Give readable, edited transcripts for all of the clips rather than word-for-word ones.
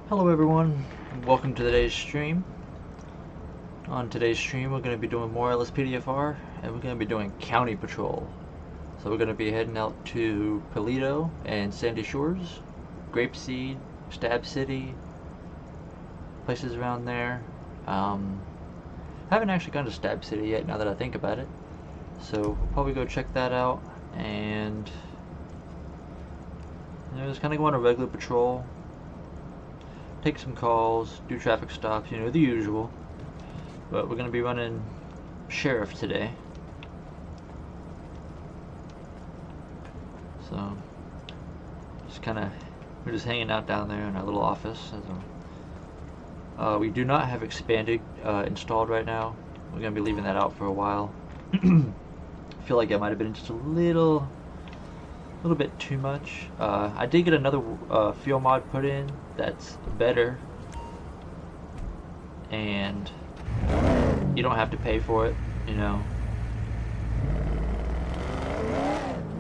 Hello everyone, welcome to today's stream. On today's stream we're going to be doing more LSPDFR and we're going to be doing county patrol. So we're going to be heading out to Paleto and Sandy Shores, Grapeseed, Stab City, places around there. Haven't actually gone to Stab City yet now that I think about it. So we'll probably go check that out and just kind of go on a regular patrol. Take some calls, do traffic stops, the usual. But we're going to be running sheriff today. So, we're just hanging out down there in our little office. We do not have expanded installed right now. We're going to be leaving that out for a while. I feel like it might have been just a little bit too much. I did get another fuel mod put in that's better, and you don't have to pay for it,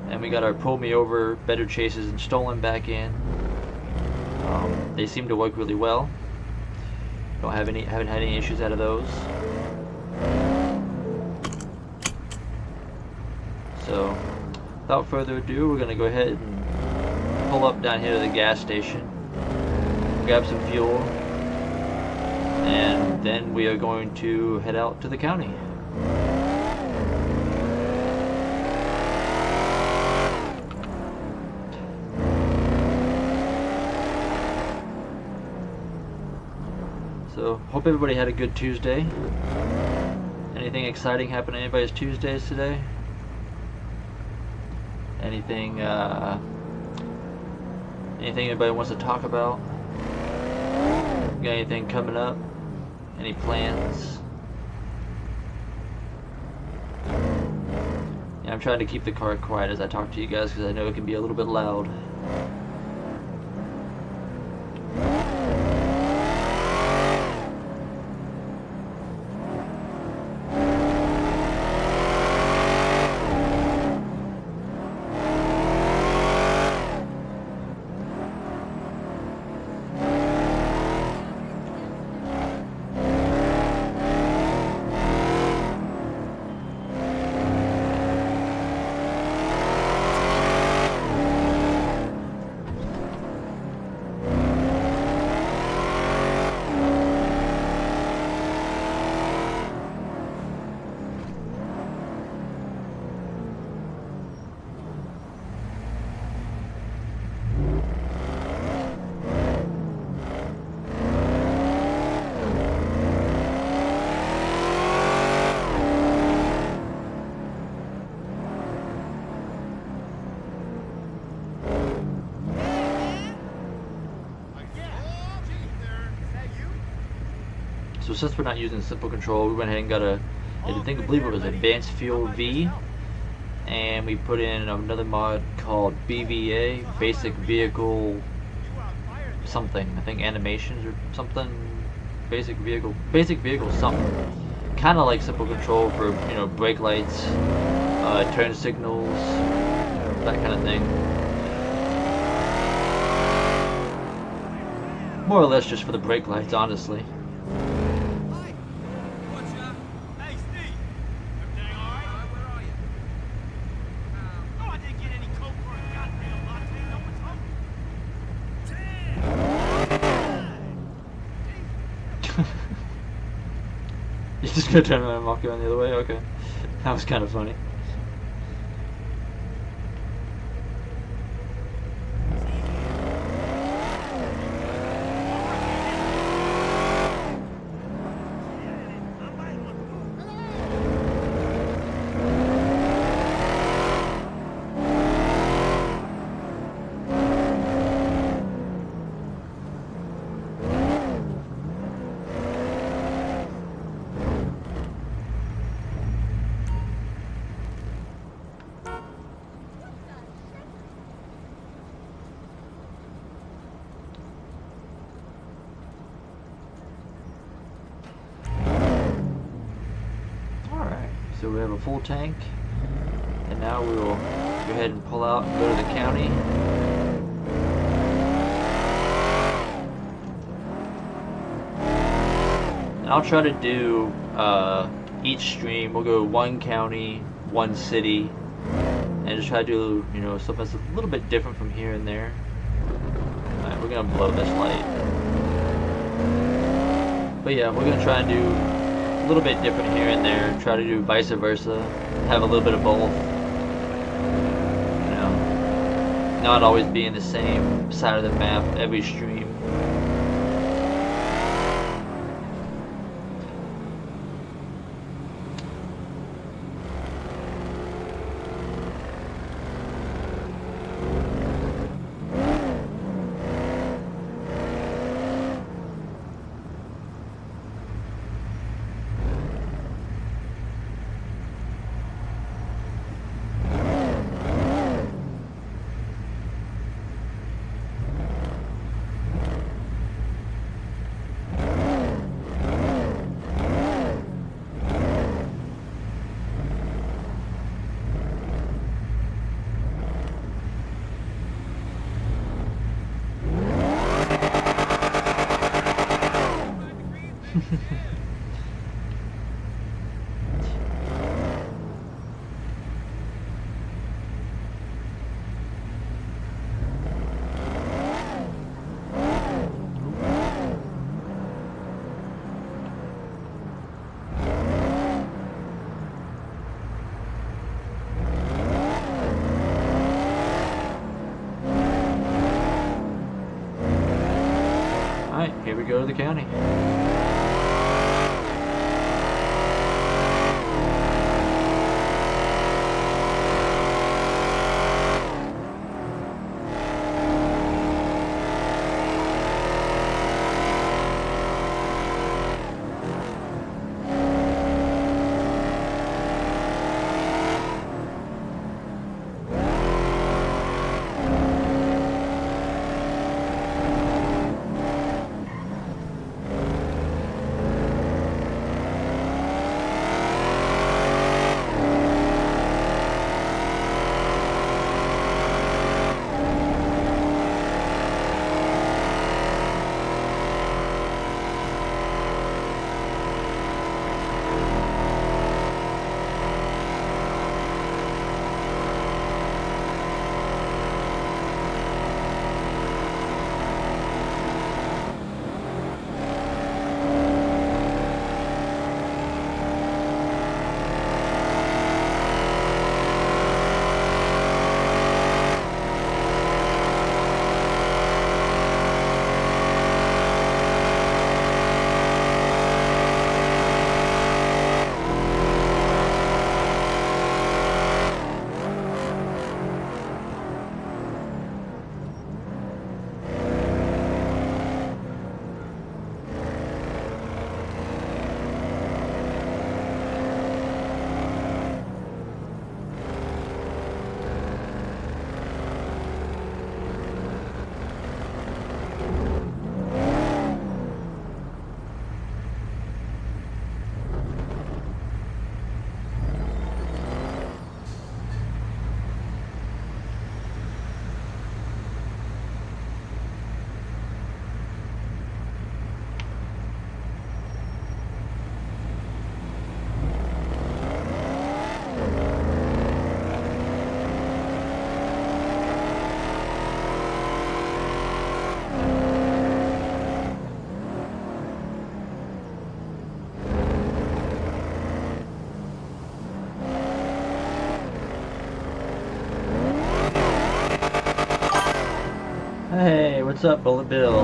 And we got our pull me over, better chases, and stolen back in. They seem to work really well. Haven't had any issues out of those. So, without further ado, we're gonna go ahead and pull up down here to the gas station, grab some fuel, and then we are going to head out to the county. So, hope everybody had a good Tuesday. Anything exciting happened on anybody's Tuesdays today? Anything anybody wants to talk about? Got anything coming up? Any plans? Yeah, I'm trying to keep the car quiet as I talk to you guys because I know it can be a little bit loud. So since we're not using simple control, we went ahead and got I believe it was Advanced Fuel V, and we put in another mod called BVA, Basic Vehicle something. I think animations or something. Basic vehicle something. Kind of like simple control for brake lights, turn signals, that kind of thing. More or less just for the brake lights, honestly. You're just gonna turn around and walk around the other way? Okay. That was kind of funny. So we have a full tank, and now we will go ahead and pull out and go to the county. And I'll try to do each stream. We'll go one county, one city, and just try to do, you know, stuff that's a little bit different from here and there. All right, we're gonna blow this light. But yeah, we're gonna try and do a little bit different here and there. Try to do vice versa. Have a little bit of both. You know, not always be in the same side of the map every stream. Alright, here we go to the county. Hey, what's up, Bullet Bill?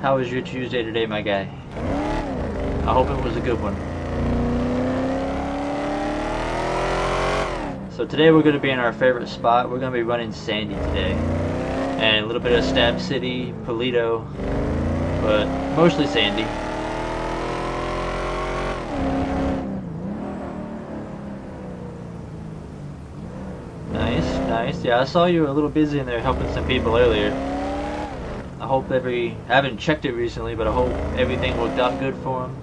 How was your Tuesday today, my guy? I hope it was a good one. So today we're going to be in our favorite spot. We're going to be running Sandy today. And a little bit of Stab City, Polito, but mostly Sandy. Nice. Yeah, I saw you were a little busy in there helping some people earlier. I hope I haven't checked it recently, but I hope everything worked out good for him.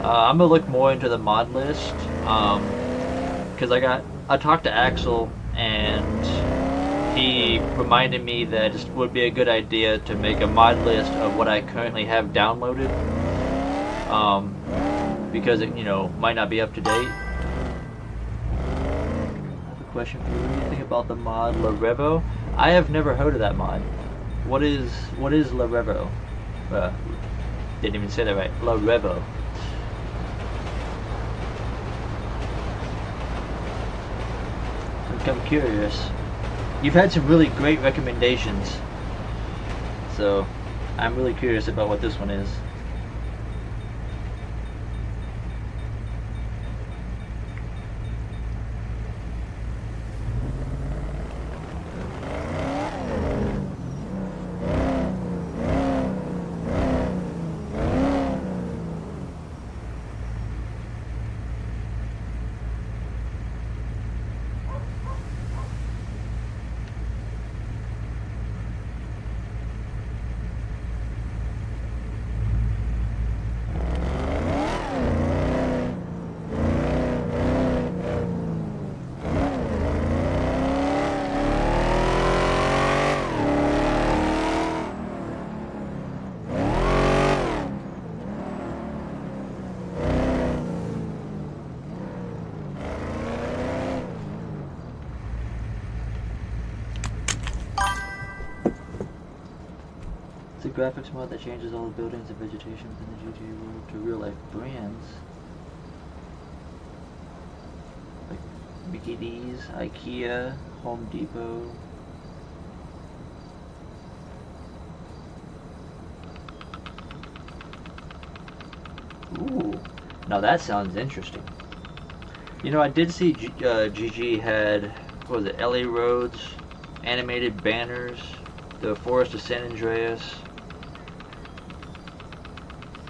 I'm gonna look more into the mod list, because I talked to Axel, and he reminded me that it would be a good idea to make a mod list of what I currently have downloaded, because it, you know, might not be up to date. I have a question for you. What do you think about the mod La Revo? I have never heard of that mod. What is La Revo? Didn't even say that right. La Revo. I'm curious. You've had some really great recommendations, so I'm really curious about what this one is. It's a graphics mod that changes all the buildings and vegetation within the GTA world to real-life brands. Like Mickey D's, IKEA, Home Depot. Ooh, now that sounds interesting. You know, I did see GG had, what was it, LA roads, animated banners, the Forest of San Andreas,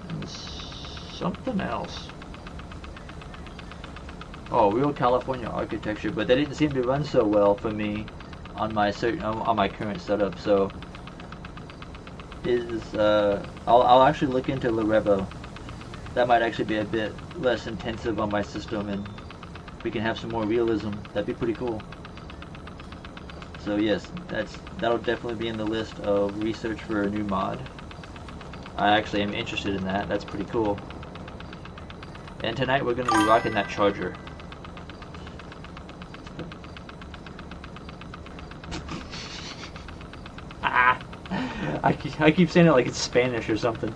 and something else. Oh, real California architecture, but that didn't seem to run so well for me on my current setup. So, I'll actually look into La Revo. That might actually be a bit less intensive on my system, and we can have some more realism. That'd be pretty cool. So yes, that'll definitely be in the list of research for a new mod. I actually am interested in that. That's pretty cool. And tonight we're going to be rocking that charger. I keep saying it like it's Spanish or something.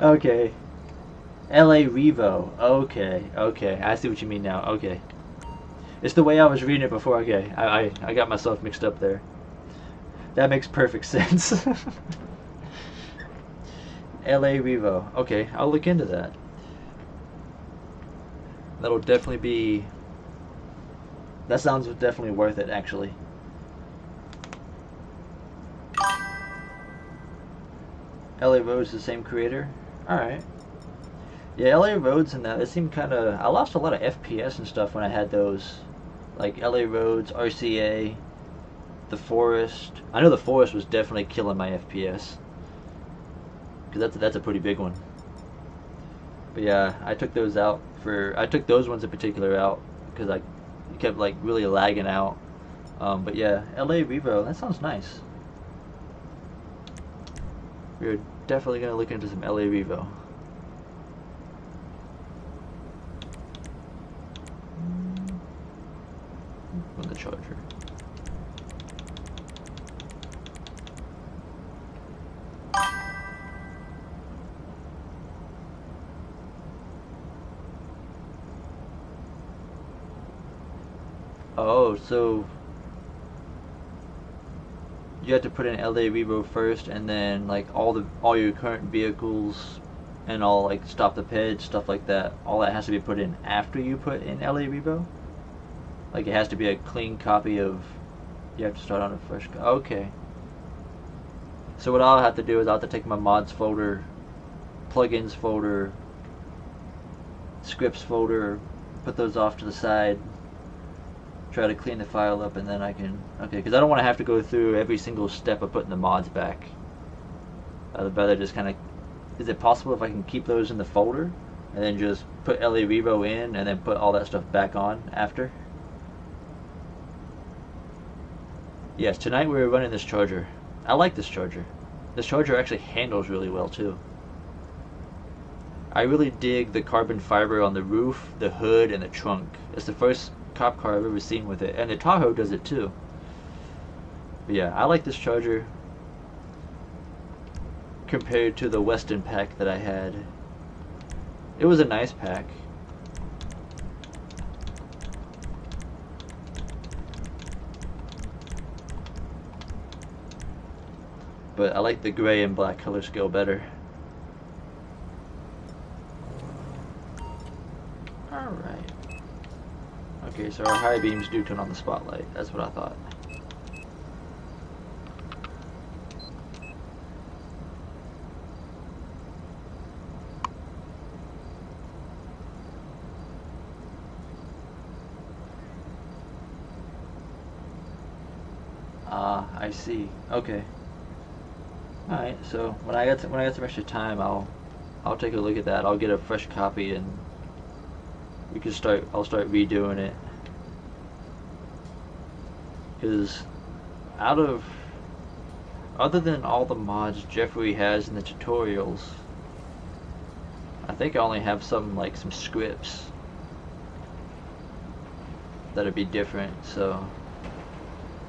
Okay. LA Revo. Okay. I see what you mean now. Okay. It's the way I was reading it before. Okay. I got myself mixed up there. That makes perfect sense. LA Revo. Okay, I'll look into that. That'll definitely be... That sounds definitely worth it, actually. LA Road's the same creator? Alright. Yeah, LA Roads and that, it seemed kind of... I lost a lot of FPS and stuff when I had those. Like LA Roads, RCA, The Forest. I know The Forest was definitely killing my FPS. Because that's a pretty big one. But yeah, I took those out for... I took those ones in particular out because I kept like really lagging out. But yeah, LA Revo, that sounds nice. We're definitely going to look into some LA Revo. On the charger. Oh, so you have to put in LA Revo first, and then like all your current vehicles and all like stop the ped, stuff like that. All that has to be put in after you put in LA Revo. Like it has to be a clean copy of. You have to start on a fresh. Okay. So what I'll have to do is I'll have to take my mods folder, plugins folder, scripts folder, put those off to the side. Try to clean the file up, and then I can... Okay, because I don't want to have to go through every single step of putting the mods back. I'd rather just kind of... Is it possible if I can keep those in the folder? and then just put LA Revo in and then put all that stuff back on after. Yes, tonight we were running this charger. I like this charger. This charger actually handles really well too. I really dig the carbon fiber on the roof, the hood, and the trunk. It's the first cop car I've ever seen with it, and the Tahoe does it too. But yeah, I like this charger compared to the Weston pack that I had. It was a nice pack. But I like the gray and black color scale better. Alright. Okay, so our high beams do turn on the spotlight. That's what I thought. Ah, I see. Okay. Alright, so when I got some extra time, I'll take a look at that. I'll get a fresh copy and I'll start redoing it. Because other than all the mods Jeffrey has in the tutorials, I think I only have some scripts that'd be different. So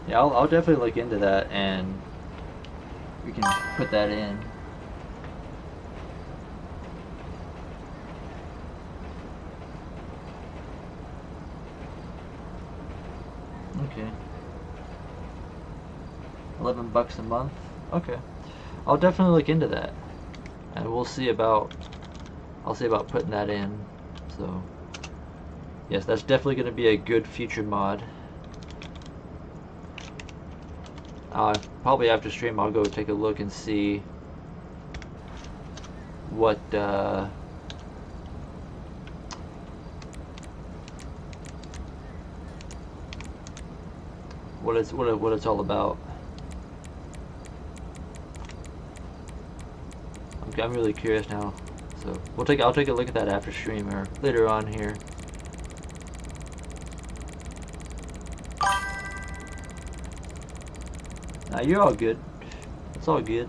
yeah, I'll definitely look into that and we can put that in. Okay. $11 a month? Okay. I'll definitely look into that. And I'll see about putting that in. So yes, that's definitely gonna be a good future mod. Probably after stream I'll go take a look and see what it's all about. I'm really curious now. So I'll take a look at that after stream or later on here. Nah, you're all good. It's all good.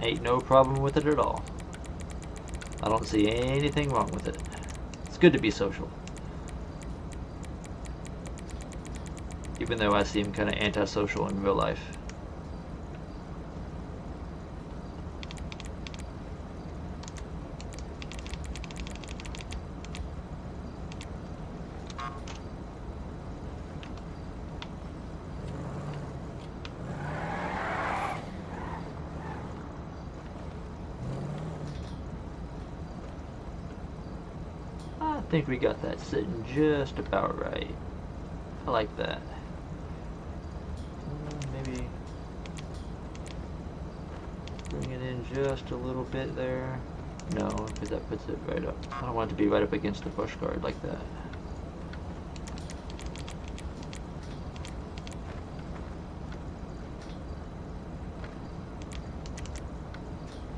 Ain't no problem with it at all. I don't see anything wrong with it. It's good to be social. Even though I seem kind of antisocial in real life. I think we got that sitting just about right. I like that. Maybe bring it in just a little bit there. No, because that puts it right up. I don't want it to be right up against the push guard like that.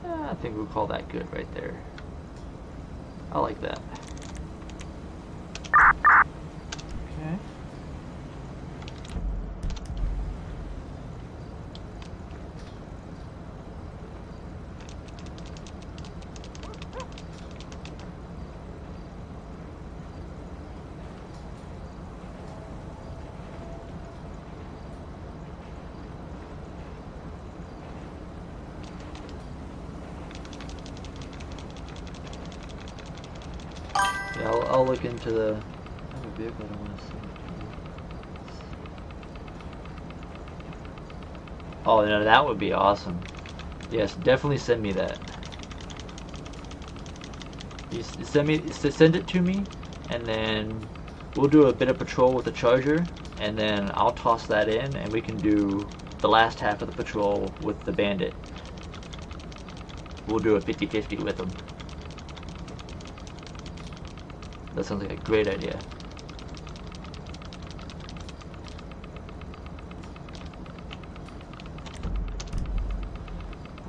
I think we'll call that good right there. I like that. Okay. Yeah, I'll look into the other vehicle I want to see. Oh, no, that would be awesome. Yes, definitely send me that. You send it to me, and then we'll do a bit of patrol with the Charger, and then I'll toss that in, and we can do the last half of the patrol with the Bandit. We'll do a 50-50 with them. That sounds like a great idea.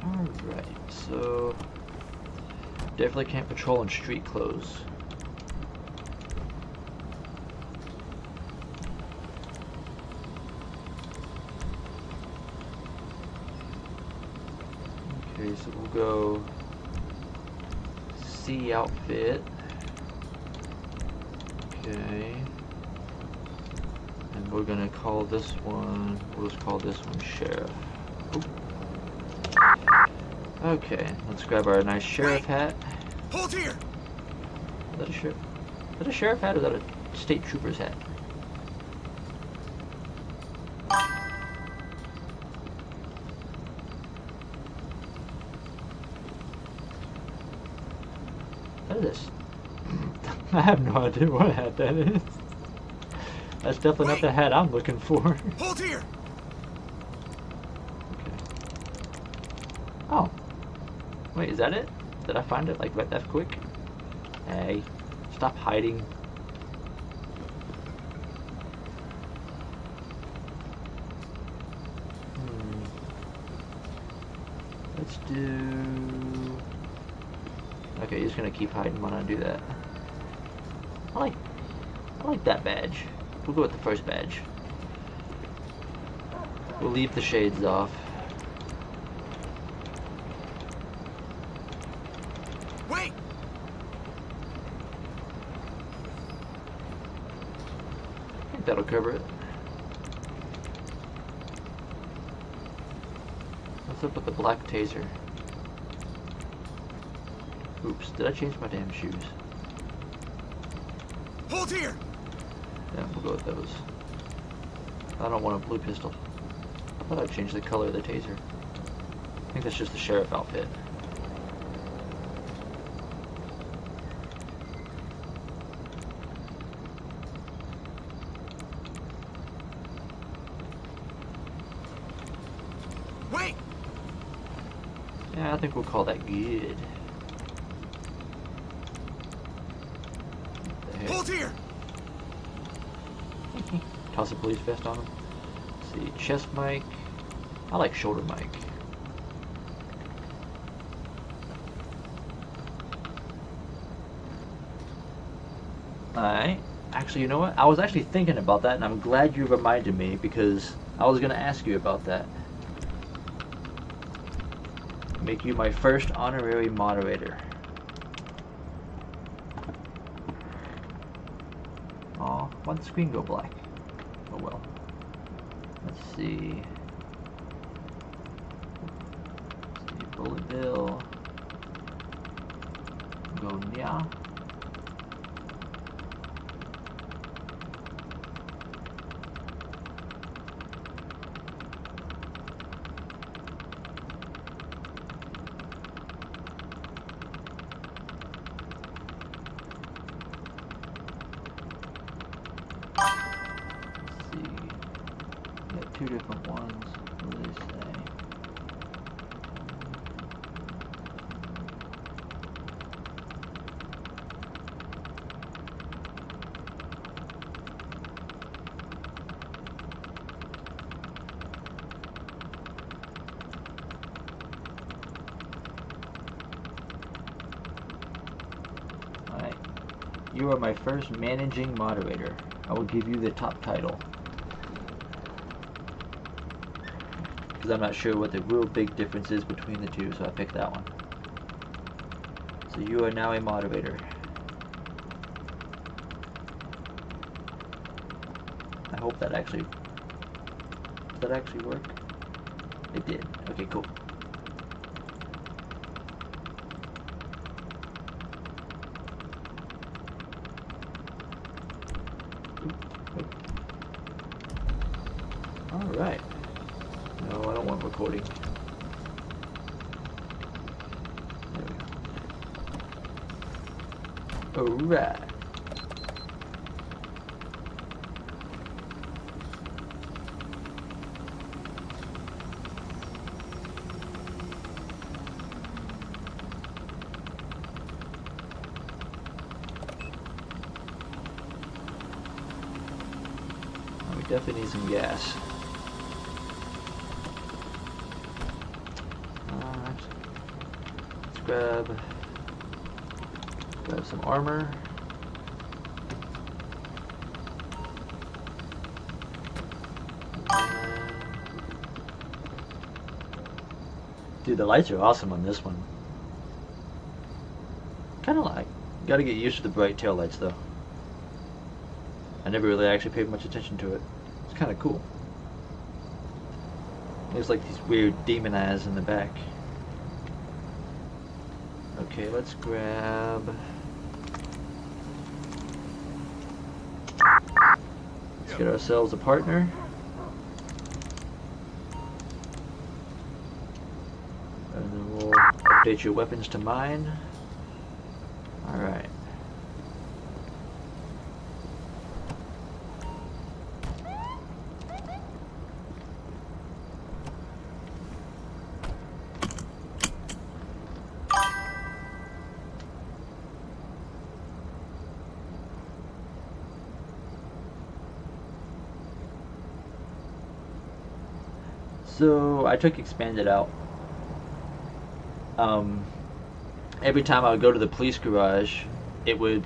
Alright, so Definitely can't patrol in street clothes. Okay, so we'll go C outfit. Okay. And we're gonna call this one, we'll just call this one Sheriff. Oop. Okay, let's grab our nice sheriff hat. Hold here. Is that a sheriff? Is that a sheriff hat or is that a state trooper's hat? What is this? I have no idea what hat that is. That's definitely not the hat I'm looking for. Hold here. Okay. Oh. Wait, is that it? Did I find it like right that quick? Hey, stop hiding. Let's do... Okay, he's gonna keep hiding when I do that. I like that badge. We'll go with the first badge. We'll leave the shades off. Wait. I think that'll cover it. What's up with the black taser? Oops, did I change my damn shoes? Hold here. Yeah, we'll go with those. I don't want a blue pistol. I thought I'd change the color of the taser. I think that's just the sheriff outfit. Wait. Yeah, I think we'll call that good. Hold here. Toss a police vest on him. Let's see, chest mic. I like shoulder mic. Alright. Actually, you know what? I was actually thinking about that, and I'm glad you reminded me because I was going to ask you about that. Make you my first honorary moderator. Aw, why'd the screen go black? Oh well. Let's see. Bullet Bill. Go Nya. Two different ones. What do they say? Alright. You are my first managing moderator. I will give you the top title. Because I'm not sure what the real big difference is between the two, so I picked that one. So you are now a moderator. I hope that actually... Does that actually work? It did. Okay, cool. Alright. No, I don't want recording. There we go. Alright. We definitely need some gas. Grab Grab some armor. Dude, the lights are awesome on this one. Kind of like, gotta get used to the bright tail lights though. I never really actually paid much attention to it. It's kind of cool. There's like these weird demon eyes in the back. Okay, let's grab... Let's get ourselves a partner. And then we'll update your weapons to mine. Alright. So I took expanded out. Every time I would go to the police garage, it would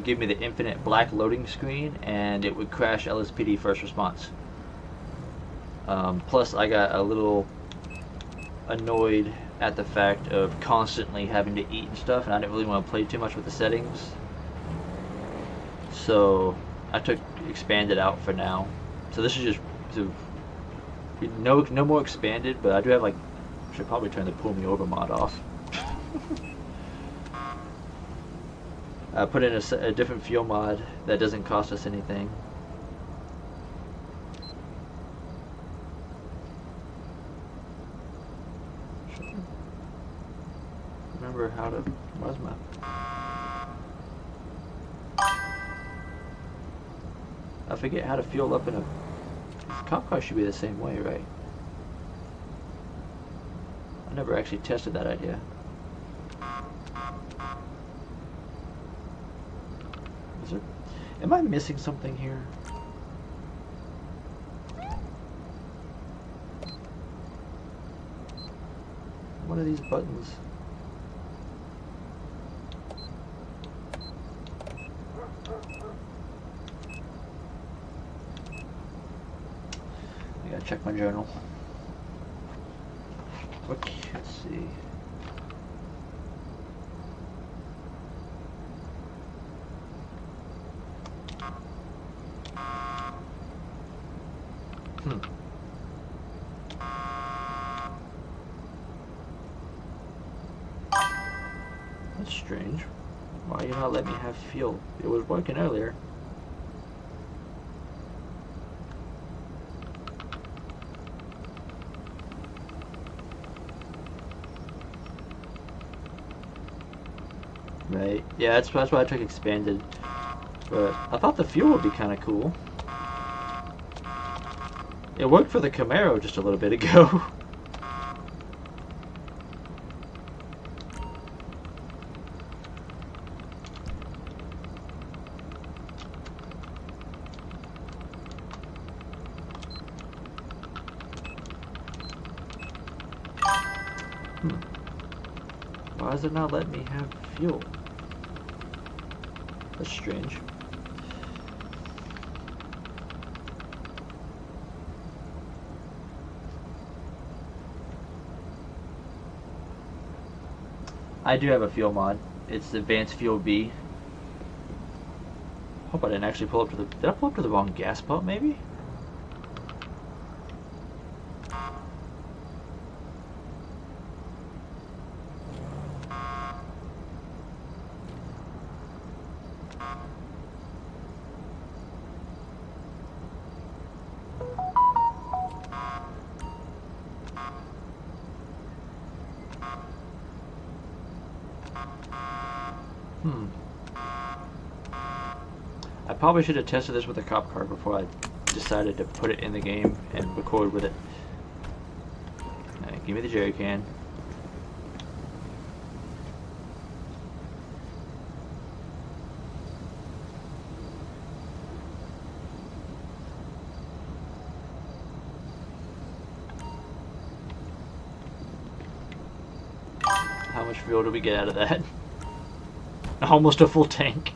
give me the infinite black loading screen, and it would crash LSPD first response. Plus, I got a little annoyed at the fact of constantly having to eat and stuff, and I didn't really want to play too much with the settings. So I took expanded out for now. So this is just no more expanded, but I do have like, should probably turn the pull me over mod off. I put in a different fuel mod that doesn't cost us anything. Remember how to, where's my... I forget how to fuel up in a... Cop car should be the same way, right? I never actually tested that idea. Is there... Am I missing something here? What are these buttons? I gotta check my journal. Okay, let's see. That's strange. Why you not let me have fuel? It was working earlier. Right. Yeah, that's why I took expanded. But I thought the fuel would be kind of cool. It worked for the Camaro just a little bit ago. Why does it not let me have fuel? That's strange. I do have a fuel mod. It's Advanced Fuel B. Hope I didn't actually pull up to the... Did I pull up to the wrong gas pump, maybe? I probably should have tested this with a cop car before I decided to put it in the game and record with it. Right, give me the jerry can. How much fuel do we get out of that? Almost a full tank.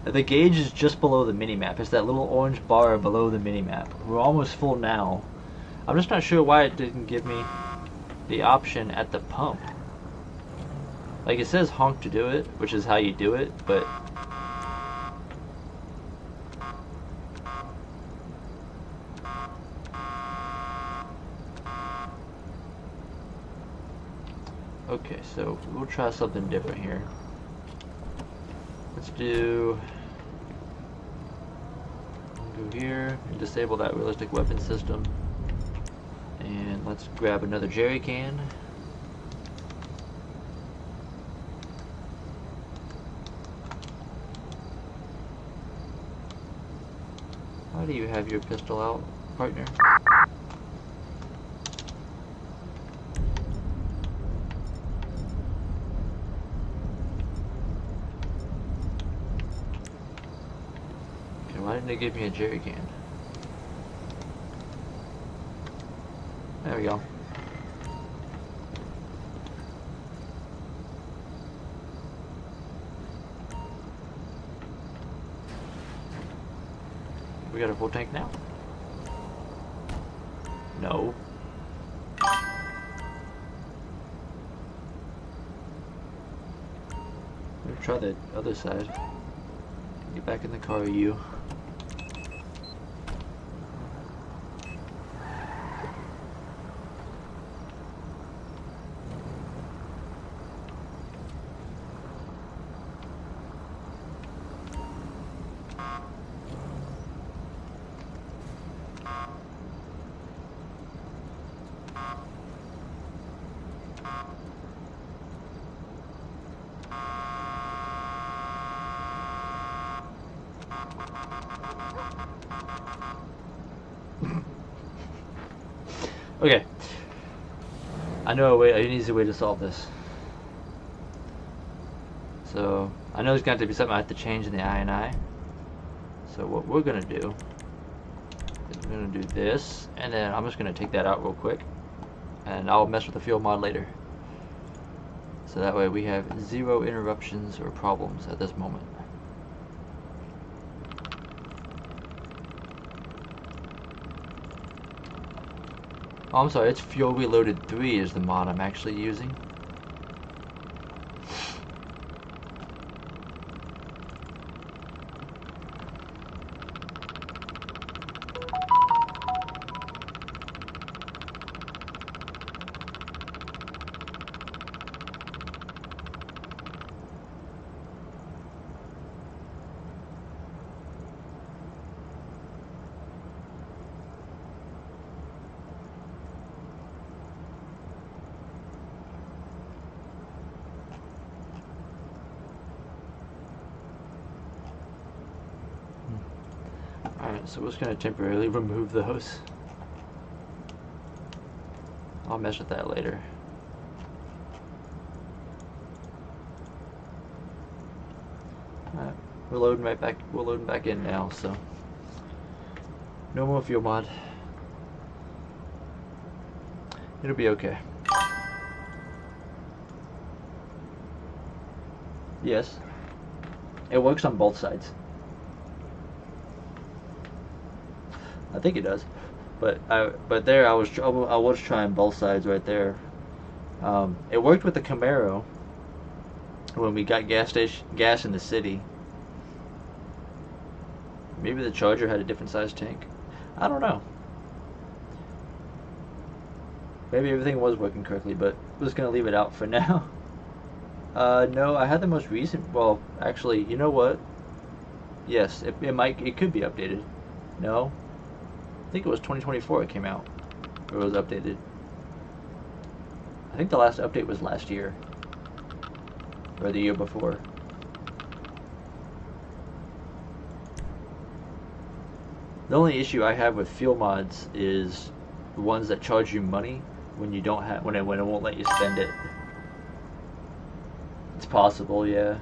The gauge is just below the minimap. It's that little orange bar below the minimap. We're almost full now. I'm just not sure why it didn't give me the option at the pump. Like, it says honk to do it, which is how you do it, but okay, so we'll try something different here. Let's do, go here and disable that realistic weapon system, and let's grab another jerry can. Why do you have your pistol out, partner? Okay, why didn't they give me a jerry can? There we go. We got a full tank now? No. Let's try the other side. Get back in the car, you. Okay. I know a way, an easy way to solve this. So, I know there's going to have to be something I have to change in the INI. So what we're going to do is we're going to do this, and then I'm just going to take that out real quick. And I'll mess with the fuel mod later. So that way we have 0 interruptions or problems at this moment. Oh, I'm sorry, it's Fuel Reloaded 3 is the mod I'm actually using. Alright, so we're just going to temporarily remove those. I'll mess with that later. Alright, we're loading back in now, so no more fuel mod. It'll be okay. Yes. It works on both sides. I think it does, but there I was trying both sides right there. It worked with the Camaro when we got gas in the city. Maybe the Charger had a different size tank. I don't know. Maybe everything was working correctly, but we're just gonna leave it out for now. No, I had the most recent. Well, actually, you know what? Yes, it could be updated. No. I think it was 2024 it came out. Or it was updated. I think the last update was last year. Or the year before. The only issue I have with fuel mods is the ones that charge you money when you don't have when it won't let you spend it. It's possible, yeah.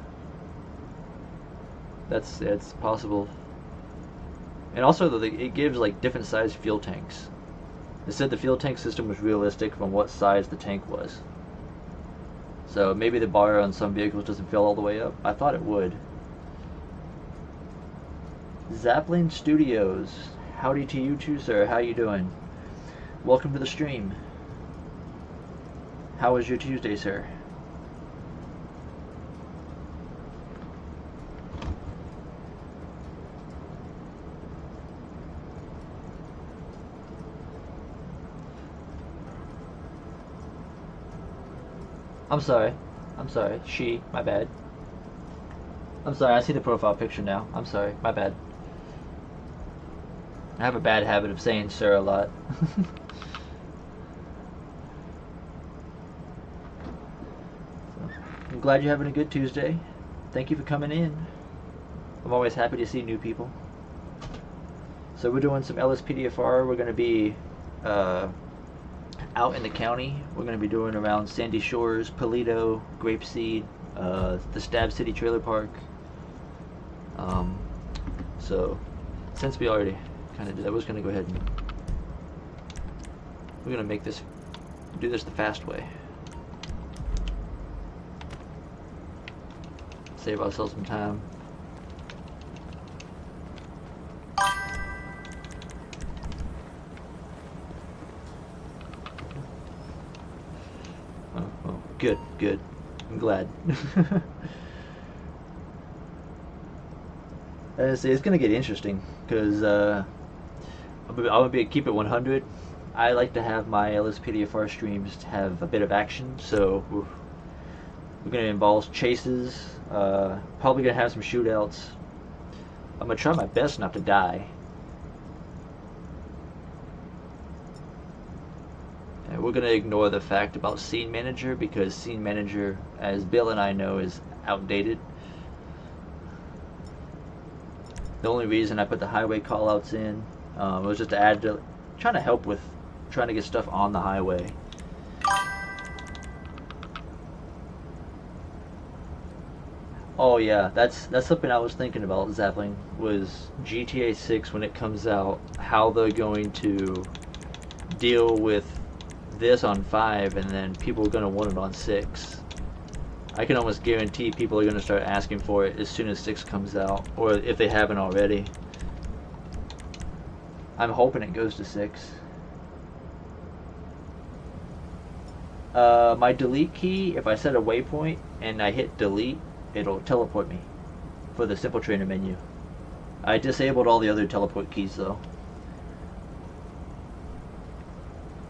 It's possible. And also, it gives like different size fuel tanks. It said the fuel tank system was realistic from what size the tank was. So maybe the bar on some vehicles doesn't fill all the way up. I thought it would. Zeppelin Studios. Howdy to you too, sir. How you doing? Welcome to the stream. How was your Tuesday, sir? I'm sorry. I'm sorry. She. My bad. I'm sorry. I see the profile picture now. I'm sorry. My bad. I have a bad habit of saying sir a lot. I'm glad you're having a good Tuesday. Thank you for coming in. I'm always happy to see new people. So we're doing some LSPDFR. We're going to be out in the county. We're going to be doing around Sandy Shores, Paleto, Grapeseed, the Stab City Trailer Park. So since we already kind of did that, we're just going to go ahead and we're going to do this the fast way. Save ourselves some time. Oh, good, good. I'm glad. It's gonna get interesting because I'm gonna keep it 100. I like to have my LSPDFR streams have a bit of action, so we're gonna involve chases. Probably gonna have some shootouts. I'm gonna try my best not to die. And we're gonna ignore the fact about Scene Manager because Scene Manager, as Bill and I know, is outdated. The only reason I put the highway callouts in was just to add to, trying to help with trying to get stuff on the highway. Oh yeah, that's something I was thinking about, Zeppelin, was GTA 6 when it comes out, how they're going to deal with this on 5 and then people are going to want it on 6. I can almost guarantee people are going to start asking for it as soon as 6 comes out, or if they haven't already. I'm hoping it goes to 6. My delete key, if I set a waypoint and I hit delete, it'll teleport me for the Simple Trainer menu. I disabled all the other teleport keys though.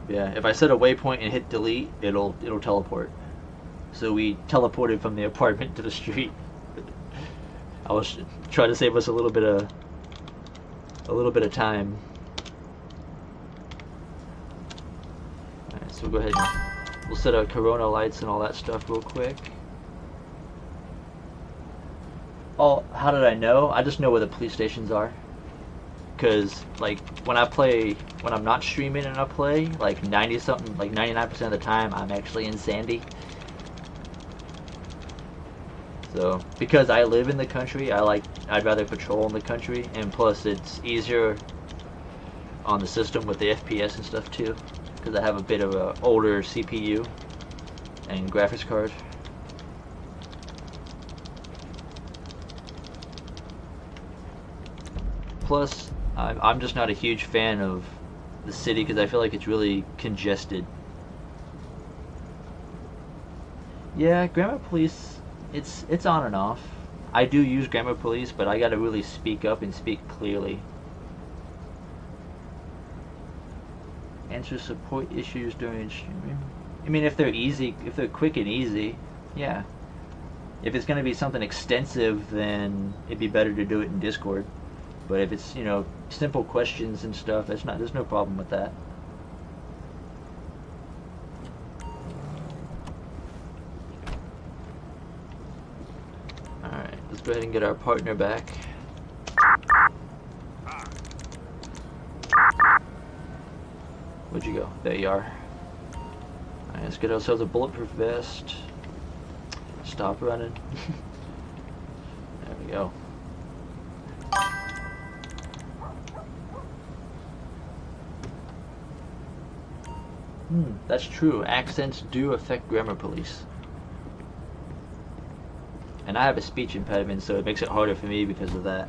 Yeah, if I set a waypoint and hit delete, it'll teleport. So we teleported from the apartment to the street. I was trying to save us a little bit of time. Alright, so we'll go ahead and we'll set our Corona lights and all that stuff real quick. Oh, how did I know? I just know where the police stations are. Cause like when I'm not streaming and I play, like 99% of the time I'm actually in Sandy. So because I live in the country, I'd rather patrol in the country, and plus it's easier on the system with the FPS and stuff too, because I have a bit of a older CPU and graphics card. Plus, I'm just not a huge fan of the city because I feel like it's really congested. Yeah, Grammar Police, it's on and off. I do use Grammar Police, but I gotta really speak up and speak clearly. Answer support issues during streaming. I mean, if they're easy, if they're quick and easy, yeah. If it's gonna be something extensive, then it'd be better to do it in Discord. But if it's, you know, simple questions and stuff, there's no problem with that. Alright, let's go ahead and get our partner back. Where'd you go? There you are. Alright, let's get ourselves a bulletproof vest. Stop running. There we go. That's true. Accents do affect Grammar Police. And I have a speech impediment, so it makes it harder for me because of that.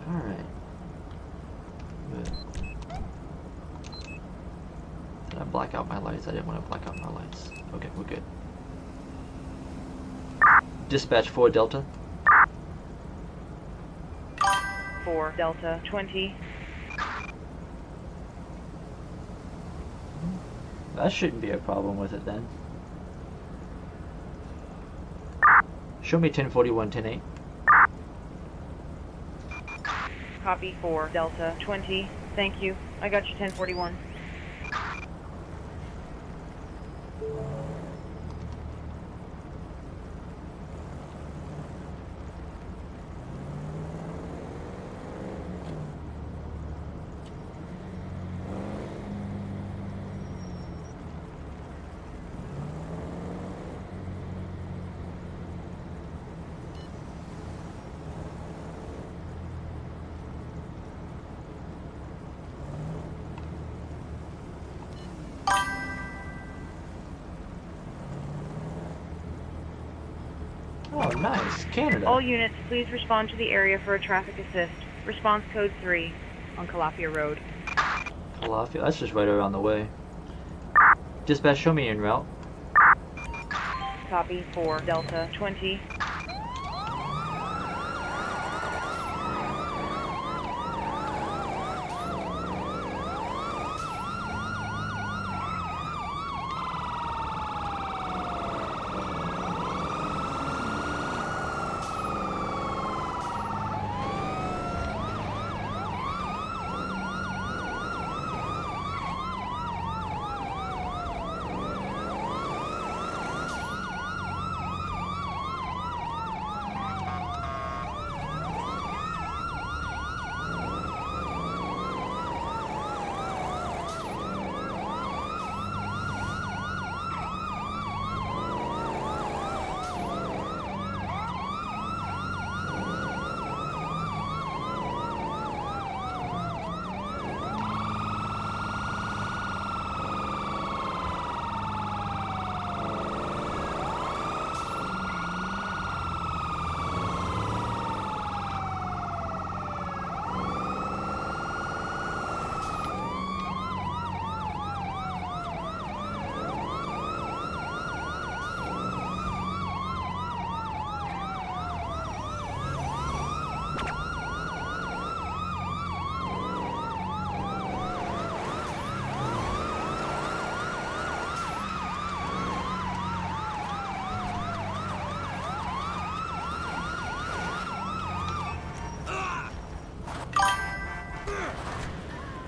Alright. Good. Did I black out my lights? I didn't want to black out my lights. Okay, we're good. Dispatch 4 Delta. 4 Delta 20. That shouldn't be a problem with it then. Show me 1041, 10-8. Copy 4 Delta 20. Thank you. I got you 1041. Oh, nice. Canada. All units, please respond to the area for a traffic assist. Response code 3 on Calafia Road. Calafia. That's just right around the way. Dispatch, show me en route. Copy 4 Delta 20.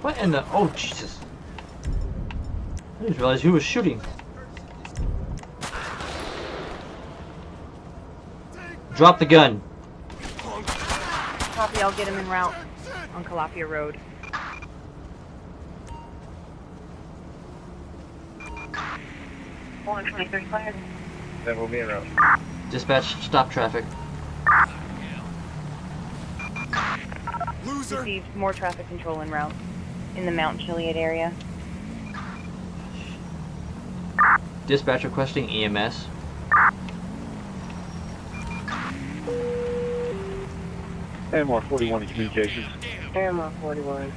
What in the... Oh, Jesus. I didn't realize who was shooting. Drop the gun. Copy, I'll get him en route on Calafia Road. Then we'll be en route. Dispatch, stop traffic. Loser! Received more traffic control en route in the Mount Chiliad area. Dispatch requesting EMS. AMR 41 in communications. AMR 41.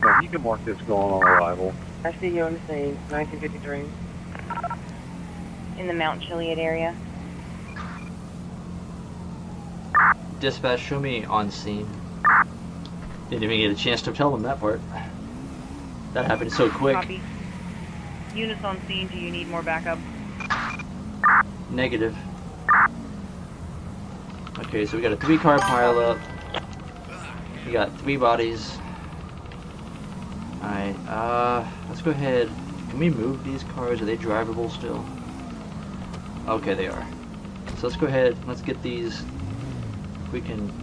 No, you can mark this going on arrival. I see you on the scene, 1953. In the Mount Chiliad area. Dispatch, show me on scene. Didn't even get a chance to tell them that part. That happened so quick. Copy. Units on scene, do you need more backup? Negative. Okay, so we got a 3-car pileup. We got 3 bodies. Alright, let's go ahead. Can we move these cars? Are they drivable still? Okay, they are. So let's go ahead, let's get these. If we can...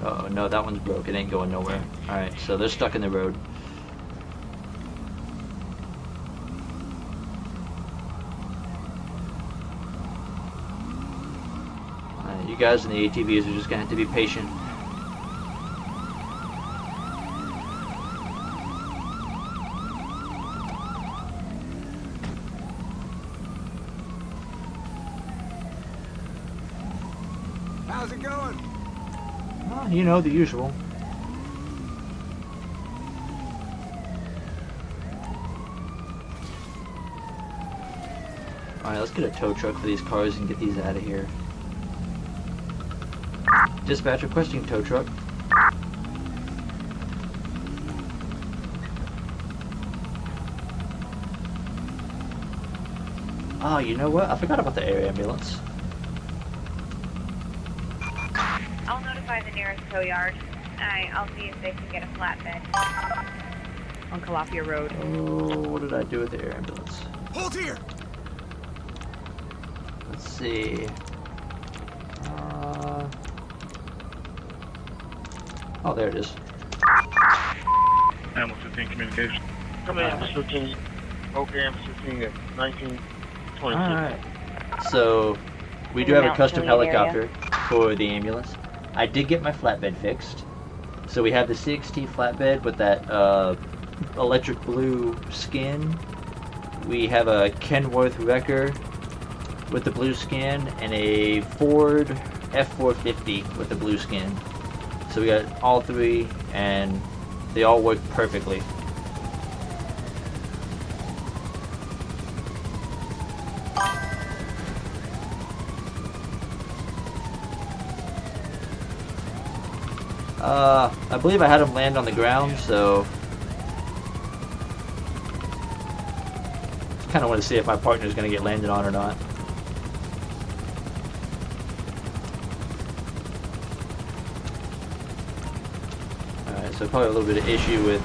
Oh no, that one's broke. It ain't going nowhere. Alright, so they're stuck in the road. Alright, you guys in the ATVs are just gonna have to be patient. How's it going? Well, you know, the usual. Alright, let's get a tow truck for these cars and get these out of here. Dispatch requesting tow truck. Oh, you know what? I forgot about the air ambulance. I'll notify the nearest tow yard. I'll see if they can get a flatbed on Calafia Road. Oh, what did I do with the air ambulance? Hold here! Let's see. Oh, there it is. Animal 15 communication. Come in, Mr. 15. Okay, Mr. 15 at 1926. Alright. So, we do In the have a custom Mount Juliet helicopter for the ambulance. I did get my flatbed fixed. So we have the CXT flatbed with that electric blue skin. We have a Kenworth Wrecker with the blue skin and a Ford F450 with the blue skin. So we got all three and they all work perfectly. I believe I had them land on the ground, so kind of want to see if my partner's going to get landed on or not. Alright, so probably a little bit of issue with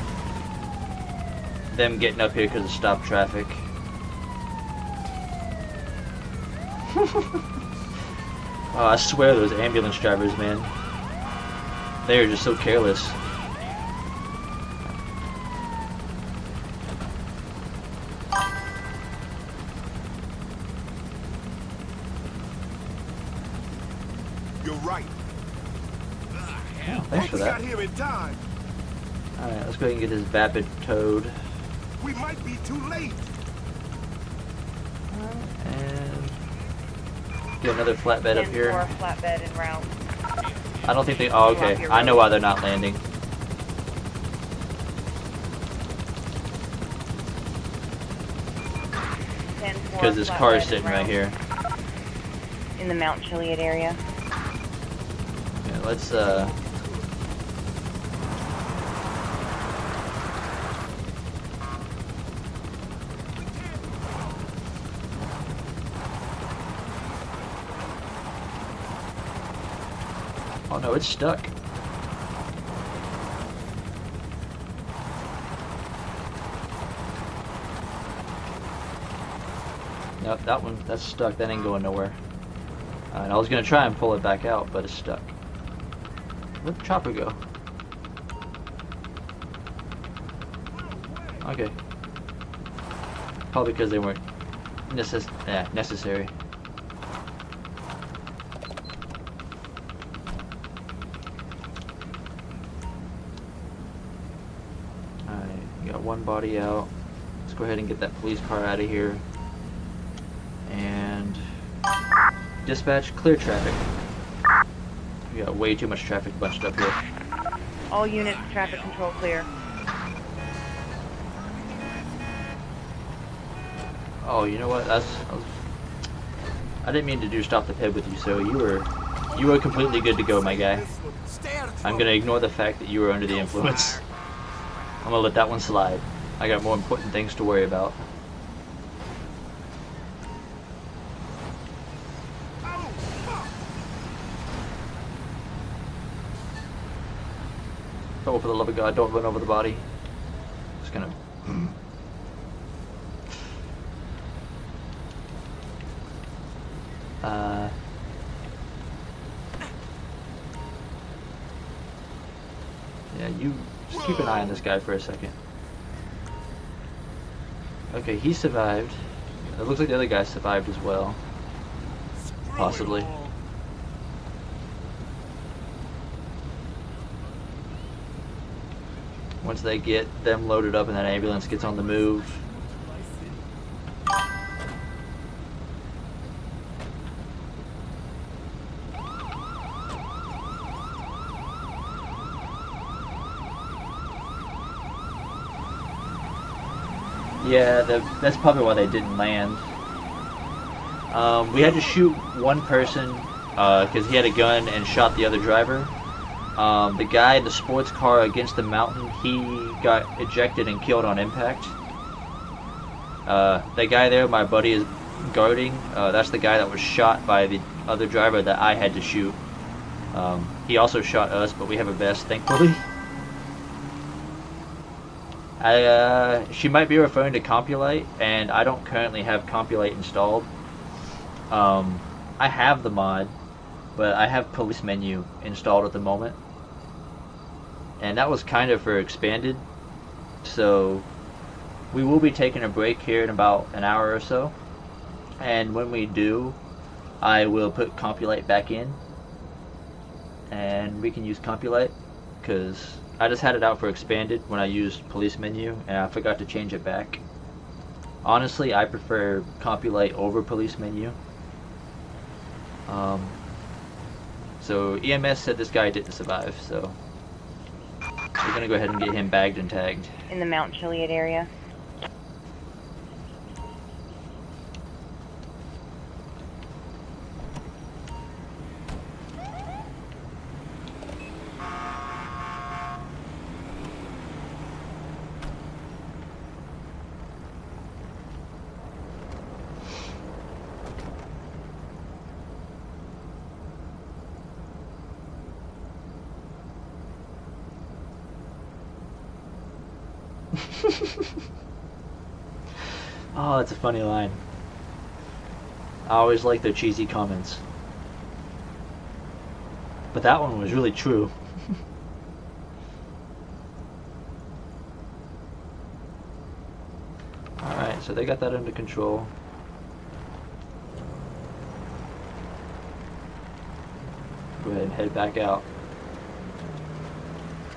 them getting up here because of stop traffic. Oh, I swear those ambulance drivers, man. They are just so careless. You're right. Oh, thanks for that. Got here in time. Alright, let's go ahead and get this Vapid towed. We might be too late. And get another flatbed up here. And for a flatbed en route. I don't think they... Oh, okay. I know why they're not landing. Because this car is sitting right here. In the Mount Juliet area. Yeah, let's, Oh no, it's stuck. Nope, that one, that's stuck. That ain't going nowhere. And I was gonna try and pull it back out, but it's stuck. Where'd the chopper go? Okay. Probably because they weren't necessary. One body out. Let's go ahead and get that police car out of here. And dispatch, clear traffic. We got way too much traffic bunched up here. All units, traffic control clear. Oh, you know what? I didn't mean to do stop the ped with you, so you were completely good to go, my guy. I'm gonna ignore the fact that you were under the influence. I'm gonna let that one slide. I got more important things to worry about. Oh, for the love of God, don't run over the body. Just gonna... Yeah, you just keep an eye on this guy for a second. Okay, he survived. It looks like the other guy survived as well. Possibly. Once they get them loaded up and that ambulance gets on the move. Yeah, that's probably why they didn't land. We had to shoot one person because he had a gun and shot the other driver. The guy in the sports car against the mountain, he got ejected and killed on impact. That guy there, my buddy is guarding, that's the guy that was shot by the other driver that I had to shoot. He also shot us, but we have a vest, thankfully. She might be referring to Compulite, and I don't currently have Compulite installed. I have the mod, but I have Police Menu installed at the moment. And that was kind of for expanded, so we will be taking a break here in about an hour or so. And when we do, I will put Compulite back in, and we can use Compulite, because I just had it out for expanded when I used Police Menu, and I forgot to change it back. Honestly, I prefer Compulite over Police Menu. So EMS said this guy didn't survive, so we're gonna go ahead and get him bagged and tagged. In the Mount Chiliad area. Oh, that's a funny line. I always like their cheesy comments. But that one was really true. Alright, so they got that under control. Go ahead and head back out.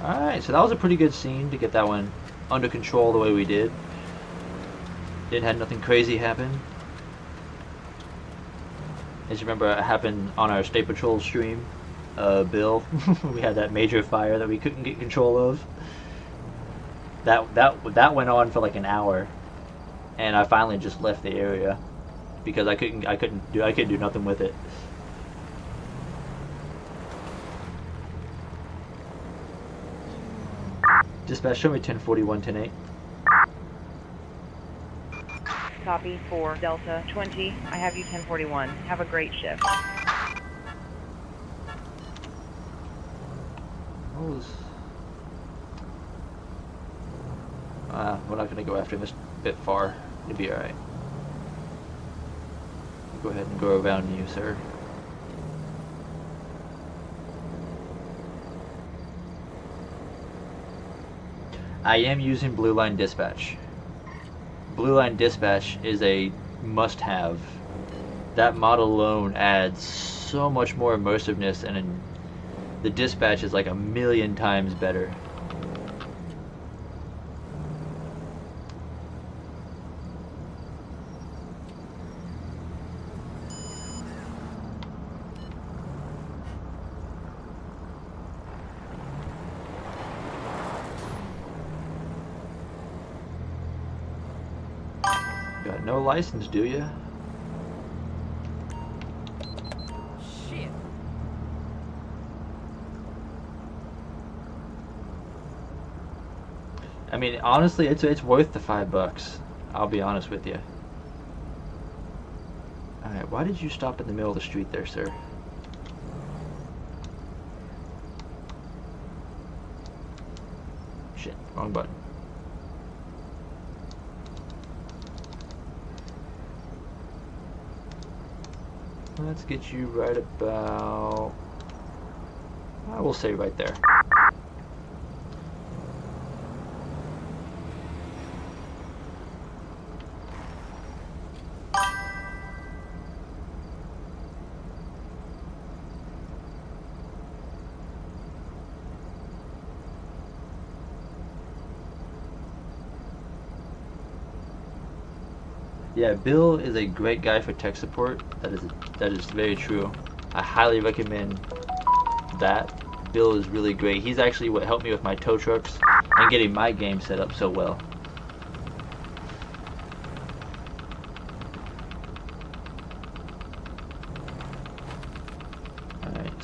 Alright, so that was a pretty good scene to get that one under control the way we did. Didn't have nothing crazy happen. As you remember, it happened on our State Patrol stream, Bill. We had that major fire that we couldn't get control of. That went on for like an hour, and I finally just left the area because I couldn't do nothing with it. Dispatch, show me 1041, 108. Copy for Delta 20. I have you 1041. Have a great shift. We're not going to go after him. It's a bit far. It'll be alright. Go ahead and go around you, sir. I am using Blue Line Dispatch. Blue Line Dispatch is a must-have. That mod alone adds so much more immersiveness, and the dispatch is like 1,000,000 times better. Got no license, do ya? Shit. I mean, honestly, it's worth the $5. I'll be honest with you. Alright, why did you stop in the middle of the street there, sir? Shit, wrong button. Let's get you right about, I will say right there. Yeah, Bill is a great guy for tech support. That is very true. I highly recommend that. Bill is really great. He's actually what helped me with my tow trucks and getting my game set up so well.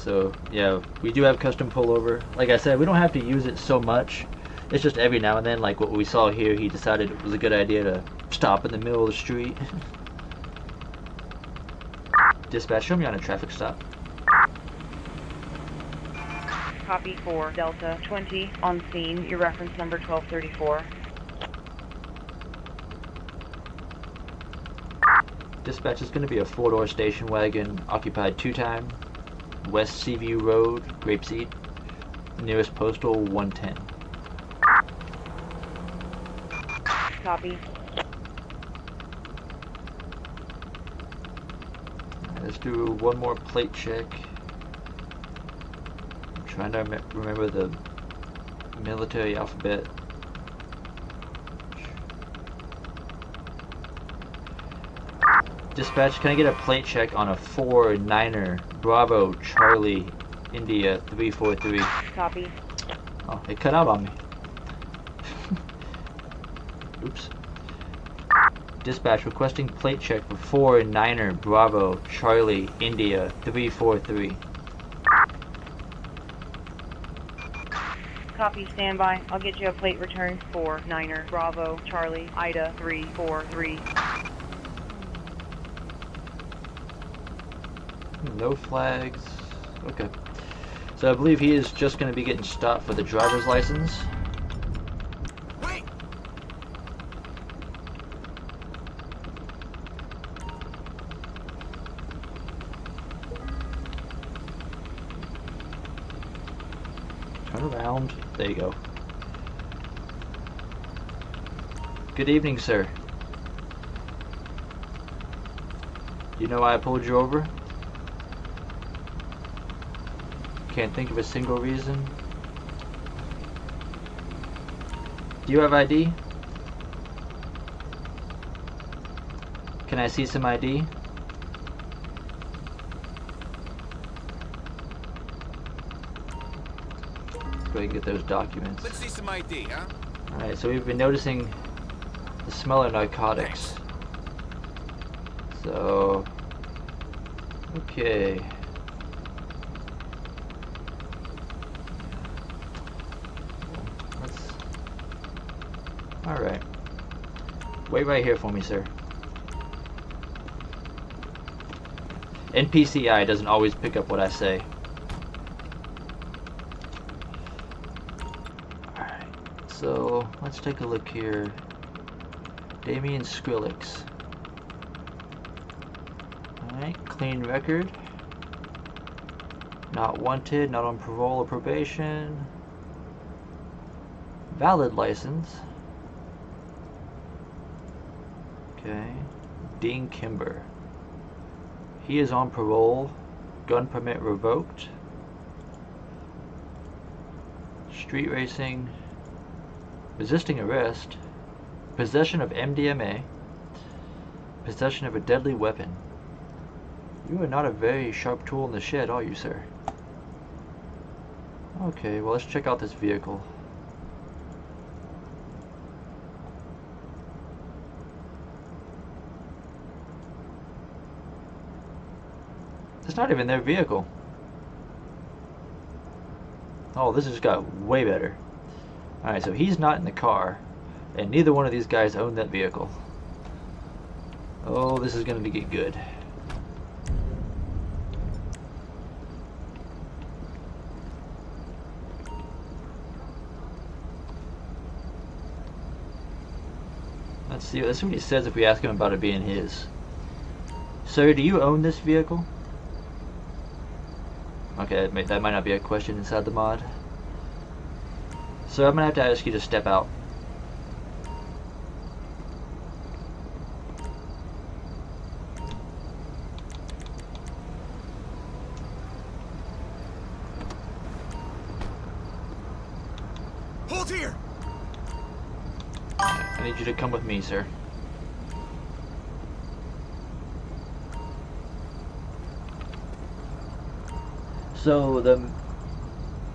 So yeah, we do have custom pullover. Like I said, we don't have to use it so much. It's just every now and then, like what we saw here, he decided it was a good idea to stop in the middle of the street. Dispatch, show me on a traffic stop. Copy 4 Delta 20 on scene. Your reference number 1234. Dispatch is going to be a 4-door station wagon, occupied 2-time, West Seaview Road, Grapeseed, nearest postal 110. Copy. Let's do one more plate check. I'm trying to remember the military alphabet. Dispatch, can I get a plate check on a 49er Bravo Charlie India 343? Copy. Oh, it cut out on me. Oops. Dispatch, requesting plate check for 49er Bravo Charlie India 343. Copy, standby. I'll get you a plate return for 49er Bravo Charlie Ida 343. No flags. Okay. So I believe he is just going to be getting stopped for the driver's license. Wait! Turn around. There you go. Good evening, sir. You know why I pulled you over? Can't think of a single reason. Do you have ID? Can I see some ID? Go ahead and get those documents. Let's see some ID, huh? Alright, so we've been noticing the smell of narcotics. So, okay. Alright. Wait right here for me, sir. NPCI doesn't always pick up what I say. Alright, so let's take a look here. Damien Skrillex. Alright, clean record. Not wanted, not on parole or probation. Valid license. Okay. Dean Kimber. He is on parole. Gun permit revoked. Street racing. Resisting arrest. Possession of MDMA. Possession of a deadly weapon. You are not a very sharp tool in the shed, are you, sir? Okay, well, let's check out this vehicle. It's not even their vehicle. Oh, this has got way better. Alright, so he's not in the car, and neither one of these guys own that vehicle. Oh, this is going to get good. Let's see what he says if we ask him about it being his. Sir, do you own this vehicle? Okay, that might not be a question inside the mod. So I'm gonna have to ask you to step out. Hold here! I need you to come with me, sir. So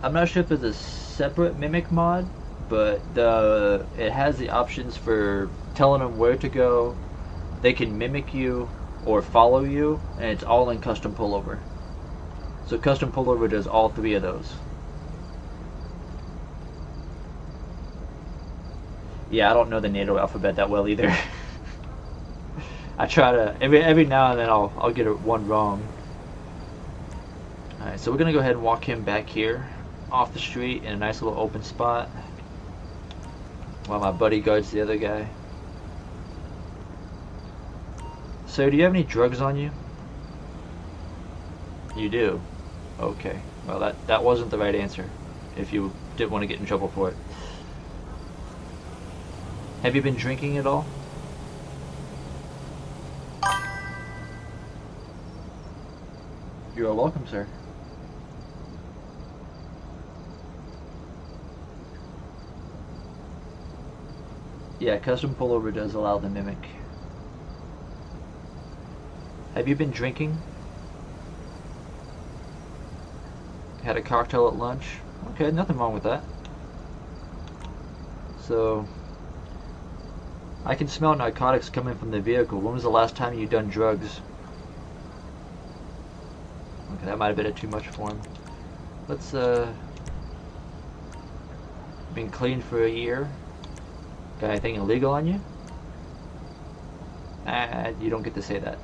I'm not sure if there's a separate mimic mod, but it has the options for telling them where to go. They can mimic you or follow you, and it's all in custom pullover. So custom pullover does all 3 of those. Yeah, I don't know the NATO alphabet that well either. I try to every now and then I'll get one wrong. Alright, so we're gonna go ahead and walk him back here off the street in a nice little open spot while my buddy guards the other guy. So, do you have any drugs on you? You do? Okay. Well, that wasn't the right answer, if you didn't want to get in trouble for it. Have you been drinking at all? You are welcome, sir. Yeah, custom pullover does allow the mimic. Have you been drinking? Had a cocktail at lunch? Okay, nothing wrong with that. So, I can smell narcotics coming from the vehicle. When was the last time you done drugs? Okay, that might have been too much for him. Let's, been clean for a year. Got anything illegal on you? You don't get to say that.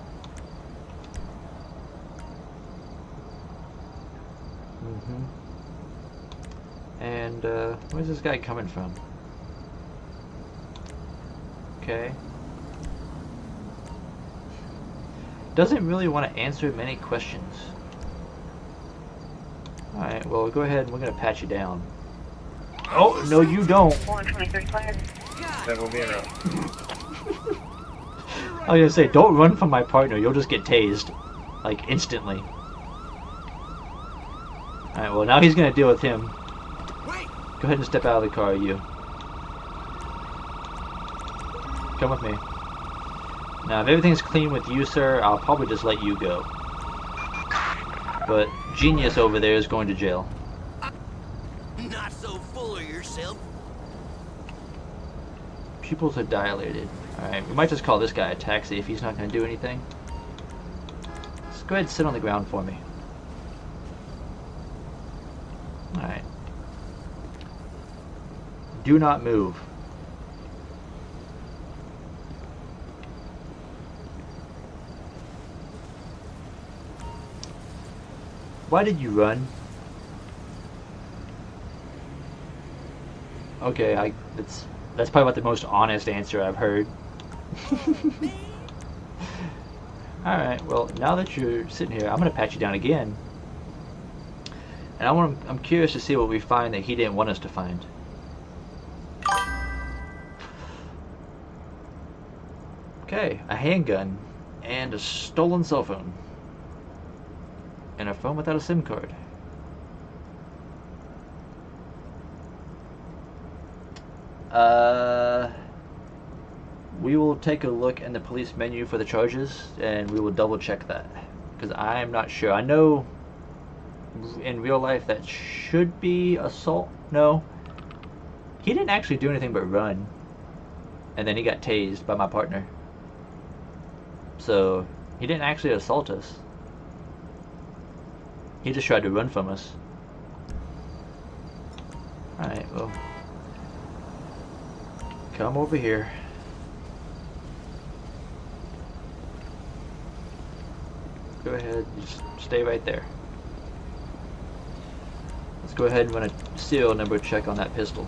And, where's this guy coming from? Okay. Doesn't really want to answer many questions. Alright, well, go ahead and we're going to pat you down. Oh, no you don't! 123 cleared. Then we'll be around. I was going to say, don't run from my partner, you'll just get tased. Like, instantly. Alright, well, now he's going to deal with him. Wait! Go ahead and step out of the car, you. Come with me. Now, if everything's clean with you, sir, I'll probably just let you go. But Genius over there is going to jail. Not so full of yourself. Pupils are dilated. Alright, we might just call this guy a taxi if he's not going to do anything. Just go ahead and sit on the ground for me. Alright. Do not move. Why did you run? Okay, that's probably about the most honest answer I've heard. Alright, well, now that you're sitting here, I'm gonna pat you down again. And I'm curious to see what we find that he didn't want us to find. Okay, a handgun and a stolen cell phone. And a phone without a SIM card. We will take a look in the police menu for the charges, and we will double check that. Because I'm not sure. I know in real life that should be assault. No. He didn't actually do anything but run. And then he got tased by my partner. So, he didn't actually assault us. He just tried to run from us. Alright, well. Come over here. Go ahead, just stay right there. Let's go ahead and run a serial number check on that pistol.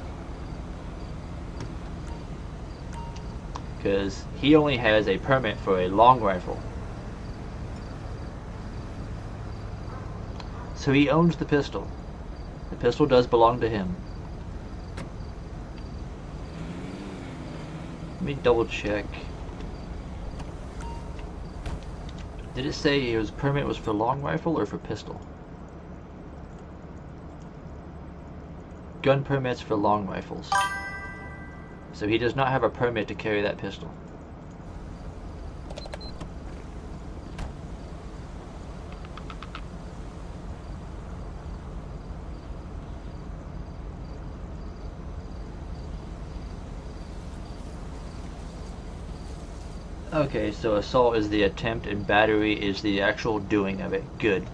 Because he only has a permit for a long rifle. So he owns the pistol. The pistol does belong to him. Let me double check. Did it say his permit was for long rifle or for pistol? Gun permits for long rifles. So he does not have a permit to carry that pistol. Okay, so assault is the attempt and battery is the actual doing of it. Good.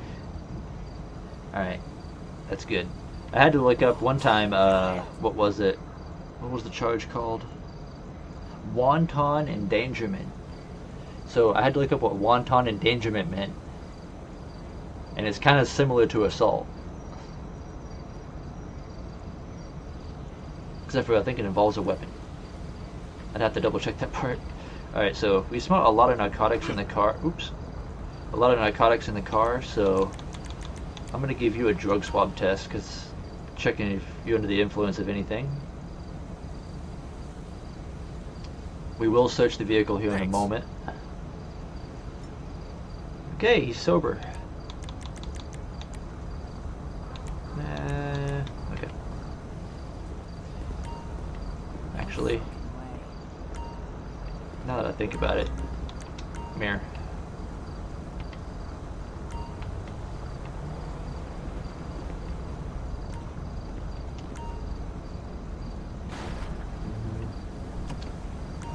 Alright, that's good. I had to look up one time, what was it? What was the charge called? Wanton endangerment. So I had to look up what wanton endangerment meant. And it's kind of similar to assault. Except for I think it involves a weapon. I'd have to double check that part. Alright, so we smelled a lot of narcotics in the car. Oops. A lot of narcotics in the car, so I'm going to give you a drug swab test, because checking if you're under the influence of anything. We will search the vehicle here in a moment. Okay, he's sober. Okay. Actually, now that I think about it, come here.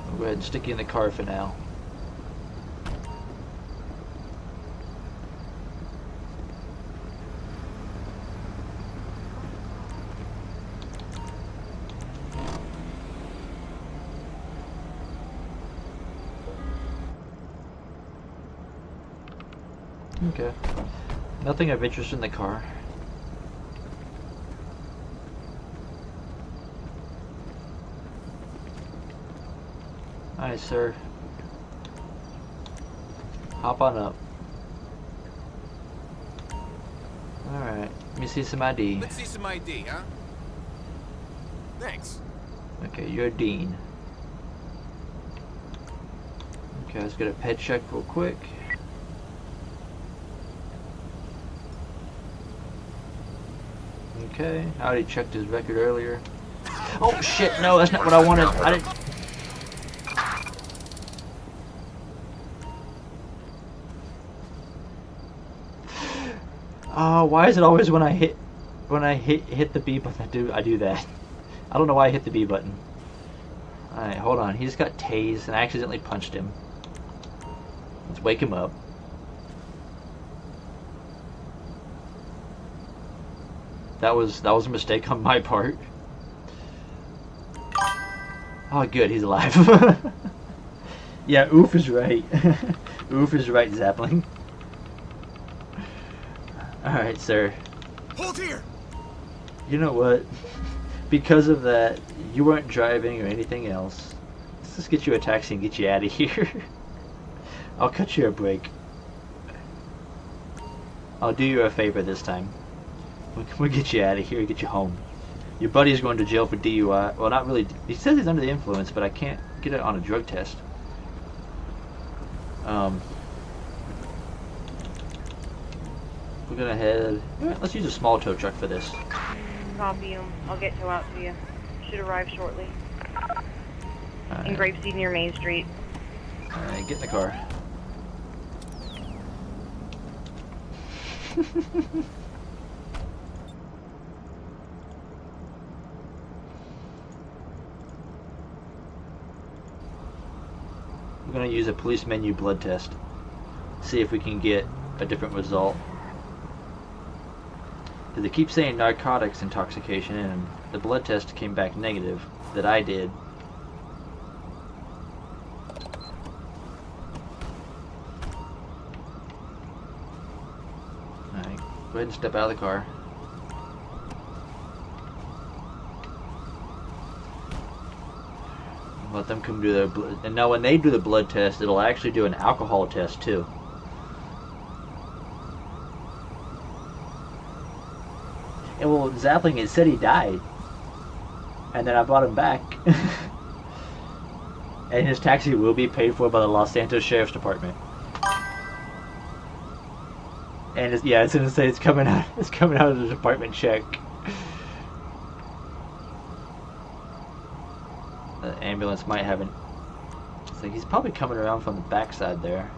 I'll go ahead and stick you in the car for now. Okay. Nothing of interest in the car. Alright, sir. Hop on up. Alright. Let me see some ID. Let's see some ID, huh? Thanks. Okay, you're Dean. Okay, let's get a ped check real quick. Okay, I already checked his record earlier. Oh shit, no, that's not what I wanted. I didn't. Oh, why is it always when I hit the B button I do that? I don't know why I hit the B button. Alright, hold on. He just got tased and I accidentally punched him. Let's wake him up. That was a mistake on my part. Oh good, he's alive. Yeah, oof is right. Oof is right, Zapling. Alright, sir. Hold here! You know what? Because of that, you weren't driving or anything else. Let's just get you a taxi and get you out of here. I'll cut you a break. I'll do you a favor this time. We'll get you out of here and get you home. Your buddy's going to jail for DUI. Well, not really. He says he's under the influence, but I can't get it on a drug test. We're gonna head. Let's use a small tow truck for this. Copy. I'll get tow out to you. Should arrive shortly. Right. In Grapeseed near Main Street. Alright, get in the car. We're gonna use a police menu blood test. See if we can get a different result. Because they keep saying narcotics intoxication, and the blood test came back negative that I did. Alright, go ahead and step out of the car. Let them come do their blood. And now when they do the blood test, it'll actually do an alcohol test too. And well, Zapling, it said he died. And then I brought him back. And his taxi will be paid for by the Los Santos Sheriff's Department. And it's, yeah, it's gonna say it's coming out of the department check. The ambulance might have an... It's like he's probably coming around from the backside there.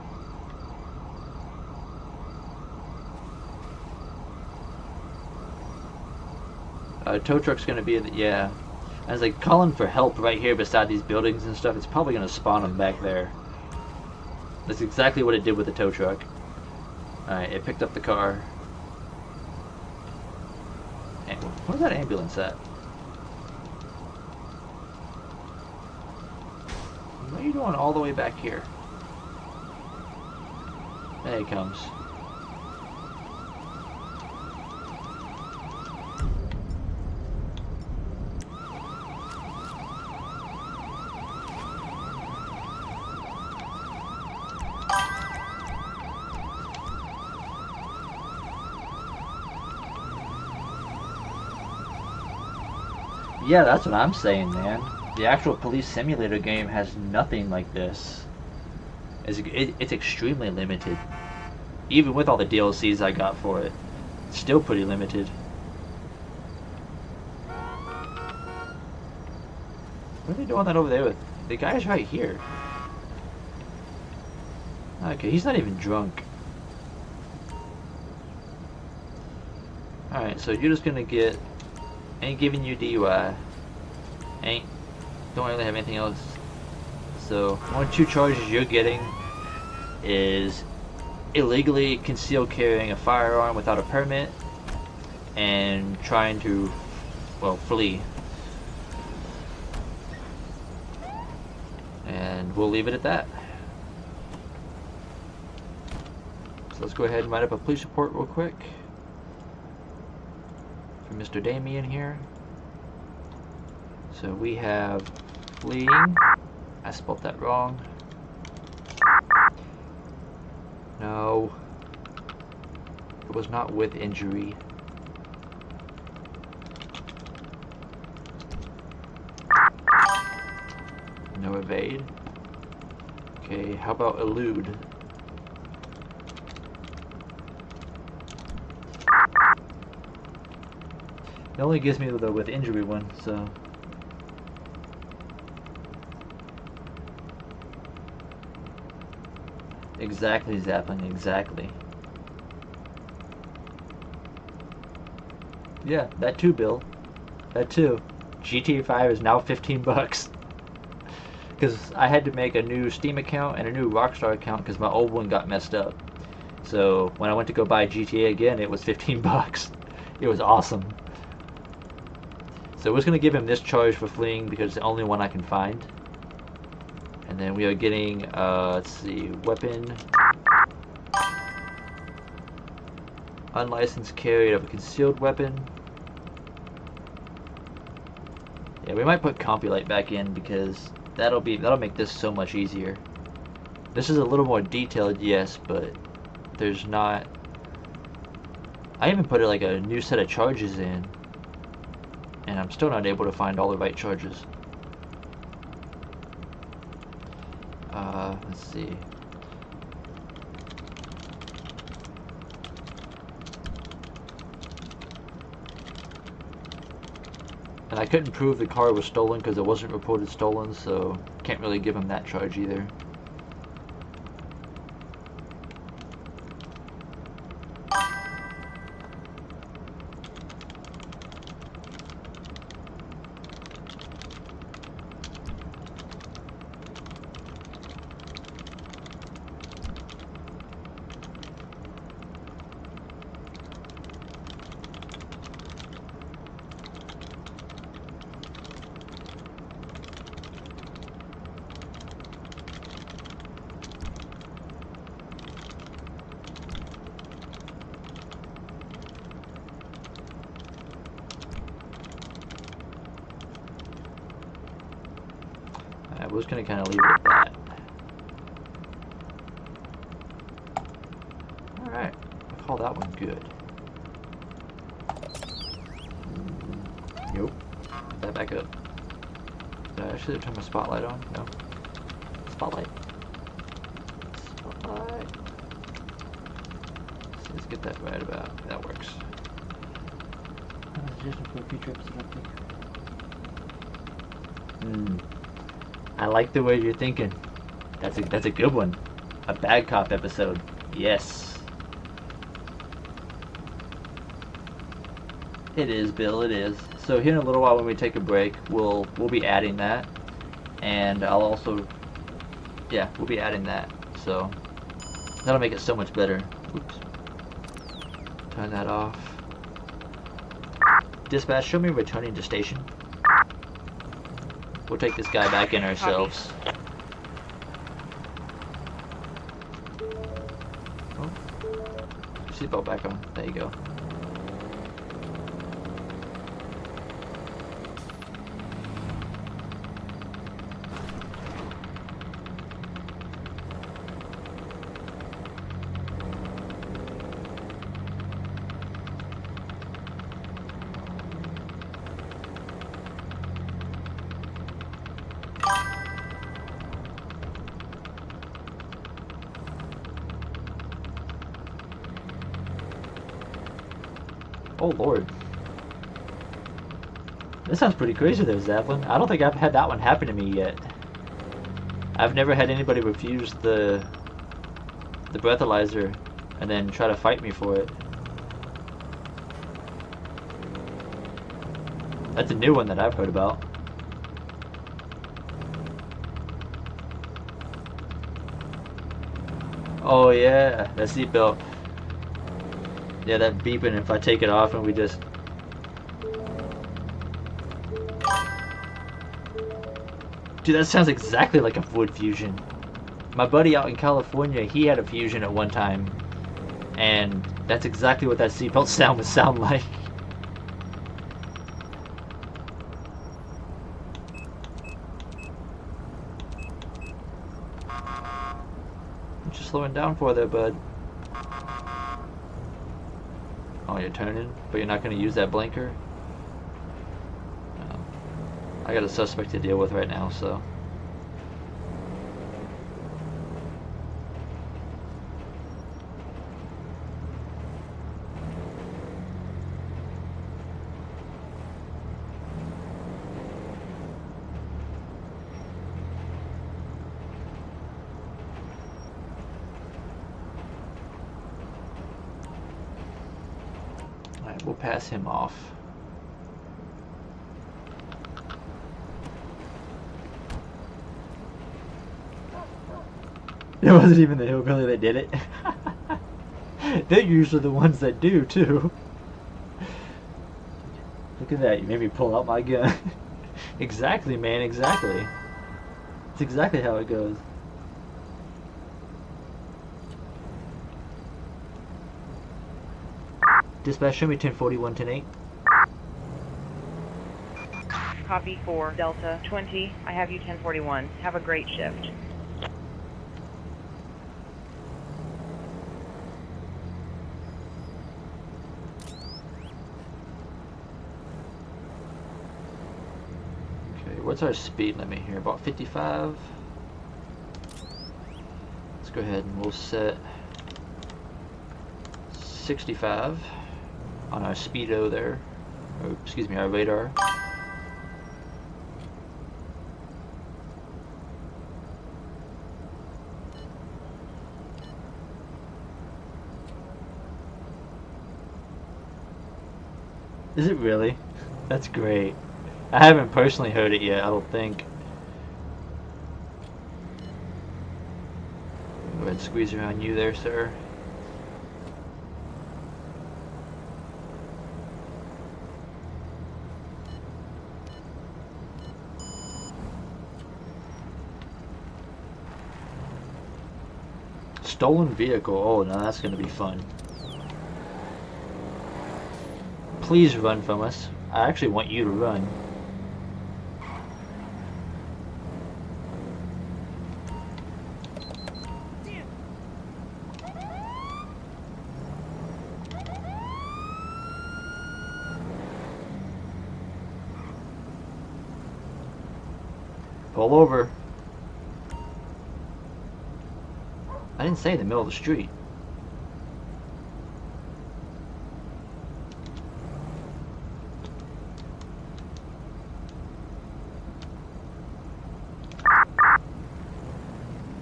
Tow truck's gonna be in the... Yeah. I was like calling for help right here beside these buildings and stuff. It's probably gonna spawn them back there. That's exactly what it did with the tow truck. Alright, it picked up the car. Where's that ambulance at? What are you doing all the way back here? There he comes. Yeah, that's what I'm saying, man. The actual police simulator game has nothing like this. It's extremely limited. Even with all the DLCs I got for it, it's still pretty limited. What are they doing that over there with? The guy's right here. Okay, he's not even drunk. Alright, so you're just gonna get... Ain't giving you DUI. Don't really have anything else. So, one of two charges you're getting is illegally concealed carrying a firearm without a permit and trying to, well, flee. And we'll leave it at that. So let's go ahead and write up a police report real quick for Mr. Damien here. So we have fleeing. I spelled that wrong. No. It was not with injury. No evade. Okay, how about elude? It only gives me the with injury one, so... Exactly, Zappling, exactly. Yeah, that too, Bill. That too. GTA 5 is now 15 bucks. Because I had to make a new Steam account and a new Rockstar account because my old one got messed up. So when I went to go buy GTA again, it was 15 bucks. It was awesome. So we're just going to give him this charge for fleeing because it's the only one I can find. And then we are getting, let's see, weapon. Unlicensed carry of a concealed weapon. Yeah, we might put Compulite back in because that'll make this so much easier. This is a little more detailed, yes, but there's not... I even put like a new set of charges in, and I'm still not able to find all the right charges. Let's see. And I couldn't prove the car was stolen because it wasn't reported stolen, so can't really give him that charge either. We're just going to kind of leave it at that. Alright, I call that one good. Nope. Put that back up. I should have turned my spotlight on. No. Spotlight. Spotlight. So let's get that right about. That works. Suggestion for a future episode update. I like the way you're thinking. That's a good one. A bad cop episode. Yes. It is, Bill, it is. So here in a little while when we take a break, we'll be adding that. And I'll also, yeah, we'll be adding that. So that'll make it so much better. Oops. Turn that off. Dispatch, show me returning to station. We'll take this guy back in ourselves. Oh. Seatbelt back on. There you go. Oh lord. This sounds pretty crazy there, Zeppelin. I don't think I've had that one happen to me yet. I've never had anybody refuse the breathalyzer and then try to fight me for it. That's a new one that I've heard about. Oh yeah, that seatbelt. Yeah, that beeping if I take it off and we just... Dude, that sounds exactly like a Ford Fusion. My buddy out in California, he had a Fusion at one time. And that's exactly what that seatbelt sound would sound like. What you slowing down for there, bud? Oh, you're turning, but you're not going to use that blinker? No. I got a suspect to deal with right now, so... Alright, we'll pass him off. It wasn't even the hillbilly that did it. They're usually the ones that do, too. Look at that, you made me pull out my gun. Exactly, man, exactly. It's exactly how it goes. Dispatch, show me 1041, 108. Copy 4, Delta 20. I have you 1041. Have a great shift. Okay, what's our speed limit here? About 55? Let's go ahead and we'll set 65 on our speedo there, or excuse me, our radar. Is it really? That's great. I haven't personally heard it yet, I don't think. Go ahead and squeeze around you there, sir. Stolen vehicle. Oh, now that's going to be fun. Please run from us. I actually want you to run. Pull over. I didn't say in the middle of the street.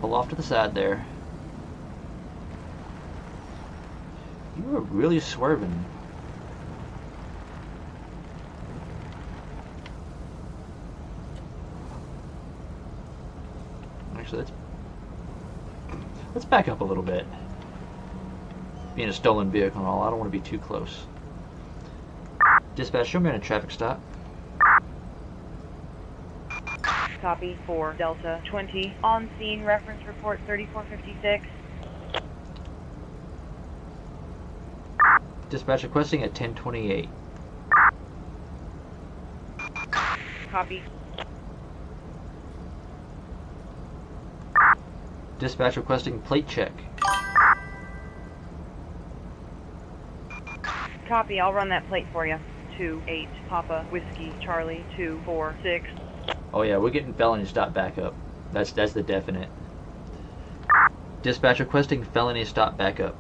Pull off to the side there. You are really swerving. Actually, let's back up a little bit. Being a stolen vehicle and all, I don't want to be too close. Dispatch, show me on a traffic stop. Copy for Delta 20. On scene, reference report 3456. Dispatch requesting at 1028. Copy. Dispatch requesting plate check. Copy, I'll run that plate for you. 28 Papa Whiskey Charlie 246. Oh yeah, we're getting felony stop backup. That's the definite. Dispatch requesting felony stop backup.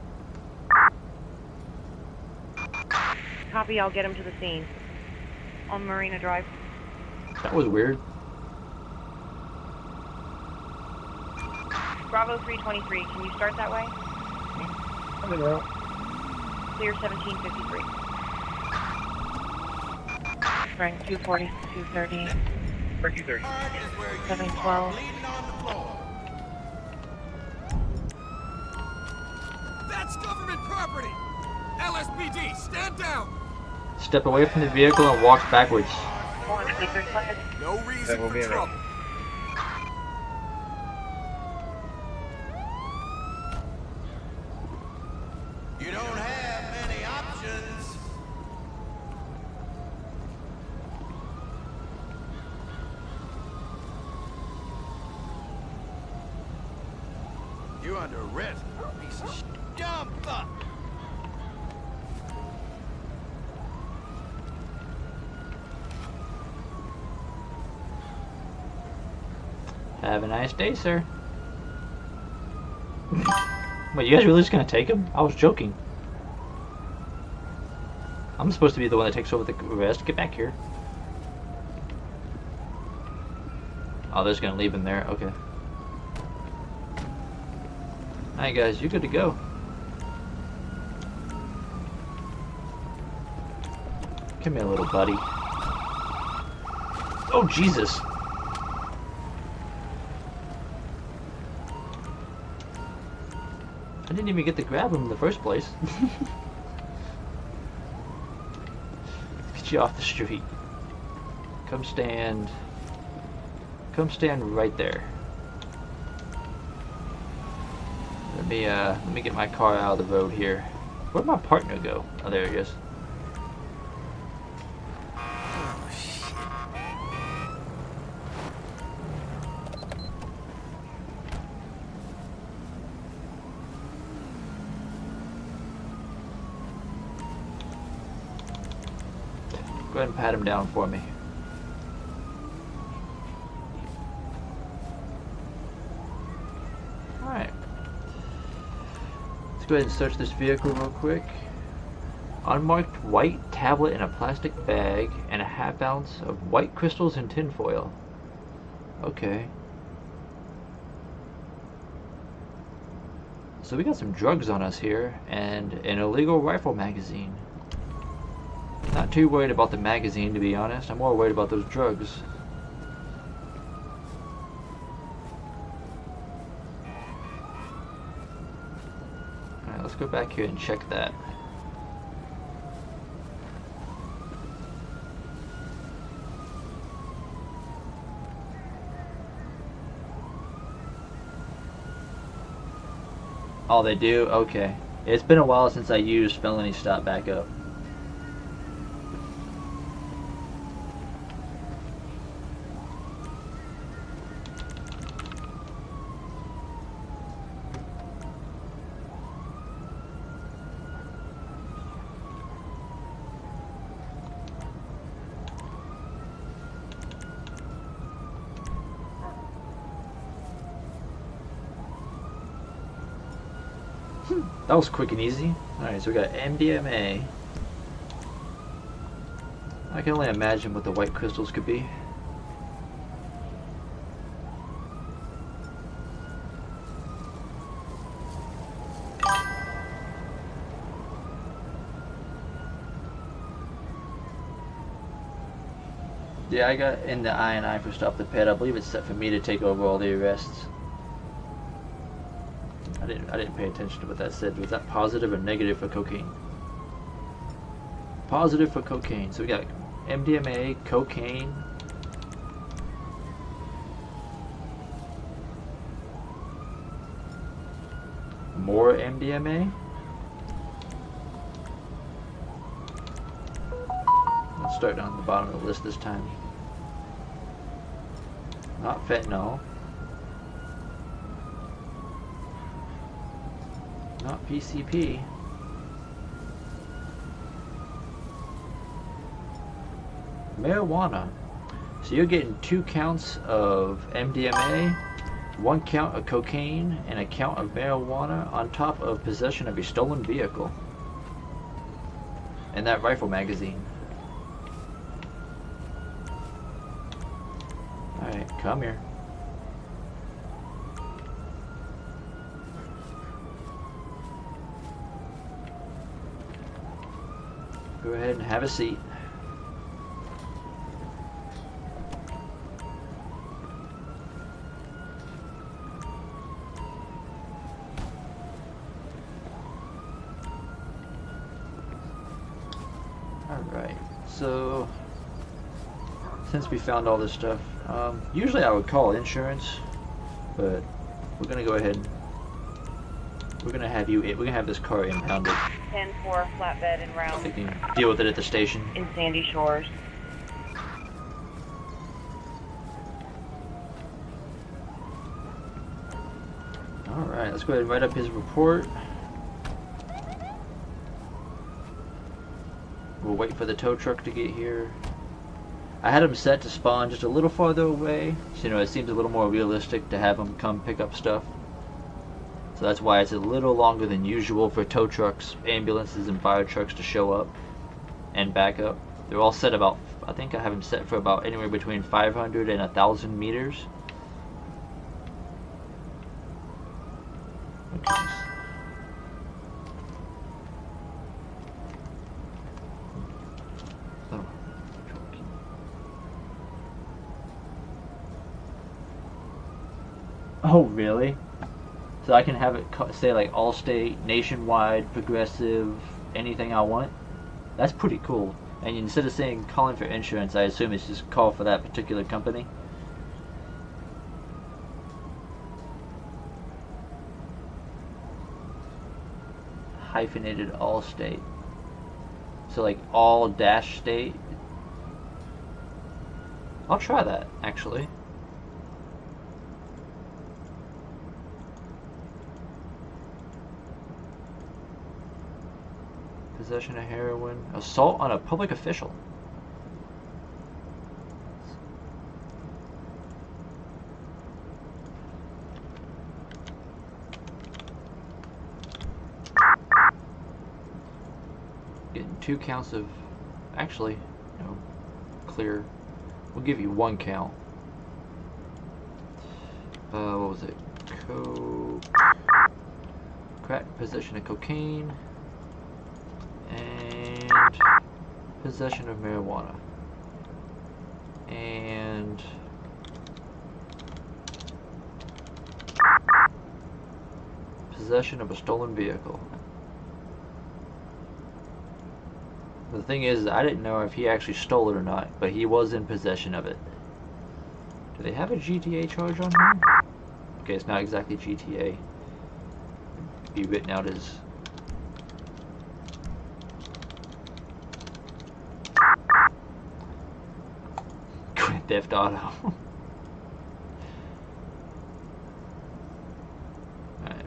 Copy, I'll get him to the scene. On Marina Drive. That was weird. Bravo 323, can you start that way? I'm in route. Clear 1753. Rank 240, 230, Turkey 30. 712. That's government property! LSPD, stand down! Step away from the vehicle and walk backwards. No That reason will for be in trouble. You don't have many options. You're under arrest, piece of shit. Jump up! Have a nice day, sir. Wait, you guys really just gonna take him? I was joking. I'm supposed to be the one that takes over the arrest. Get back here. Oh, they're just gonna leave him there. Okay. Alright, guys, you're good to go. Come here, little buddy. Oh, Jesus. I didn't even get to grab him in the first place. Get you off the street. Come stand right there. Let me get my car out of the road here. Where'd my partner go? Oh, there he is. Go ahead and pat him down for me. Alright. Let's go ahead and search this vehicle real quick. Unmarked white tablet in a plastic bag and a half ounce of white crystals in tinfoil. Okay. So we got some drugs on us here and an illegal rifle magazine. Not too worried about the magazine, to be honest. I'm more worried about those drugs. Alright, let's go back here and check that. Oh, they do? Okay. It's been a while since I used felony stop backup. That was quick and easy. Alright, so we got MDMA. I can only imagine what the white crystals could be. Yeah, I got in the I for Stop the Pet. I believe it's set for me to take over all the arrests. I didn't pay attention to what that said. Was that positive or negative for cocaine? Positive for cocaine. So we got MDMA, cocaine. More MDMA. Let's start down at the bottom of the list this time. Not fentanyl. Not PCP. Marijuana. So you're getting 2 counts of MDMA, 1 count of cocaine, and a count of marijuana on top of possession of a stolen vehicle. And that rifle magazine. Alright, come here. Go ahead and have a seat. Alright, so since we found all this stuff, usually I would call insurance, but we're gonna go ahead and we're gonna have this car impounded. 10-4 flatbed en route. They can deal with it at the station. In Sandy Shores. Alright, let's go ahead and write up his report. We'll wait for the tow truck to get here. I had him set to spawn just a little farther away, so it seems a little more realistic to have him come pick up stuff. So that's why it's a little longer than usual for tow trucks, ambulances, and fire trucks to show up and back up. They're all set about, I think I have them set for about anywhere between 500 and 1,000 meters. Okay. Oh, really? So I can have it say like Allstate, Nationwide, Progressive, anything I want? That's pretty cool. And instead of saying calling for insurance, I assume it's just call for that particular company. Hyphenated Allstate. So like all dash state. I'll try that, actually. Possession of heroin. Assault on a public official. Getting 2 counts of... Actually, no. Clear. We'll give you 1 count. What was it? Crack, possession of cocaine. And possession of marijuana. And possession of a stolen vehicle. The thing is, I didn't know if he actually stole it or not, but he was in possession of it. Do they have a GTA charge on him? Okay, it's not exactly GTA. It'd be written out as Grand Theft Auto. Alright.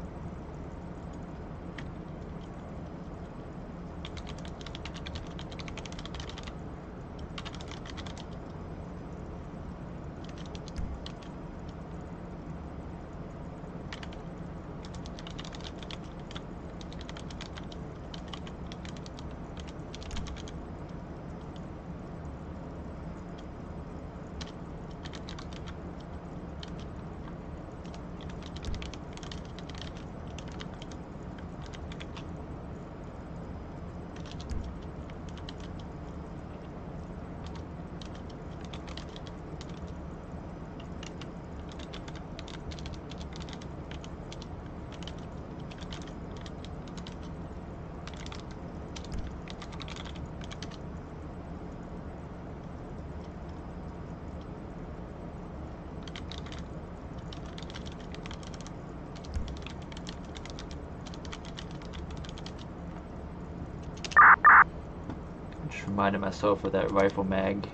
reminded myself of that rifle mag.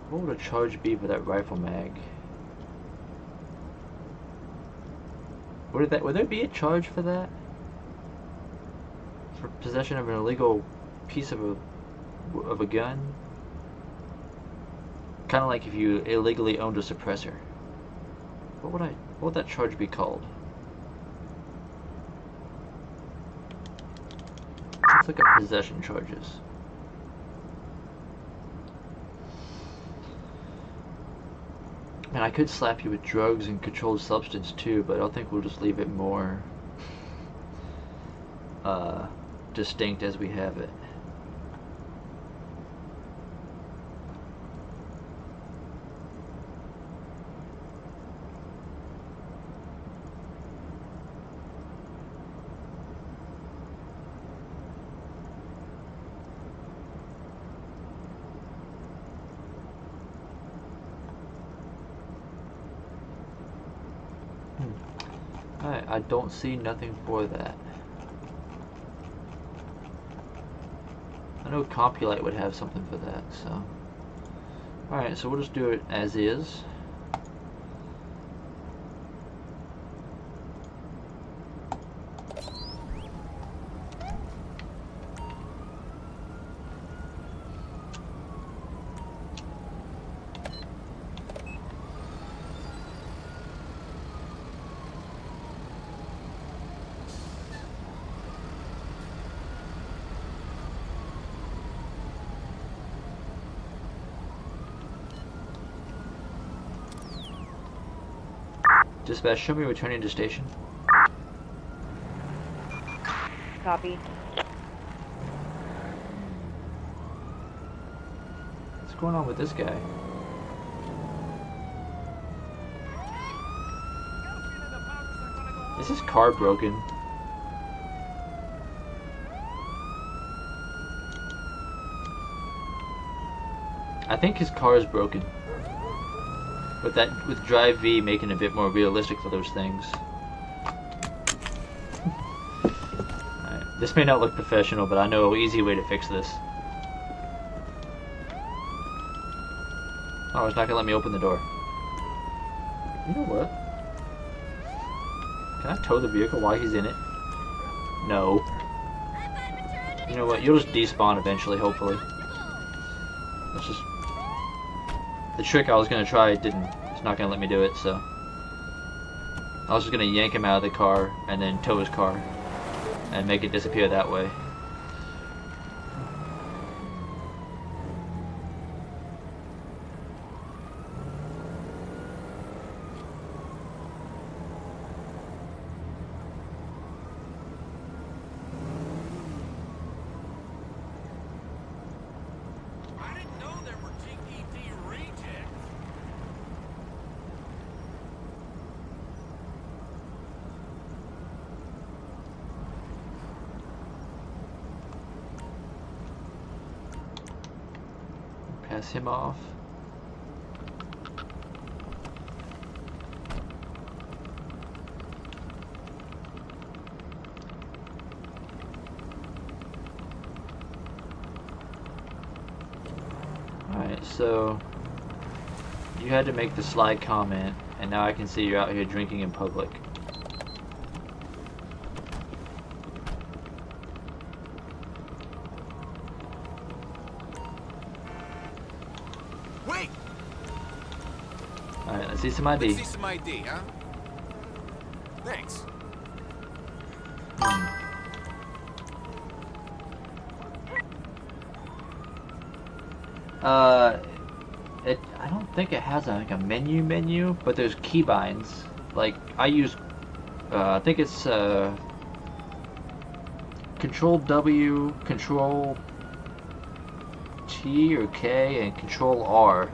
What would a charge be for that rifle mag? Would there be a charge for that? For possession of an illegal piece of a gun? Kind of like if you illegally owned a suppressor. What would that charge be called? Let's look at possession charges. And I could slap you with drugs and controlled substance too, but I think we'll just leave it more distinct as we have it. I don't see nothing for that. I know Compulite would have something for that, so. Alright, so we'll just do it as is. Dispatch, show me returning to station. Copy. What's going on with this guy? Is his car broken? I think his car is broken. With Drive V making it a bit more realistic for those things. Alright, this may not look professional, but I know an easy way to fix this. Oh, it's not gonna let me open the door. You know what? Can I tow the vehicle while he's in it? No. You know what? You'll just despawn eventually, hopefully. Let's just... The trick I was gonna try it's not gonna let me do it, so I was just gonna yank him out of the car and then tow his car and make it disappear that way. Pass him off. Alright, so you had to make the slide comment, and now I can see you're out here drinking in public. Wait! Alright, let's see some ID. Let's see some ID, huh? Thanks. I don't think it has like a menu, but there's keybinds. Like I use, I think it's Control W, Control T or K, and Control R.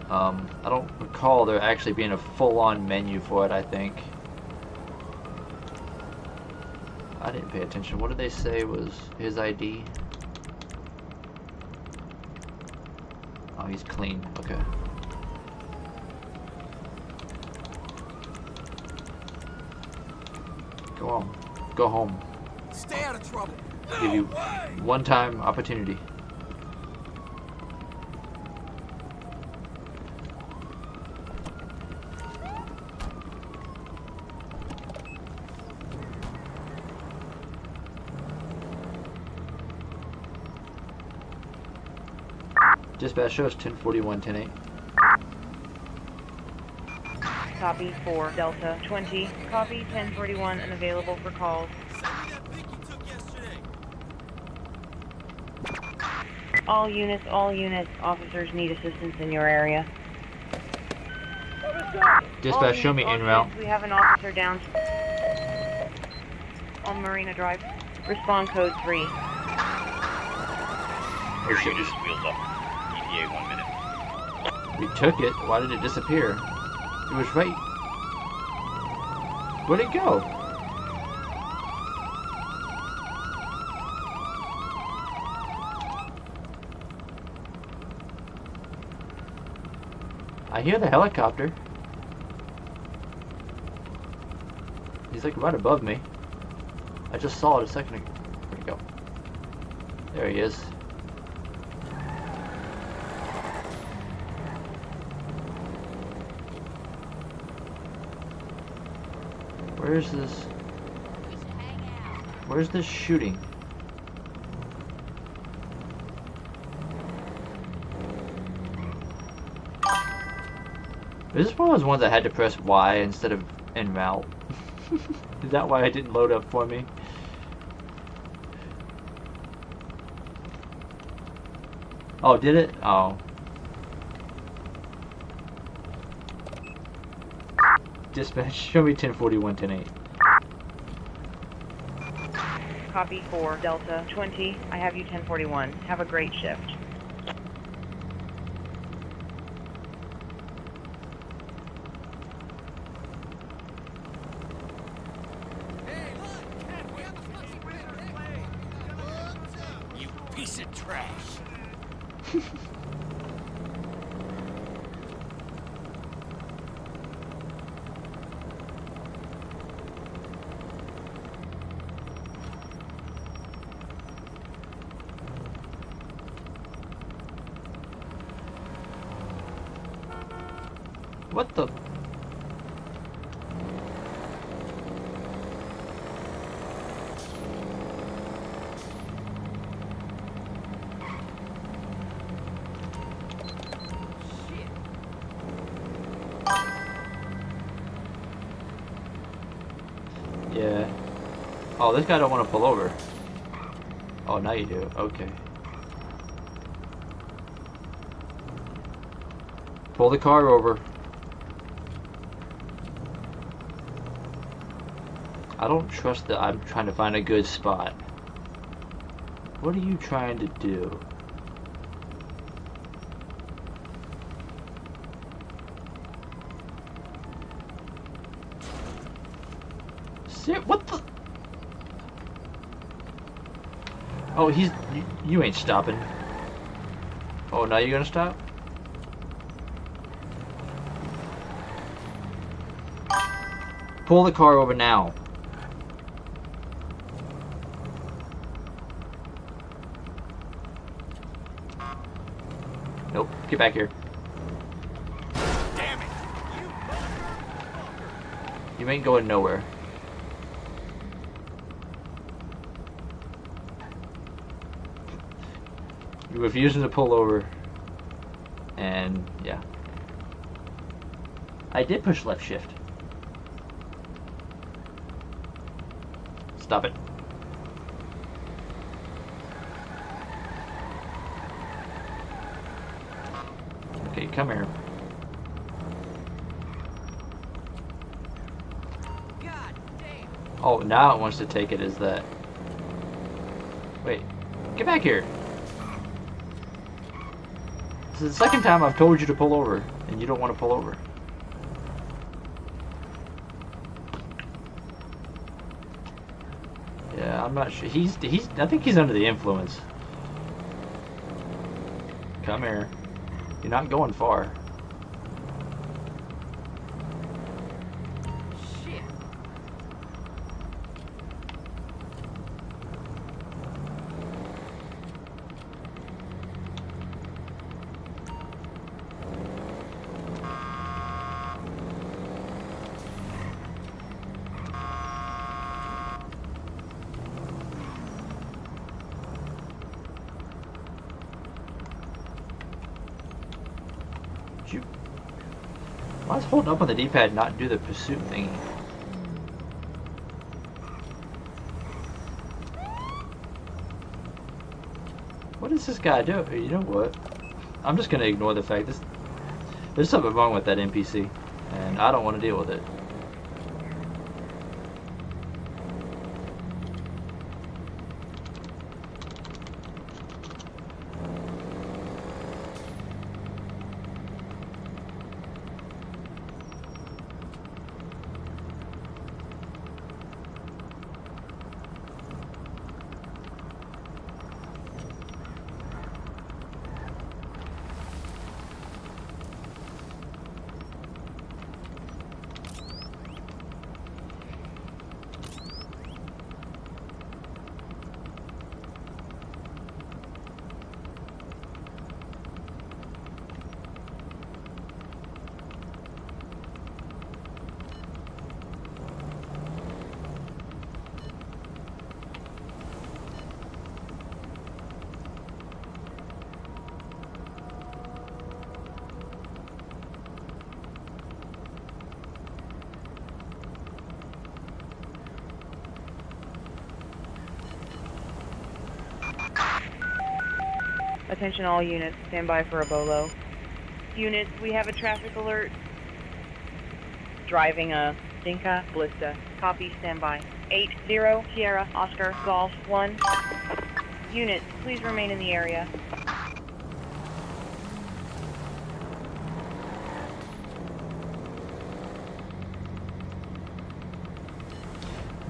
I don't recall there actually being a full-on menu for it. I think I didn't pay attention. What did they say was his ID? Oh, he's clean. Okay. Go home. Stay out of trouble. Give you one-time opportunity. Dispatch shows 1041, 108. Copy 4 Delta 20. Copy 1041 and available for calls. Send me that pic you took yesterday. All units, officers need assistance in your area. Dispatch, show me en route. We have an officer down on Marina Drive. Respond code 3. Oh shit, Units wheels up. ETA 1 minute. we took it. Why did it disappear? It was right. Where'd it go? I hear the helicopter. He's like right above me. I just saw it a second ago. Where'd he go? There he is. Where's this? Where's this shooting? Is this one of those ones I had to press Y instead of en route? Is that why it didn't load up for me? Oh, did it? Oh. Dispatch, show me 1041, 108. Copy 4 Delta 20. I have you 1041. Have a great shift. You piece of trash. What the? Yeah. Oh, this guy don't want to pull over. Oh, now you do. Okay. Pull the car over. I don't trust that I'm trying to find a good spot. What are you trying to do? What the? Oh, you ain't stopping. Oh, now you're gonna stop? Pull the car over now. Nope, get back here. Damn it. You ain't going nowhere. You're refusing to pull over. And, yeah. I did push left shift. Stop it. Okay, come here. God damn. Oh, now it wants to take it as that. Wait, get back here. This is the second time I've told you to pull over, and you don't want to pull over. Yeah, I'm not sure. I think he's under the influence. Come here. You're not going far. Shit. Would you? Why is holding up on the D-pad not do the pursuit thingy? What does this guy do? You know what? I'm just gonna ignore the fact there's something wrong with that NPC, and I don't want to deal with it. Attention all units, stand by for a bolo. Units, we have a traffic alert. Driving a Dinka Ballista. Copy, stand by. 80 Sierra Oscar Golf 1. Units, please remain in the area.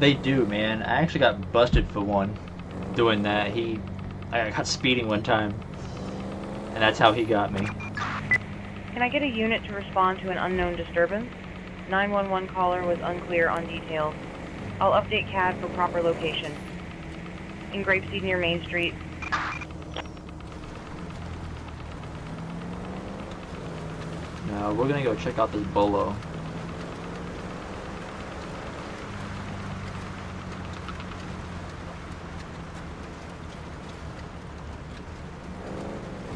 They do, man. I actually got busted for one doing that. I got speeding one time, and that's how he got me. Can I get a unit to respond to an unknown disturbance? 911 caller was unclear on details. I'll update CAD for proper location. In Grapeseed near Main Street. Now we're gonna go check out this bolo.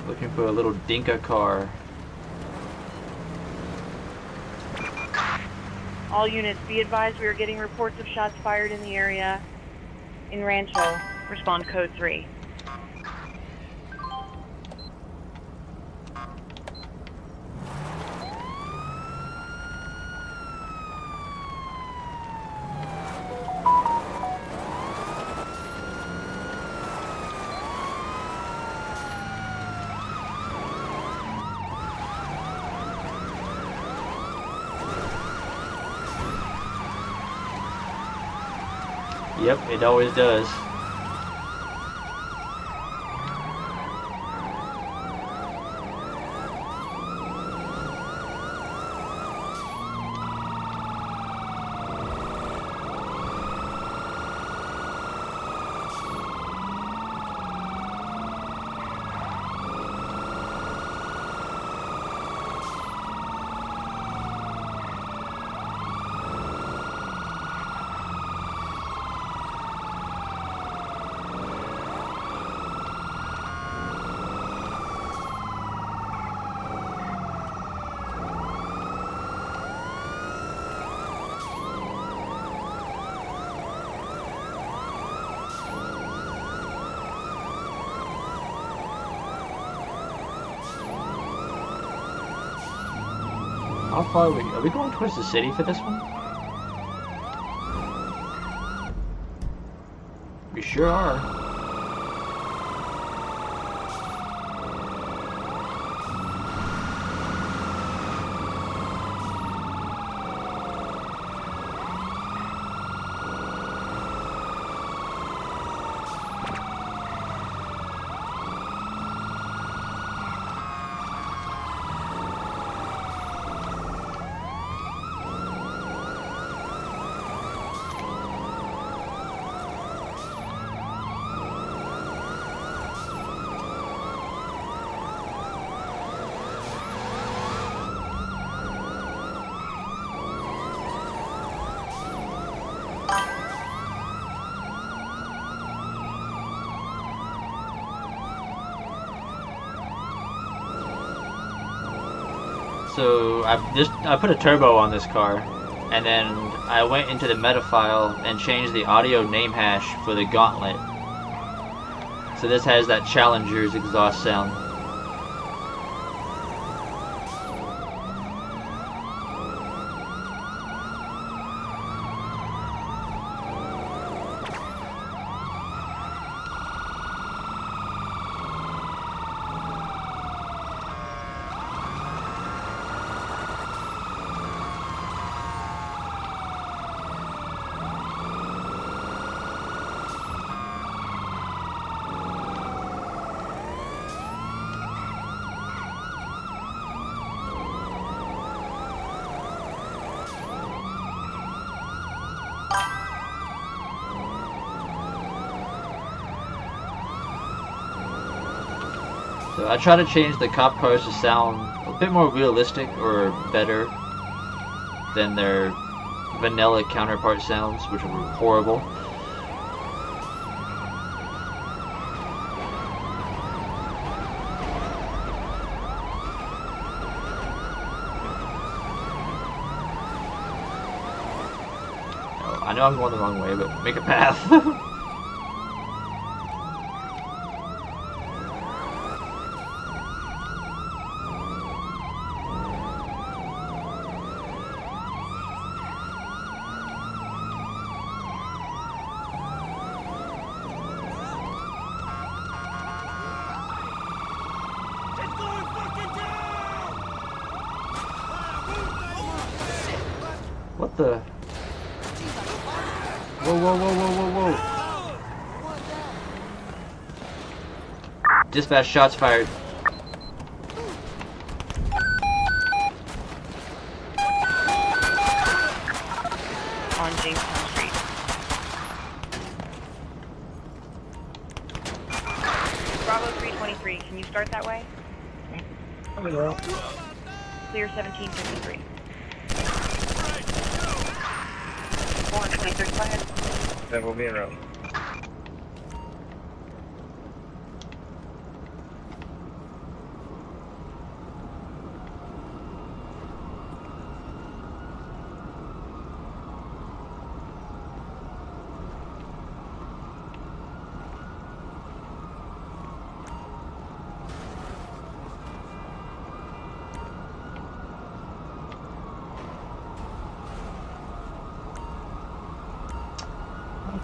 Looking for a little Dinka car. All units, be advised we are getting reports of shots fired in the area. In Rancho, respond code 3. Yep, it always does. How far are we going towards the city for this one? We sure are. So I put a turbo on this car, and then I went into the meta file and changed the audio name hash for the Gauntlet. So this has that Challenger's exhaust sound. So I try to change the cop cars to sound a bit more realistic or better than their vanilla counterpart sounds, which were horrible. Oh, I know I'm going the wrong way, but make a path. What the? Whoa, whoa, whoa, whoa, whoa, whoa. Dispatch, shots fired. On Jamestown Street. Bravo 323, can you start that way? I'm in route. Clear 1753. 423 fire. Then we'll be in route.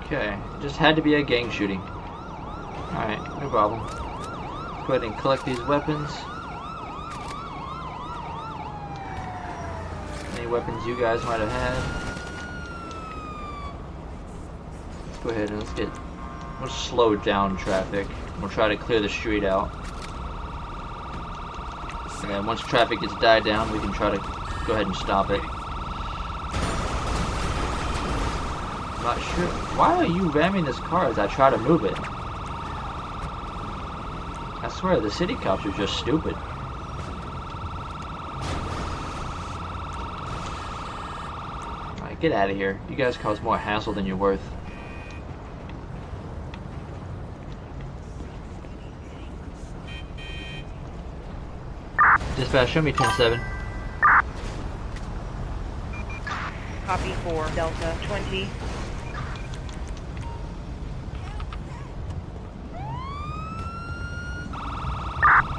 Okay, it just had to be a gang shooting. Alright, no problem. Go ahead and collect these weapons. Any weapons you guys might have had. Let's go ahead and we'll slow down traffic. We'll try to clear the street out. And then once traffic gets died down, we can try to go ahead and stop it. Not sure. Why are you ramming this car as I try to move it? I swear, the city cops are just stupid. Alright, get out of here. You guys cause more hassle than you're worth. Dispatch, show me 10-7. Copy 4, Delta 20.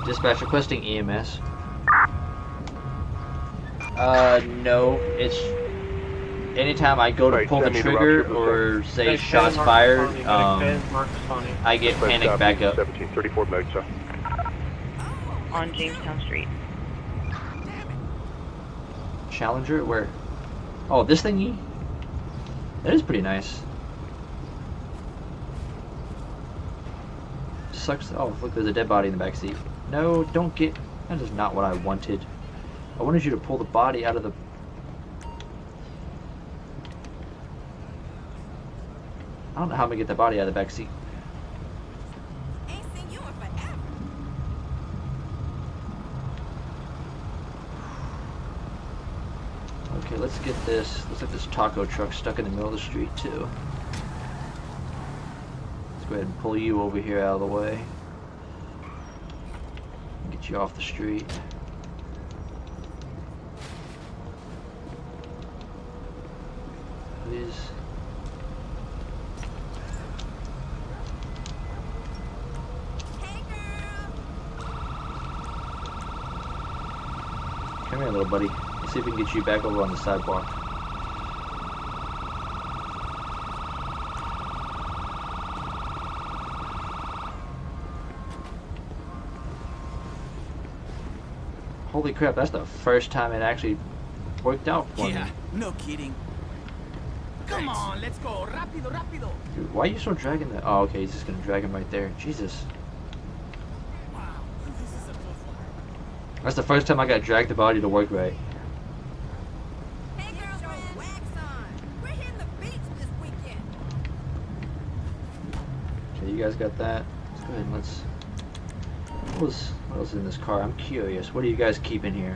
Dispatch requesting EMS. No, it's anytime I go to pull the trigger or say shots fired, I get panicked back up. 1734 mode, sir. On Jamestown Street. Challenger? Where? Oh, this thingy? That is pretty nice. Sucks. Oh, look, there's a dead body in the back seat. No, don't get... That is not what I wanted. I wanted you to pull the body out of the... I don't know how I'm gonna get the body out of the back seat. Ain't seen you in forever. Okay, let's get this. Looks like this taco truck stuck in the middle of the street, too. Let's go ahead and pull you over here out of the way. Get you off the street. please. Hey, girl. Come here, little buddy. Let's see if we can get you back over on the sidewalk. Holy crap, that's the first time it actually worked out for me. no kidding. Come on, let's go. Rápido, rápido. Dude, why are you still dragging that? Oh, okay, he's just gonna drag him right there. Jesus. Wow, this is a tough one. That's the first time I got dragged the body to work right. Hey, girlfriend. Wax on. We're hitting the beach this weekend. Okay, you guys got that? Let's go ahead and let's... What else is in this car? I'm curious. What are you guys keeping here?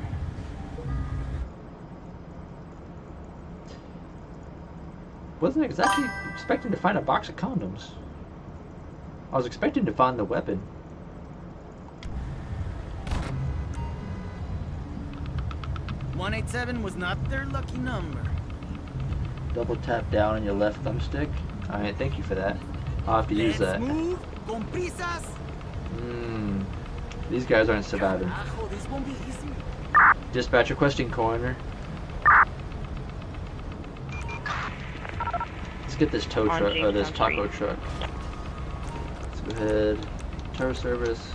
Wasn't exactly expecting to find a box of condoms. I was expecting to find the weapon. $187 was not their lucky number. Double tap down on your left thumbstick. Alright, thank you for that. I'll have to use that. Move con prisas. These guys aren't surviving. Carajo, this won't be easy. Dispatch requesting coroner. Let's get this tow On truck, or this Jamestown taco Street. truck. Let's go ahead. Tow service.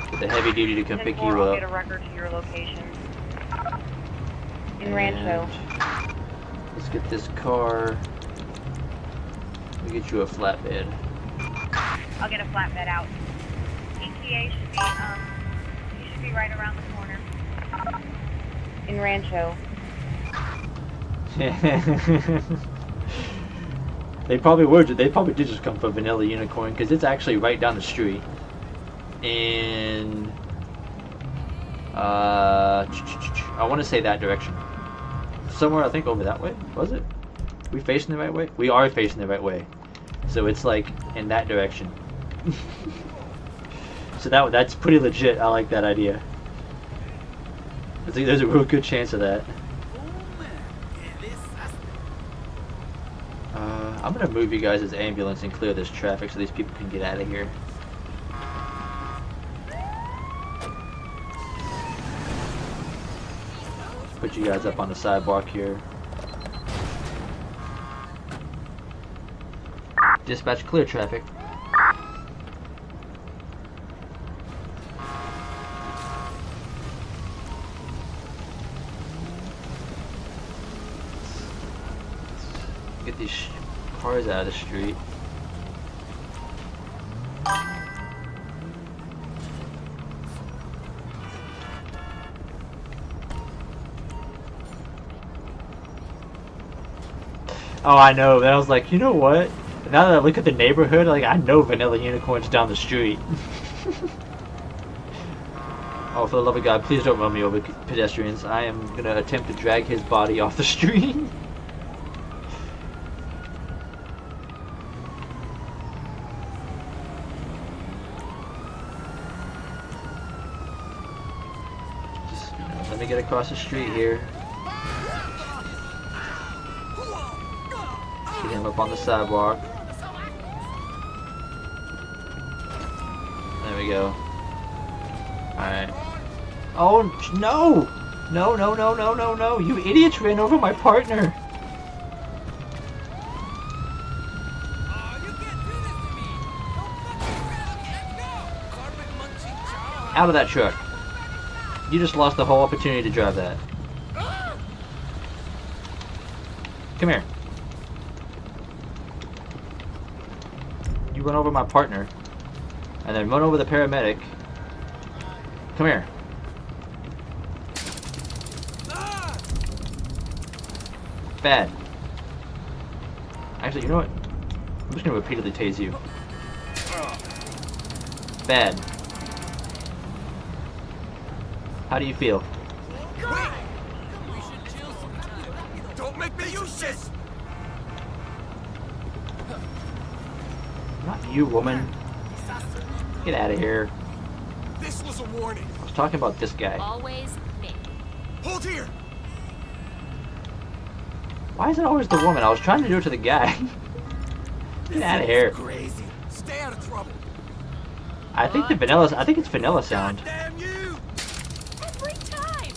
Get the heavy duty to come pick 10-4, you I'll up. get a record to your location. In Rancho. And let's get this car. We'll get you a flatbed. I'll get a flatbed out. ETA should be, you should be right around the corner. In Rancho. They probably did just come from Vanilla Unicorn because it's actually right down the street. And I want to say that direction. Somewhere I think over that way. Was it? We facing the right way? We are facing the right way. So it's like in that direction. So that's pretty legit. I like that idea. I think there's a real good chance of that. I'm gonna move you guys as ambulance and clear this traffic so these people can get out of here. Put you guys up on the sidewalk here. Dispatch, clear traffic. Get these cars out of the street. Oh, I know. Then I was like, you know what? Now that I look at the neighborhood, like I know Vanilla Unicorn's down the street. Oh, for the love of God, please don't run me over, pedestrians. I am gonna attempt to drag his body off the street. Just, let me get across the street here. Get him up on the sidewalk. There we go. Alright. Oh, no! No, no, no, no, no, no! You idiots ran over my partner! Out of that truck. You just lost the whole opportunity to drive that. Come here. You run over my partner. And then run over the paramedic. Come here. Bad. Actually, you know what? I'm just gonna repeatedly tase you. Bad. How do you feel? Don't make me use this. Not you, woman. Get out of here. This was a warning. I was talking about this guy. Always me. Hold here. Why is it always the woman? I was trying to do it to the guy. Get out of here. Crazy. Stay out of trouble. I think it's vanilla sound. Damn you! Every time.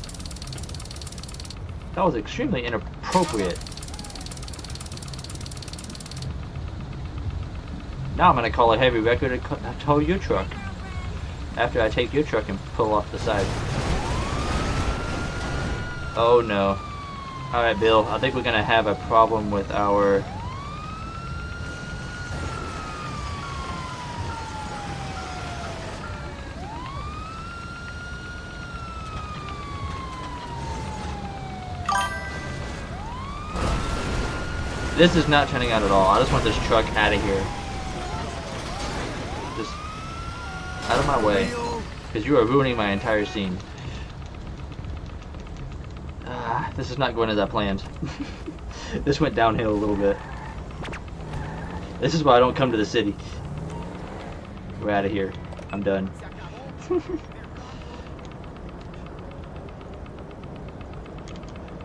That was extremely inappropriate. Now I'm gonna call a heavy wrecker to tow your truck. After I take your truck and pull off the side. Oh no. Alright, Bill, I think we're gonna have a problem with our... This is not turning out at all. I just want this truck out of here. Just out of my way. Because you are ruining my entire scene. This is not going as I planned. This went downhill a little bit. This is why I don't come to the city. We're out of here. I'm done.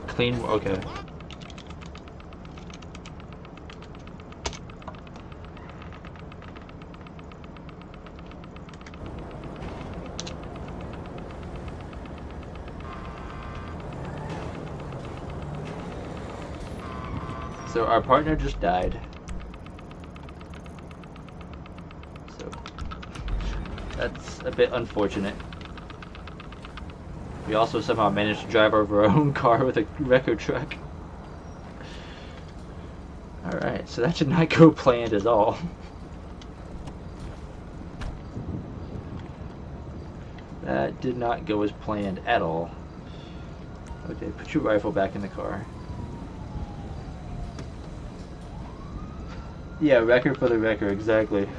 Clean, okay. So our partner just died. So that's a bit unfortunate. We also somehow managed to drive over our own car with a wrecker truck. Alright, so that did not go planned at all. That did not go as planned at all. Okay, put your rifle back in the car. Yeah, wrecker for the wrecker, exactly.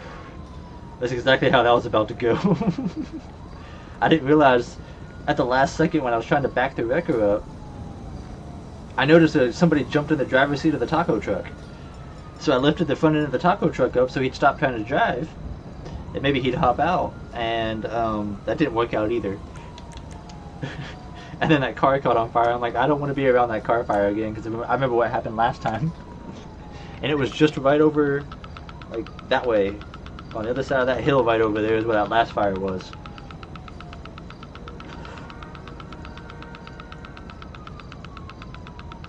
That's exactly how that was about to go. I didn't realize at the last second when I was trying to back the wrecker up, I noticed that somebody jumped in the driver's seat of the taco truck. So I lifted the front end of the taco truck up so he'd stop trying to drive, and maybe he'd hop out. And that didn't work out either. And then that car caught on fire. I'm like, I don't want to be around that car fire again, because I remember what happened last time. And it was just right over, like, that way. On the other side of that hill right over there is where that last fire was.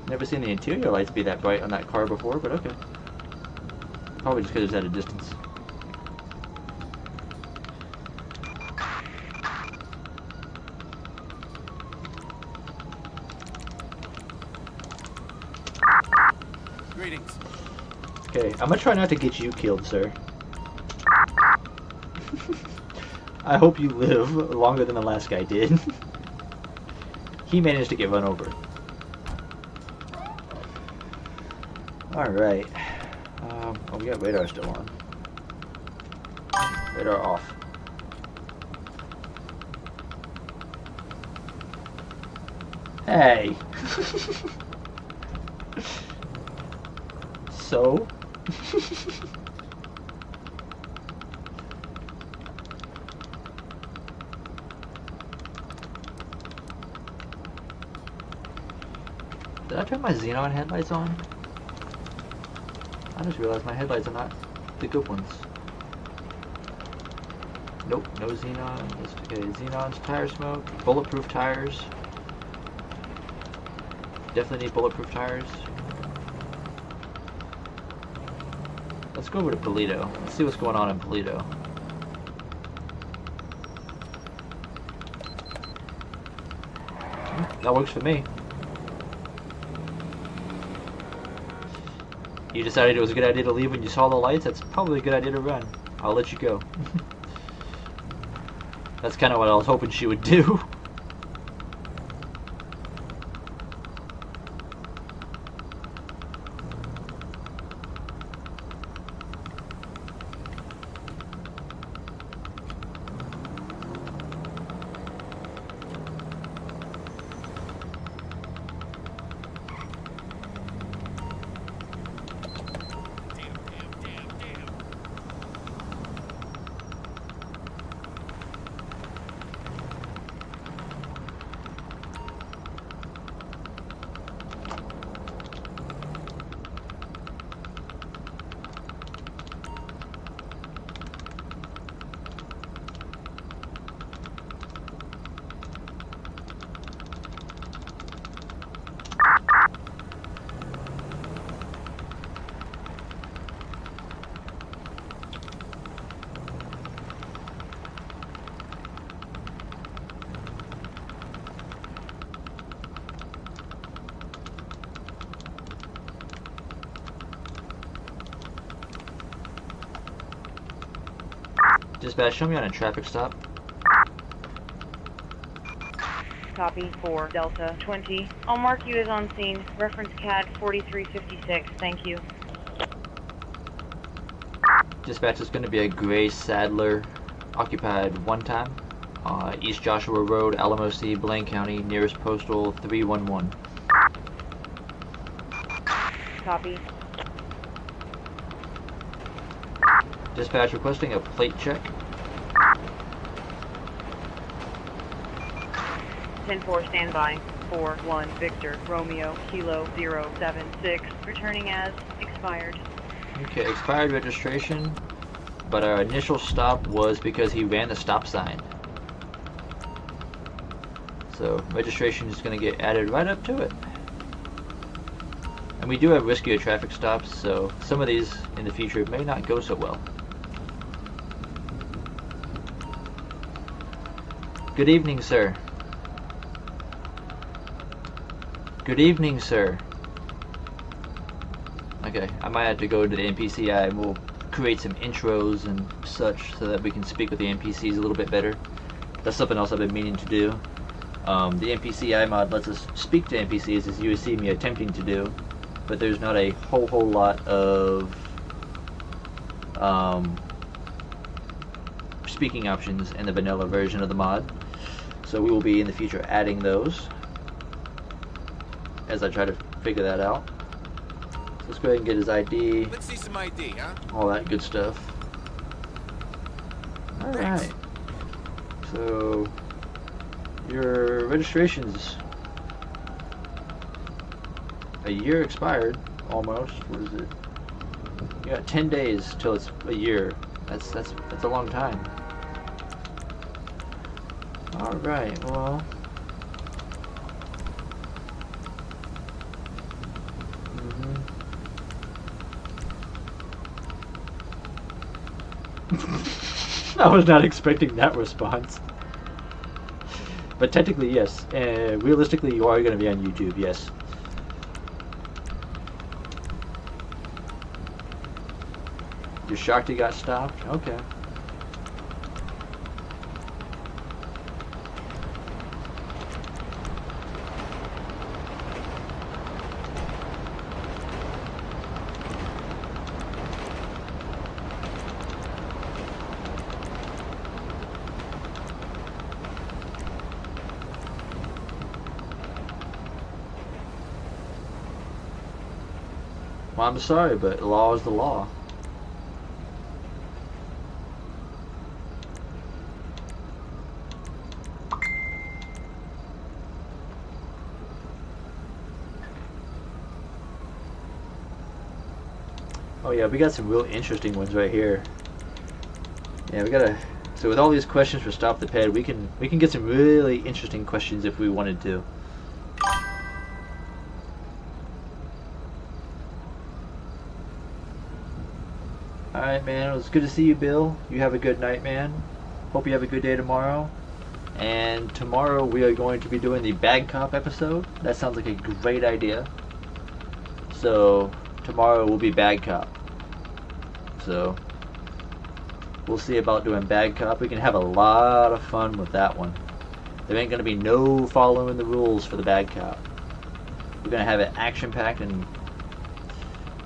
Never seen the interior lights be that bright on that car before, but okay. Probably just because it's at a distance. Greetings. Okay, I'm gonna try not to get you killed, sir. I hope you live longer than the last guy did. He managed to get run over. Alright. Oh, we got radar still on. Radar off. Hey! So? Did I turn my xenon headlights on? I just realized my headlights are not the good ones. Nope, no xenon. Okay, xenons, tire smoke, bulletproof tires. Definitely need bulletproof tires. Let's go over to Polito. Let's see what's going on in Polito. That works for me. You decided it was a good idea to leave when you saw the lights? That's probably a good idea to run. I'll let you go. That's kind of what I was hoping she would do. Dispatch, show me on a traffic stop. Copy, 4 Delta 20. I'll mark you as on scene. Reference CAD 4356. Thank you. Dispatch is going to be a gray Sadler, occupied one time. East Joshua Road, Alamosa, Blaine County, nearest postal 311. Copy. Dispatch requesting a plate check. 10-4 standby. 4-1 Victor Romeo Kilo 076. Returning as expired. Okay, expired registration, but our initial stop was because he ran the stop sign. So registration is going to get added right up to it. And we do have riskier traffic stops, so some of these in the future may not go so well. Good evening, sir. Good evening, sir. Okay, I might have to go to the NPCI and we'll create some intros and such so that we can speak with the NPCs a little bit better. That's something else I've been meaning to do. The NPCI mod lets us speak to NPCs, as you would see me attempting to do, but there's not a whole lot of speaking options in the vanilla version of the mod. So we will be in the future adding those as I try to figure that out. So let's go ahead and get his ID. Let's see some ID, huh? All that good stuff. Alright. So your registration's a year expired, almost. What is it? You got 10 days till it's a year. That's a long time. Alright, well. I was not expecting that response. But technically, yes. Realistically, you are going to be on YouTube, yes. You're shocked you got stopped? Okay. Well, I'm sorry, but the law is the law. Oh yeah, we got some real interesting ones right here. Yeah, we gotta. So with all these questions for Stop the Ped, we can get some really interesting questions if we wanted to. Alright, man, it was good to see you, Bill. You have a good night, man. Hope you have a good day tomorrow. And tomorrow we are going to be doing the Bad Cop episode. That sounds like a great idea. So tomorrow will be Bad Cop. So we'll see about doing Bad Cop. We can have a lot of fun with that one. There ain't going to be no following the rules for the Bad Cop. We're going to have it action-packed and,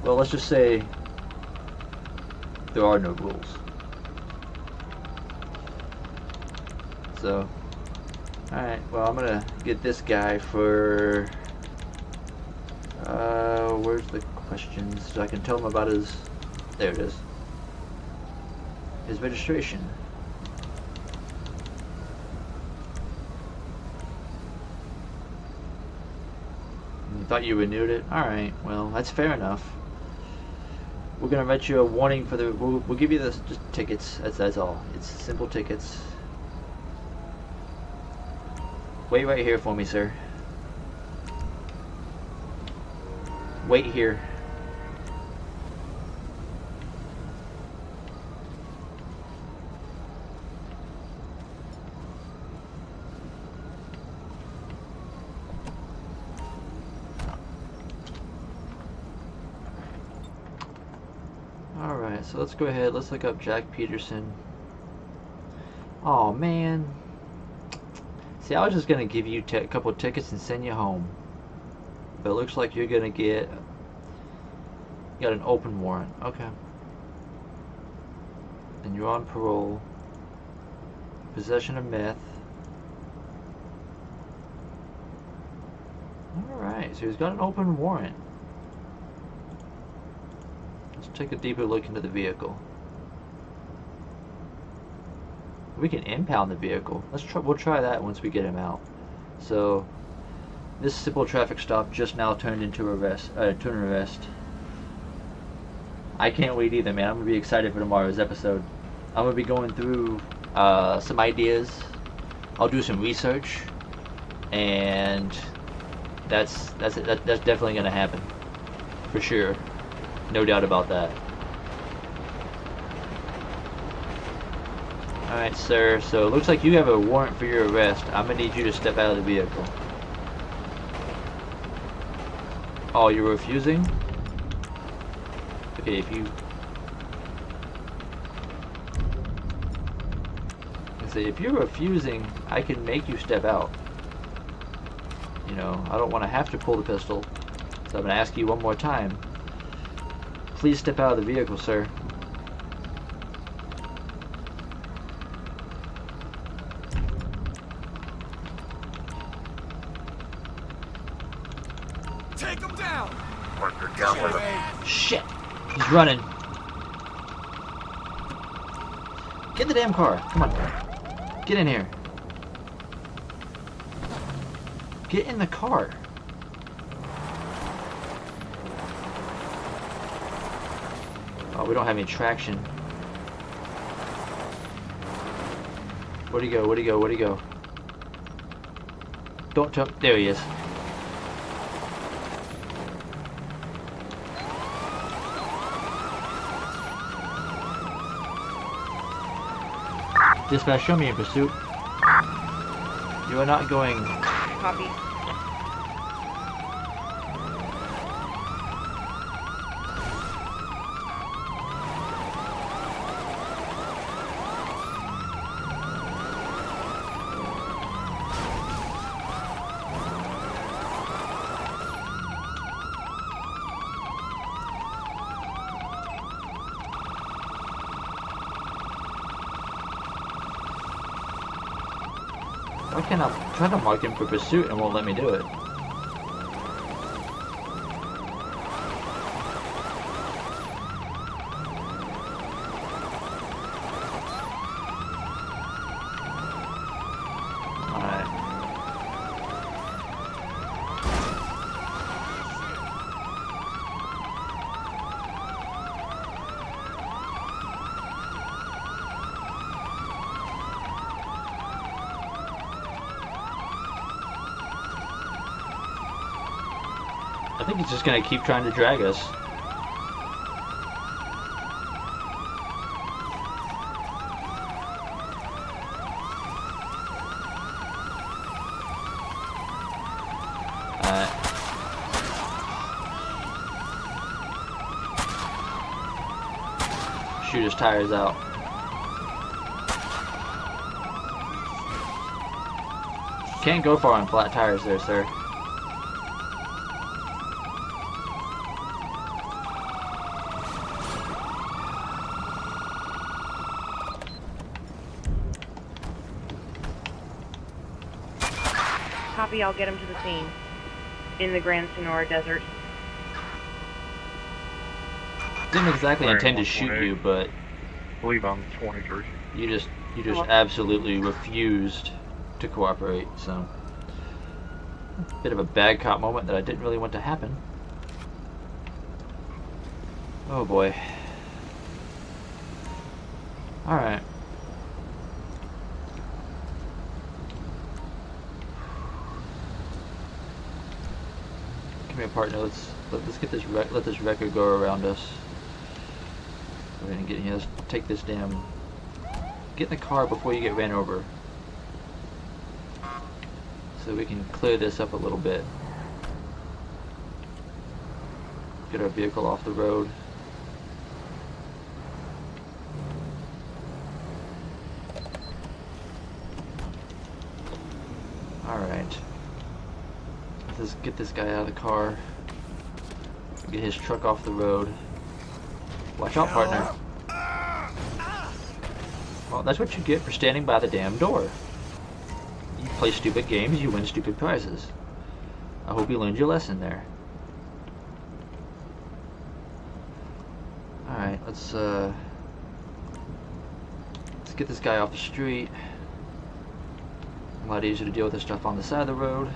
well, let's just say there are no rules. So, alright, well, I'm gonna get this guy for, where's the questions? So I can tell him about his, there it is, his registration. You thought you renewed it? Alright, well, that's fair enough. We're gonna write you a warning for the. We'll give you this just tickets. That's all. It's simple tickets. Wait right here for me, sir. Wait here. Alright, so let's go ahead, let's look up Jack Peterson. Oh man. See, I was just gonna give you a couple tickets and send you home, but it looks like you're gonna you got an open warrant. Okay. And you're on parole. Possession of meth. Alright, so he's got an open warrant. Let's take a deeper look into the vehicle. We can impound the vehicle. We'll try that once we get him out. So this simple traffic stop just now turned into an arrest. I can't wait either, man. I'm gonna be excited for tomorrow's episode. I'm gonna be going through some ideas. I'll do some research, and that's definitely gonna happen for sure. No doubt about that. Alright, sir, so it looks like you have a warrant for your arrest. I'm gonna need you to step out of the vehicle. Oh, you're refusing? Okay, if you're refusing, I can make you step out. You know, I don't want to have to pull the pistol, so I'm gonna ask you one more time. Please step out of the vehicle, sir. Take him down! Shit! He's running. Get in the damn car. Come on. Get in here. Get in the car. Oh, we don't have any traction. Where'd he go? Where'd he go? Where'd he go? Don't jump. There he is. Dispatch, show me in pursuit. You are not going. Copy. Why can't I try to mark him for pursuit and won't let me do it? Alright. I think he's just gonna keep trying to drag us. Shoot his tires out. Can't go far on flat tires there, sir. Copy, I'll get him to the scene. In the Grand Sonora Desert. Didn't exactly Right, intend to shoot 128. you, but I believe I'm 23. you just absolutely refused to cooperate, so bit of a bad cop moment that I didn't really want to happen. Oh boy. Alright. Come here, partner. Let's get this let this record go around us. We're gonna get here. Let's take this damn. Get in the car before you get ran over, so we can clear this up a little bit. Get our vehicle off the road. get this guy out of the car. Get his truck off the road. Watch out, partner. Well, that's what you get for standing by the damn door. You play stupid games, you win stupid prizes. I hope you learned your lesson there. Alright, let's get this guy off the street. A lot easier to deal with this stuff on the side of the road.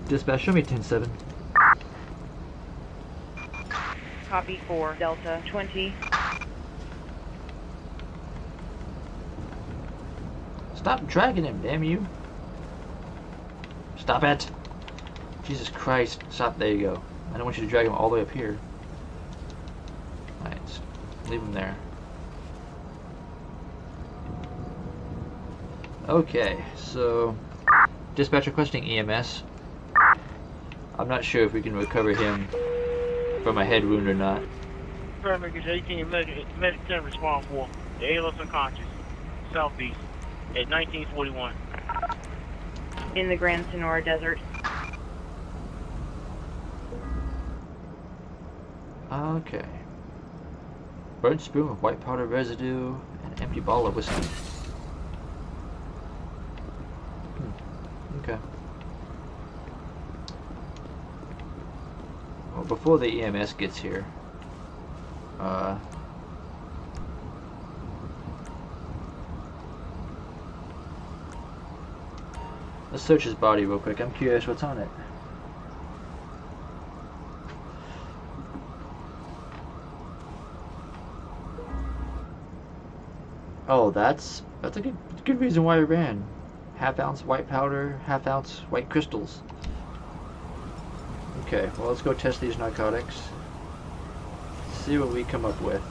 Dispatch, show me 10-7. Copy 4, Delta 20. Stop dragging him, damn you. Stop it. Jesus Christ. Stop, there you go. I don't want you to drag him all the way up here. Alright, leave him there. Okay, so dispatch requesting EMS. I'm not sure if we can recover him from a head wound or not. Paramedics 18 medic 10 respond for the ALS unconscious, southeast, at 1941. In the Grand Sonora Desert. Okay. Burnt spoon with white powder residue and an empty bottle of whiskey. Okay. Well, before the EMS gets here, let's search his body real quick. I'm curious what's on it. Oh, that's a good reason why he ran. Half-ounce white powder, half-ounce white crystals. Okay, well, let's go test these narcotics. See what we come up with.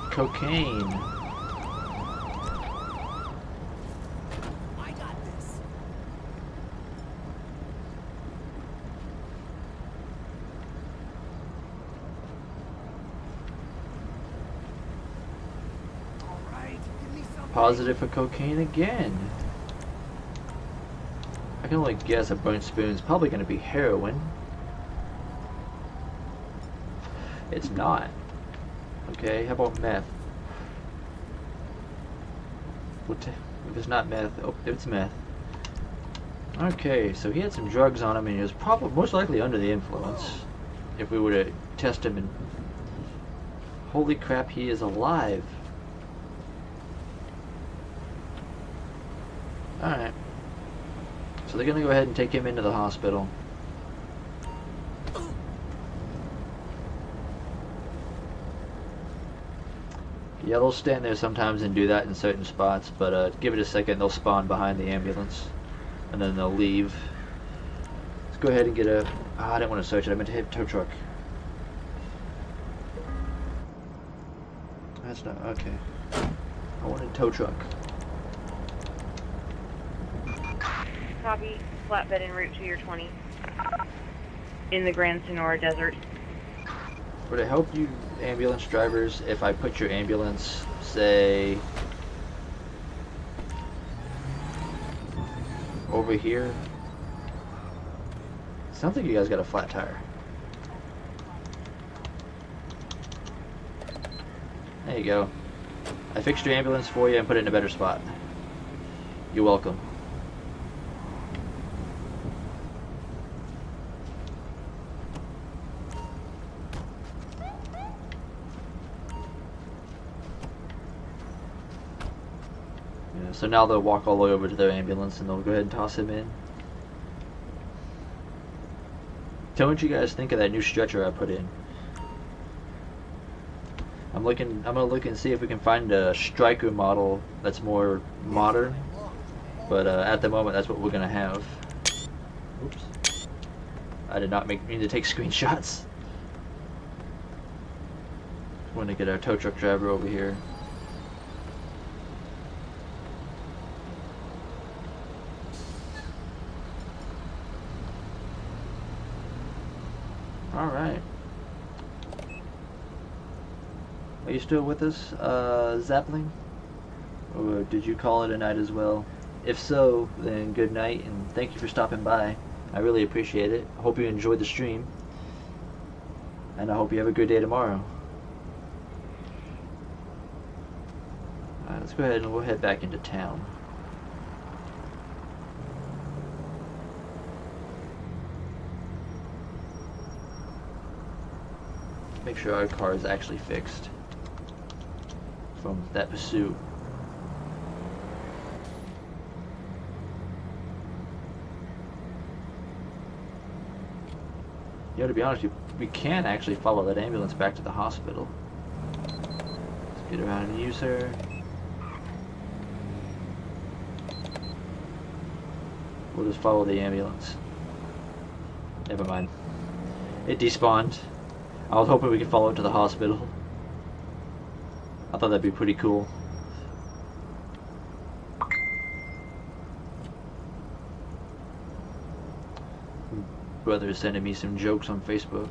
Cocaine. I got this. All right, give me something. Positive for cocaine again. I can only guess a burnt spoon's probably going to be heroin. It's not. Okay, how about meth? If it's not meth, oh, it's meth. Okay, so he had some drugs on him and he was probably most likely under the influence. If we were to test him and... Holy crap, he is alive. Alright. So they're gonna go ahead and take him into the hospital. Yeah, they'll stand there sometimes and do that in certain spots, but give it a second, they'll spawn behind the ambulance, and then they'll leave. Let's go ahead and get a... I didn't want to search it, I meant to hit tow truck. That's not... okay. I wanted tow truck. Copy, flatbed en route to your 20. In the Grand Sonora Desert. Would it help you ambulance drivers if I put your ambulance, say, over here? Sounds like you guys got a flat tire. There you go. I fixed your ambulance for you and put it in a better spot. You're welcome. So now they'll walk all the way over to their ambulance and they'll go ahead and toss him in. Tell me what you guys think of that new stretcher I put in. I'm gonna look and see if we can find a striker model that's more modern. But at the moment that's what we're gonna have. Oops. I did not mean to take screenshots. We're gonna get our tow truck driver over here. Alright. Are you still with us, Zeppelin? Or did you call it a night as well? If so, then good night and thank you for stopping by. I really appreciate it. I hope you enjoyed the stream. And I hope you have a good day tomorrow. Alright, let's go ahead and we'll head back into town. Make sure our car is actually fixed from that pursuit. You know, to be honest, we can actually follow that ambulance back to the hospital. Let's get around and use her. We'll just follow the ambulance. Never mind. It despawned. I was hoping we could follow it to the hospital. I thought that'd be pretty cool. Brother is sending me some jokes on Facebook.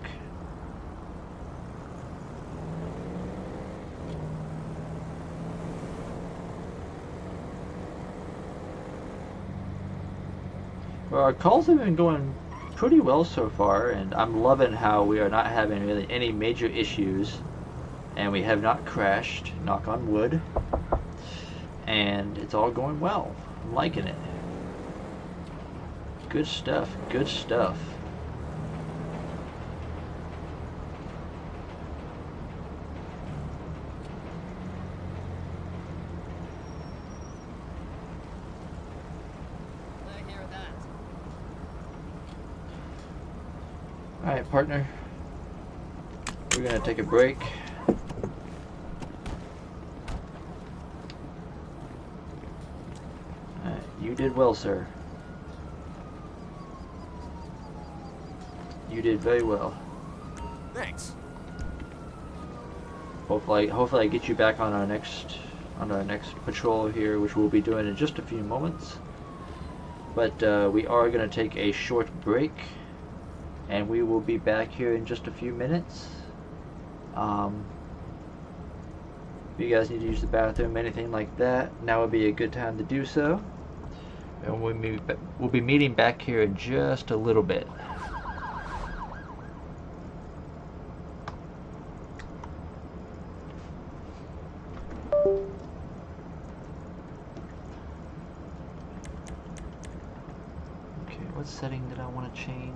Well, our calls have been going pretty well so far, and I'm loving how we are not having really any major issues, and we have not crashed, knock on wood, and it's all going well. I'm liking it. Good stuff, good stuff. Alright, partner. We're gonna take a break. Alright, you did well, sir. You did very well. Thanks. Hopefully I get you back on our next patrol here, which we'll be doing in just a few moments. But we are gonna take a short break. And we will be back here in just a few minutes. If you guys need to use the bathroom, anything like that, now would be a good time to do so. And we'll be meeting back here in just a little bit. Okay, what setting did I want to change?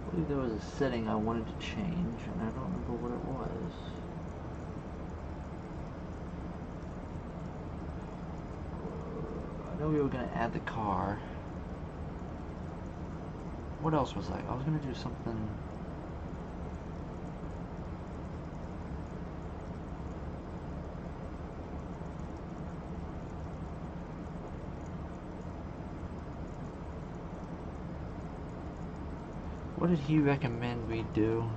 I believe there was a setting I wanted to change, and I don't remember what it was. I know we were going to add the car. What else was I? I was going to do something. What did he recommend we do?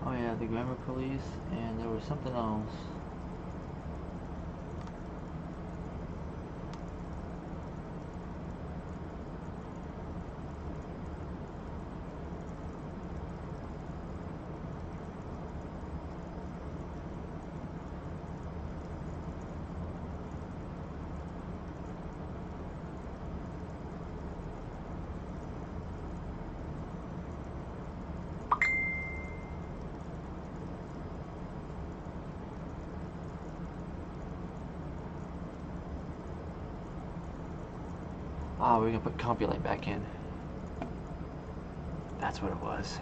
Oh yeah, the grammar police, and there was something else. Oh, we're gonna put Compulate back in. That's what it was.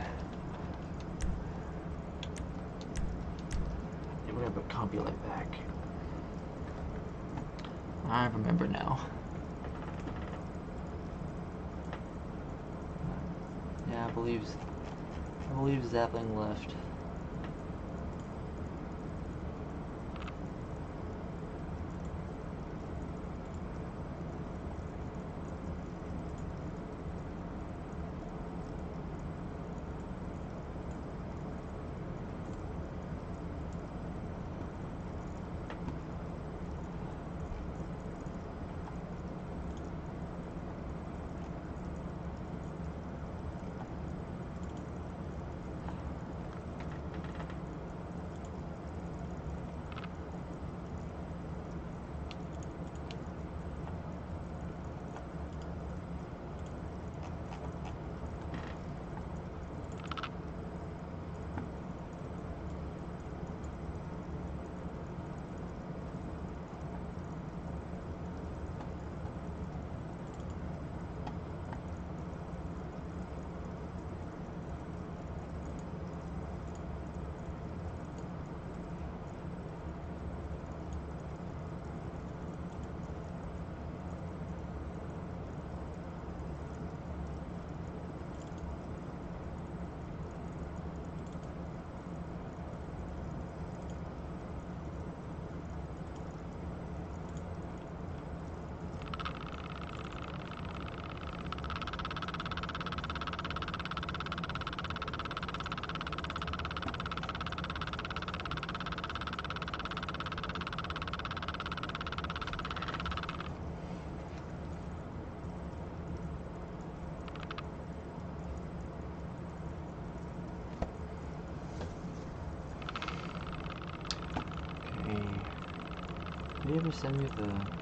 Yeah, we're gonna put Compulate back. I remember now. Yeah, I believe Zapling left. Did you ever send me the...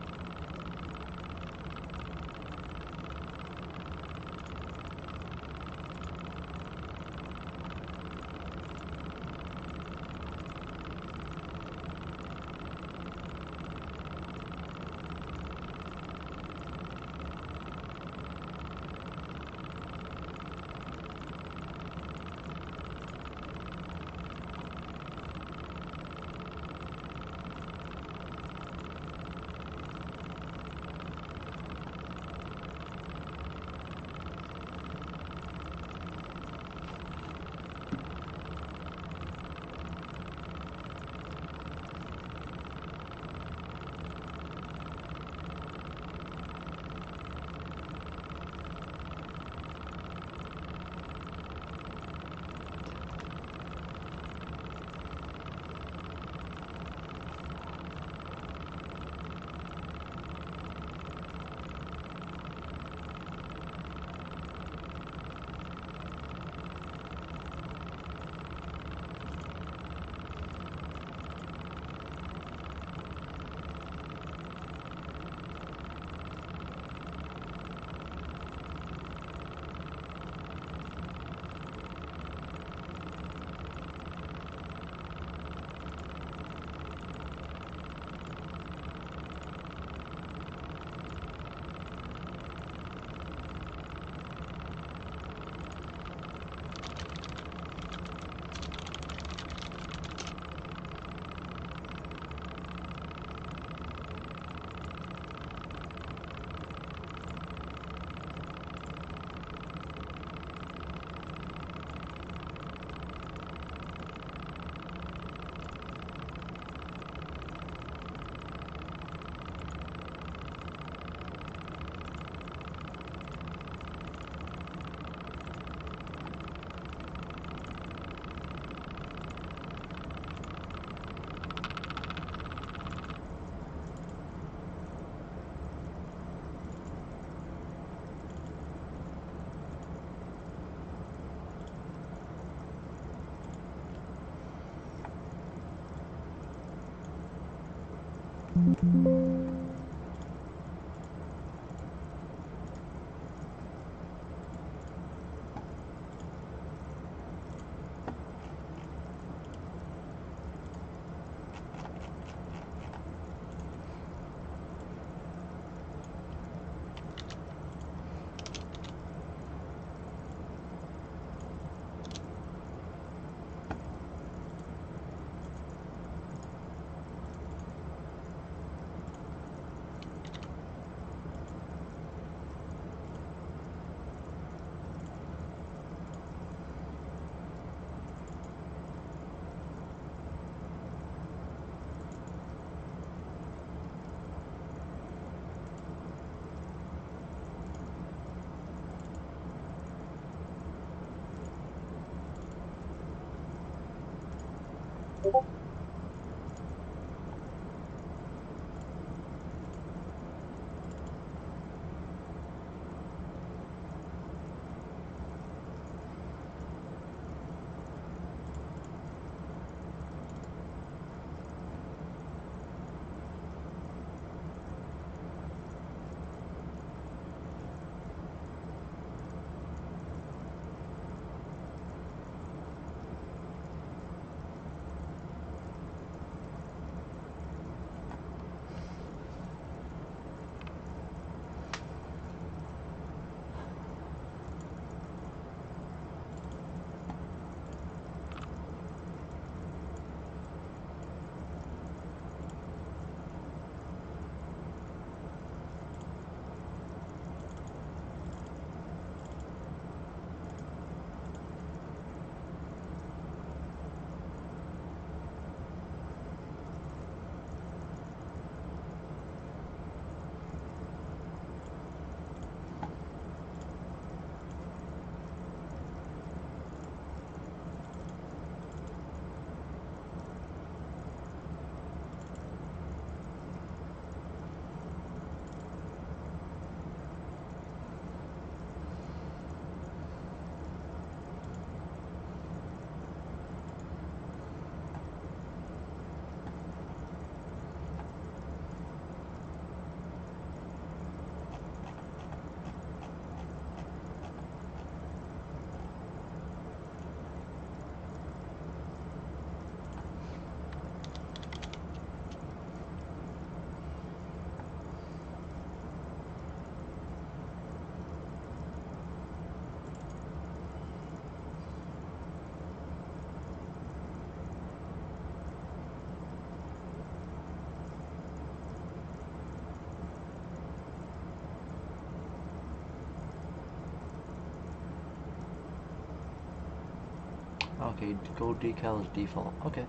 Okay, gold decal is default. Okay.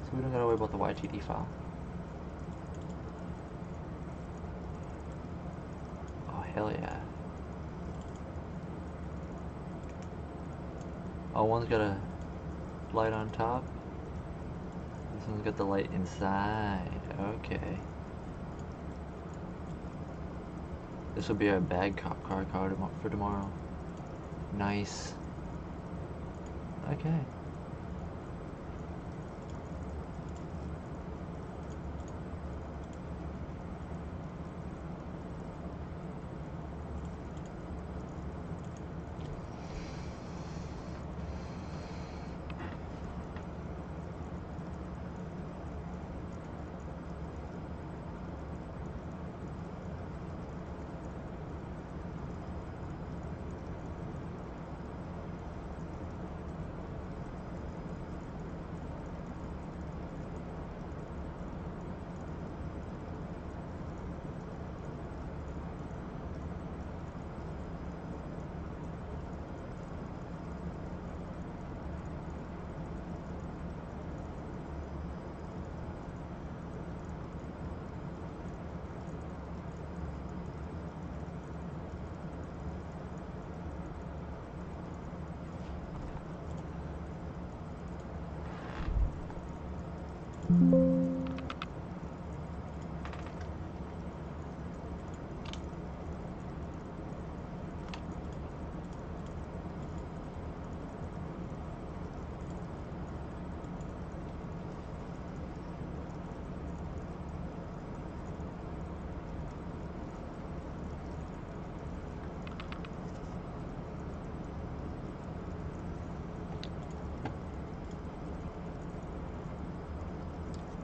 So we don't gotta worry about the YTD file. Oh, hell yeah. Oh, one's got a light on top. This one's got the light inside. Okay. This will be our bag car for tomorrow. Nice. Okay.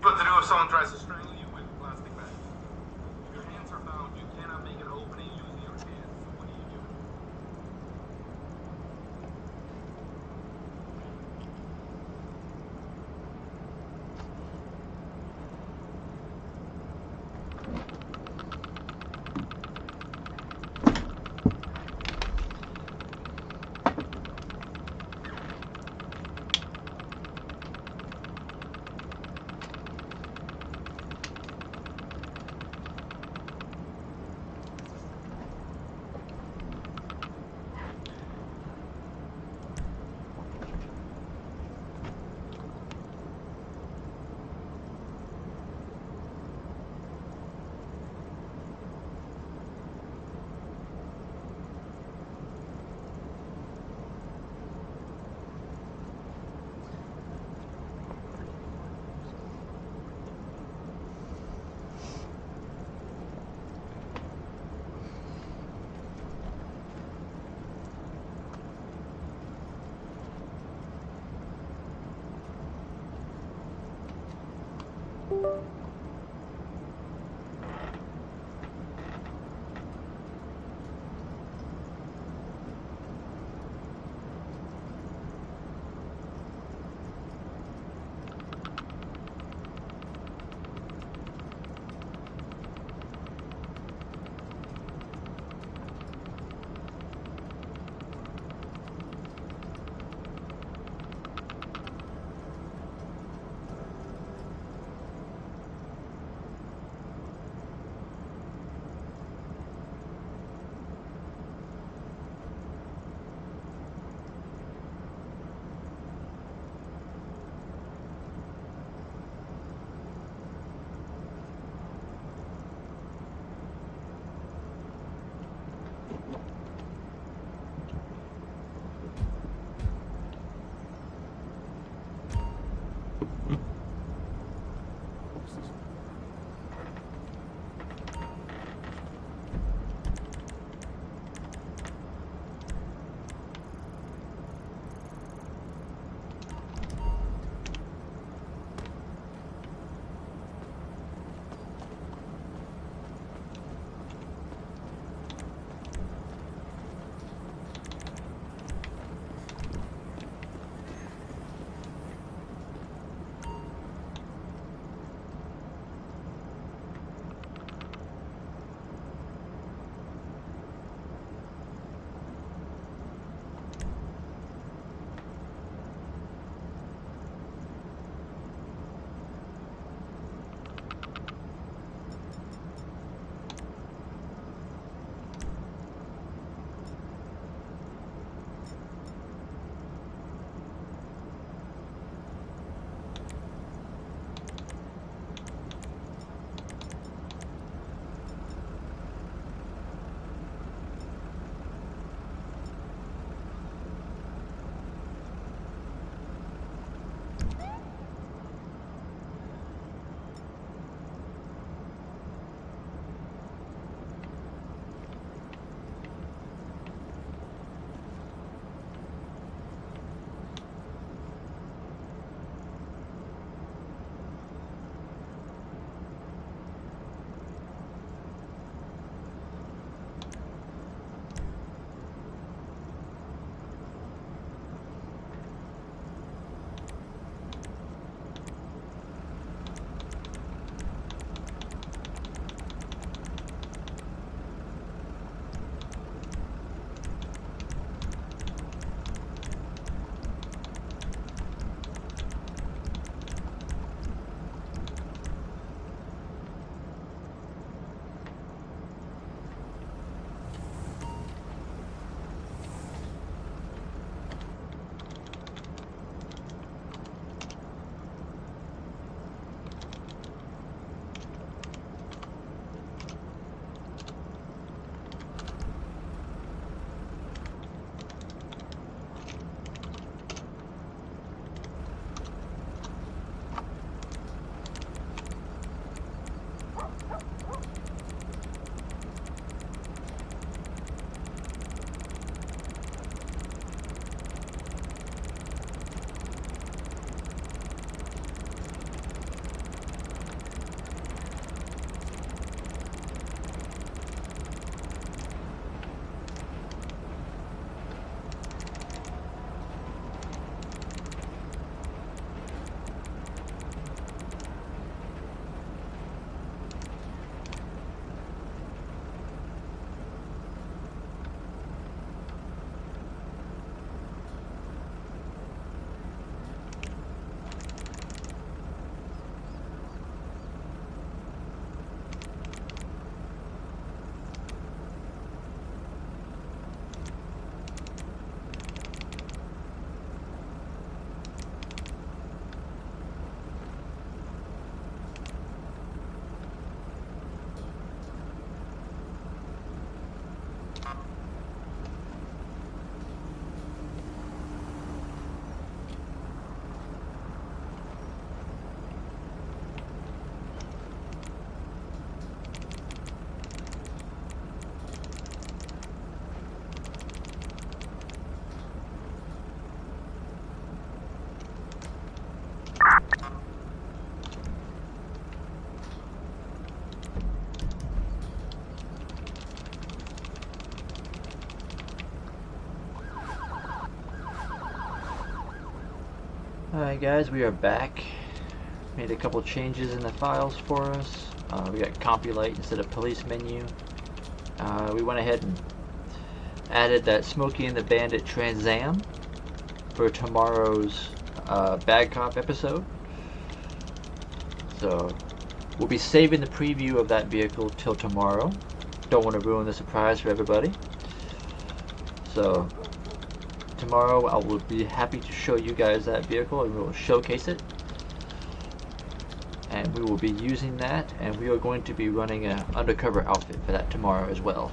What to do if someone tries to strangle you with plastic bags? If your hands are bound, you cannot make an opening using your hands. So what do you do? Alright guys, we are back. Made a couple changes in the files for us. We got Compulite instead of police menu. We went ahead and added that Smokey and the Bandit Trans Am for tomorrow's Bad Cop episode. So we'll be saving the preview of that vehicle till tomorrow. Don't want to ruin the surprise for everybody. So tomorrow I will be happy to show you guys that vehicle and we will showcase it. And we will be using that, and we are going to be running an undercover outfit for that tomorrow as well.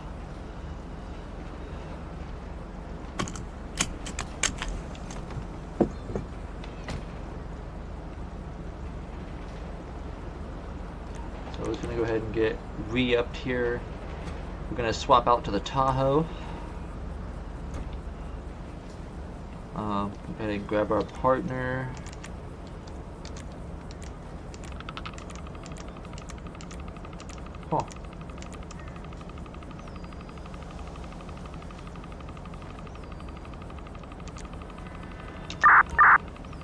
gonna go ahead and get re-upped here. We're gonna swap out to the Tahoe. Go ahead and grab our partner. Huh.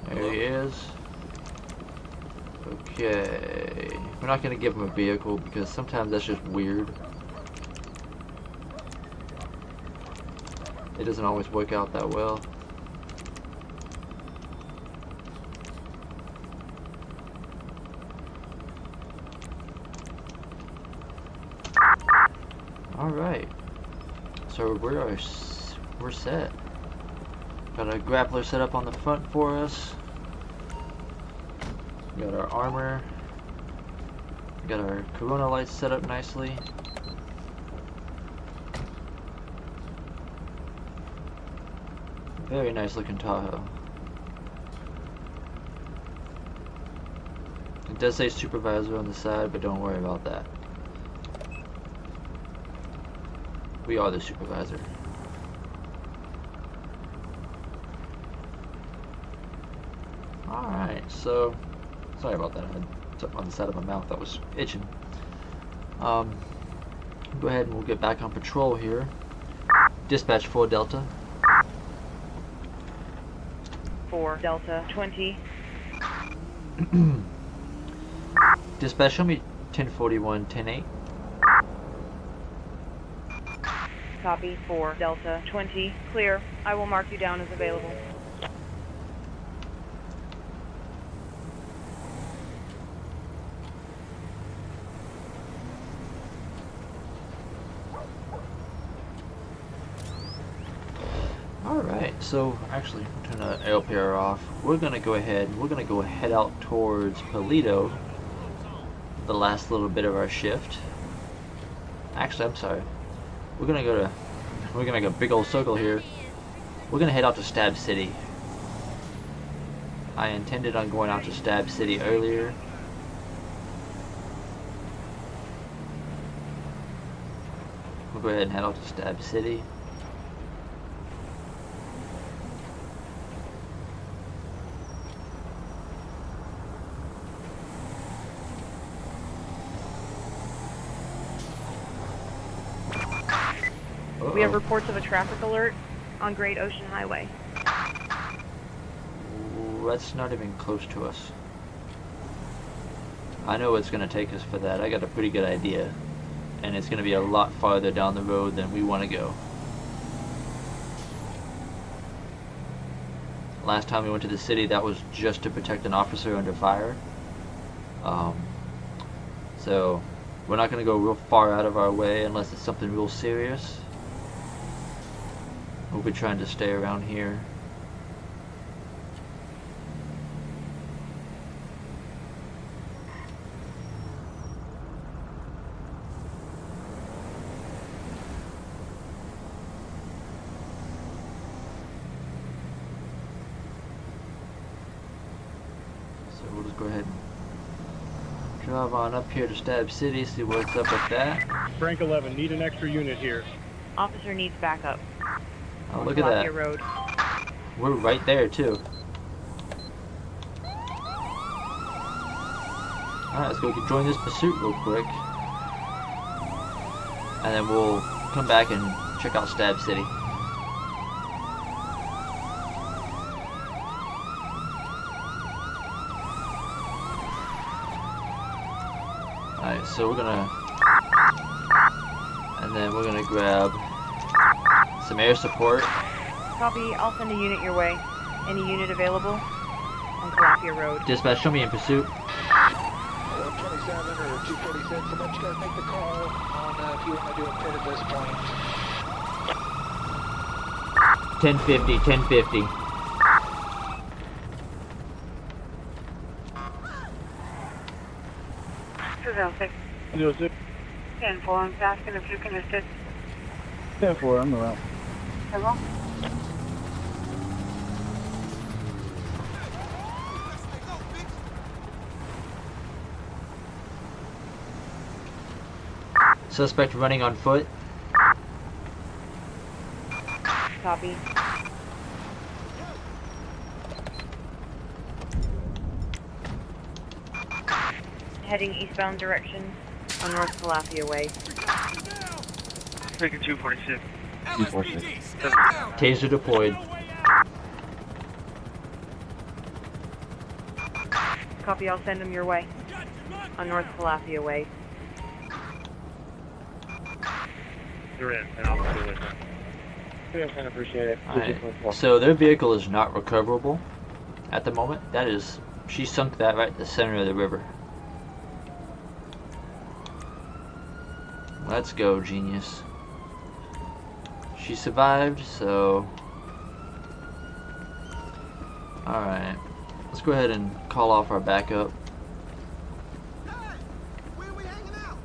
There he is. Okay. We're not going to give him a vehicle because sometimes that's just weird. It doesn't always work out that well. Alright. So we're set. Got a grappler set up on the front for us. Got our armor. Got our Corona lights set up nicely. Very nice looking Tahoe. It does say supervisor on the side, but don't worry about that. We are the supervisor. Alright, so sorry about that. I had something on the side of my mouth that was itching. Go ahead and we'll get back on patrol here. Dispatch 4 Delta. 4 Delta 20. Dispatch, show me 1041, 108. Copy. 4 Delta 20. Clear. I will mark you down as available. Alright, so actually, turn the LPR off. We're gonna go ahead head out towards Paleto, the last little bit of our shift. Actually, I'm sorry. We're gonna make a big old circle here. We're gonna head out to Stab City. I intended on going out to Stab City earlier. We'll go ahead and head out to Stab City. We have reports of a traffic alert on Great Ocean Highway. That's not even close to us. I know it's going to take us for that. I got a pretty good idea. And it's going to be a lot farther down the road than we want to go. Last time we went to the city, that was just to protect an officer under fire. So we're not going to go real far out of our way unless it's something real serious. We'll be trying to stay around here. So we'll just go ahead and drive on up here to Stab City, see what's up with that. Frank 11, need an extra unit here. Officer needs backup. Oh, look at that. Road. We're right there, too. Alright, let's go join this pursuit real quick. And then we'll come back and check out Stab City. Alright, so we're gonna... And then we're gonna grab some air support. Copy. I'll send a unit your way. Any unit available on Calafia Road. Dispatch, show me in pursuit. 127 or 246, I'll let you guys make the call on if you want to do a pit at this point. 1050, 1050. This is L6. 06. 10-4, I'm asking if you can assist. 10-4, I'm around. Hello? Suspect running on foot. Copy. Heading eastbound direction on North Calafia Way. Taking 246. LSPD, stand down. Taser deployed. Copy, I'll send them your way. On North Calafia Way. You're in, and I'll do it. Yes, I appreciate it. Alright, so their vehicle is not recoverable at the moment. That is, she sunk that right in the center of the river. Let's go, genius. She survived, so... Alright, let's go ahead and call off our backup. Hey, where are we hanging out?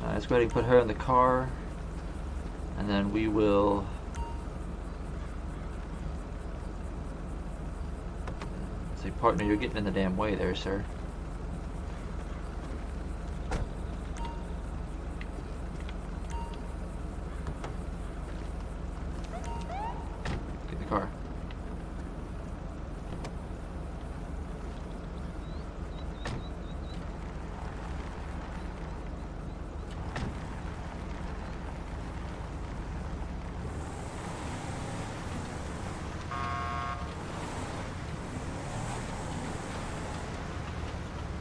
Alright, let's go ahead and put her in the car. And then we will... Say, partner, you're getting in the damn way there, sir. Get the car.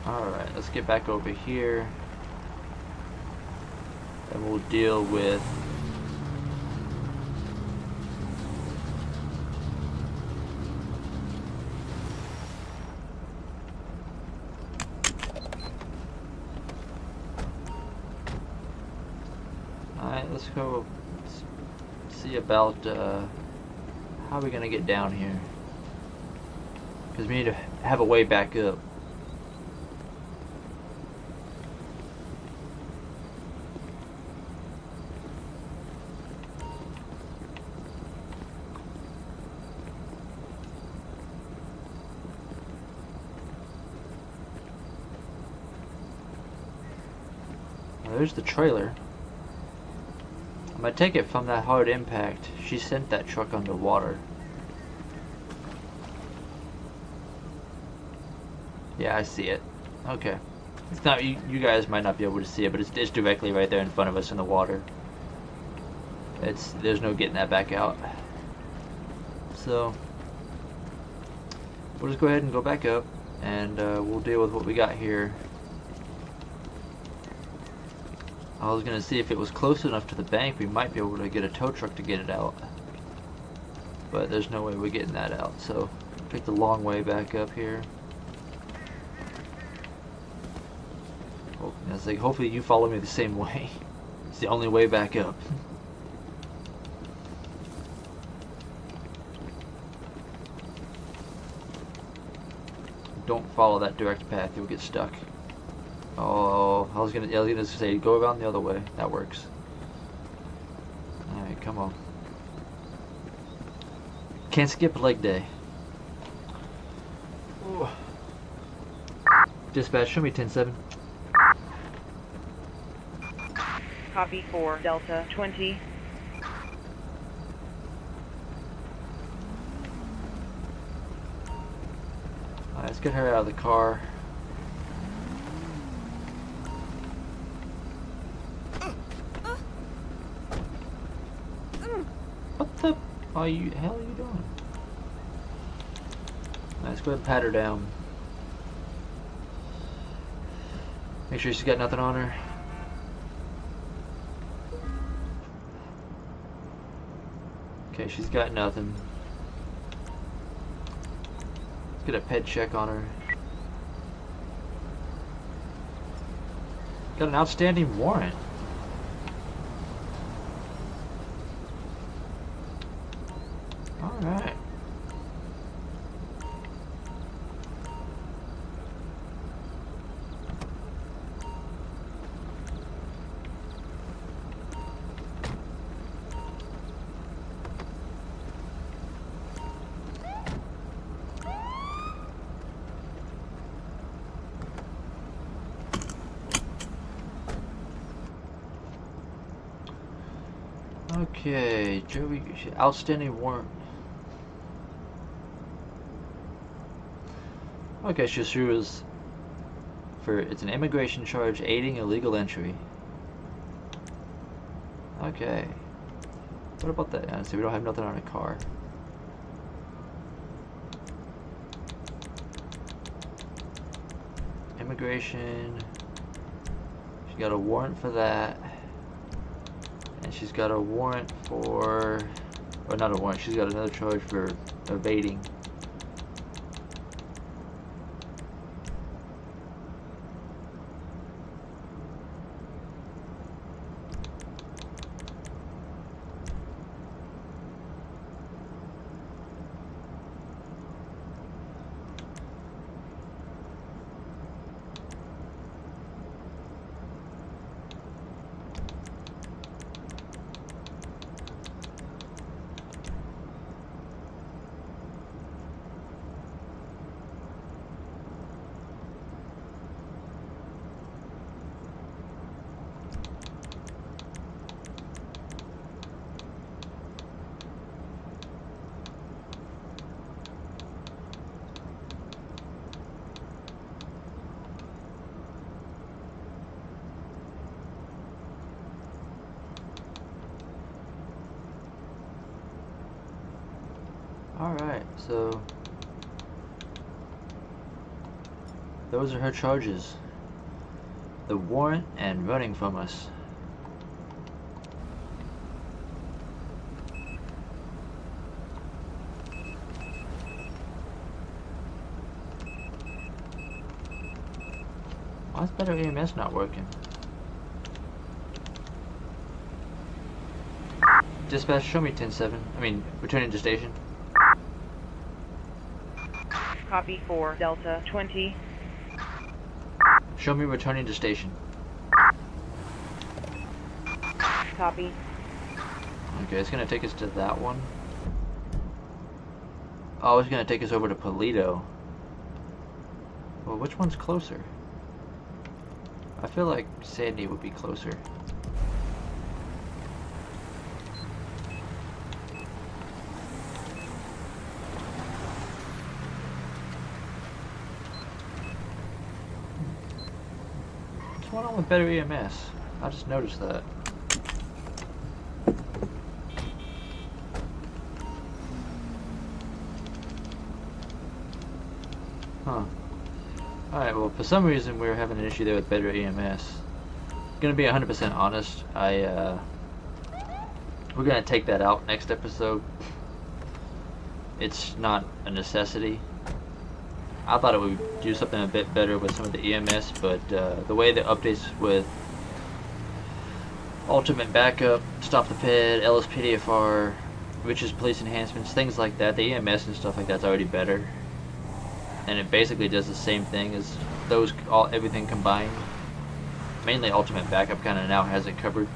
Alright, let's get back over here. And we'll deal with... Alright, let's go see about how we're gonna get down here. Because we need to have a way back up. There's the trailer. I'm gonna take it from that hard impact. She sent that truck underwater. Yeah, I see it. Okay. It's not, you guys might not be able to see it, but it's directly right there in front of us in the water. There's no getting that back out. So we'll just go ahead and go back up, and we'll deal with what we got here. I was gonna see if it was close enough to the bank, we might be able to get a tow truck to get it out. But there's no way we're getting that out, so take the long way back up here. Oh, it's like, hopefully you follow me the same way. It's the only way back up. Don't follow that direct path, you'll get stuck. Oh, I was gonna say go around the other way. That works. Alright, come on. Can't skip leg day. Ooh. Dispatch, show me 10-7. Copy 4, Delta 20. Alright, let's get her out of the car. What the hell are you doing? Let's go ahead and pat her down. Make sure she's got nothing on her. Okay, she's got nothing. Let's get a ped check on her. Got an outstanding warrant. Alright. Okay, Joey, outstanding warrant. Okay, she was for, it's an immigration charge aiding illegal entry. Okay. What about that? So we don't have nothing on a car. Immigration. She got a warrant for that. And she's got a warrant for, or not a warrant, she's got another charge for evading. Alright, so those are her charges. The warrant and running from us. Why is better EMS not working? Dispatch, show me 10-7. I mean, returning to station. Copy 4, Delta 20. Show me returning to station. Copy. Okay, it's gonna take us to that one. Oh, it's gonna take us over to Polito. Well, which one's closer? I feel like Sandy would be closer. What's going on with better EMS? I just noticed that. Huh. Alright, well, for some reason we're having an issue there with better EMS. Gonna be 100% honest, we're gonna take that out next episode. It's not a necessity. I thought it would do something a bit better with some of the EMS, but the way the updates with Ultimate Backup, Stop the Ped, LSPDFR, Riches Police Enhancements, things like that, the EMS and stuff like that's already better. And it basically does the same thing as those, everything combined. Mainly Ultimate Backup kind of now has it covered.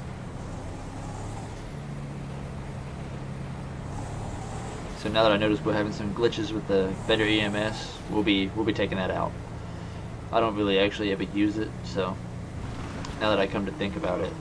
So now that I notice we're having some glitches with the better EMS, we'll be taking that out. I don't really actually ever use it, so now that I come to think about it.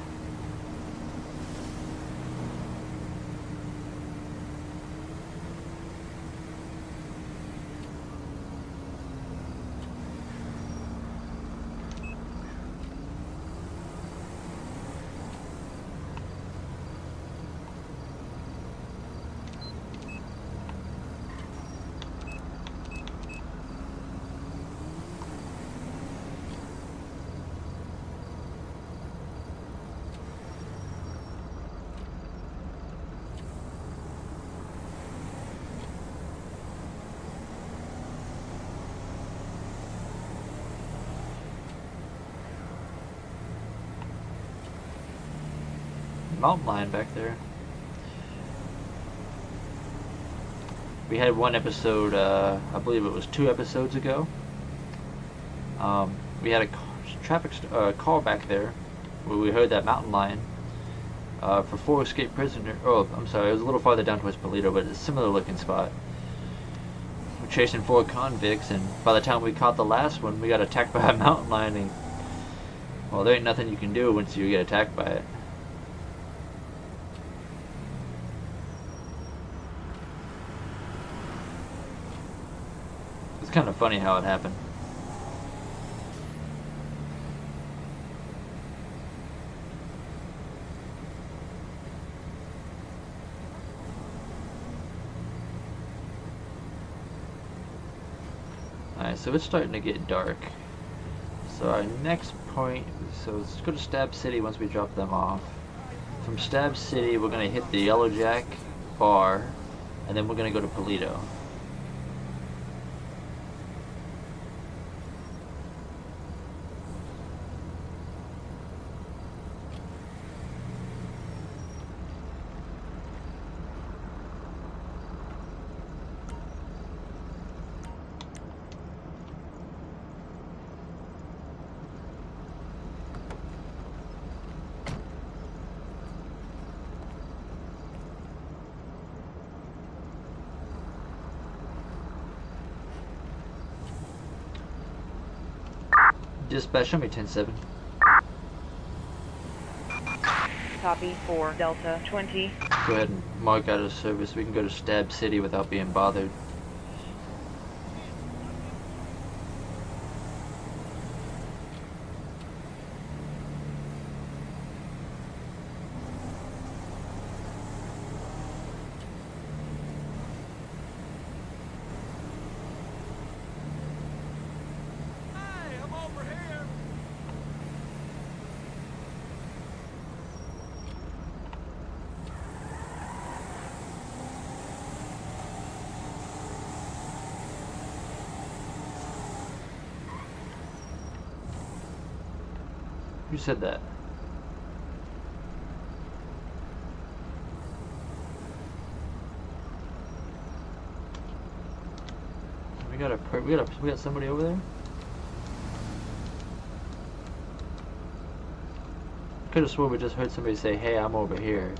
Mountain lion back there. We had one episode, I believe it was 2 episodes ago. We had a traffic call back there where we heard that mountain lion for 4 escaped prisoners. Oh, I'm sorry, it was a little farther down towards Polito, but it's a similar looking spot. We're chasing 4 convicts, and by the time we caught the last one, we got attacked by a mountain lion. And, well, there ain't nothing you can do once you get attacked by it. It's kind of funny how it happened. Alright, so it's starting to get dark. So our next point, so let's go to Stab City once we drop them off. From Stab City, we're going to hit the Yellow Jack bar, and then we're going to go to Polito. Dispatch, show me 10-7. Copy, 4 Delta 20. Go ahead and mark out of service. We can go to Stab City without being bothered. Who said that? We got somebody over there. Could have sworn we just heard somebody say, "Hey, I'm over here."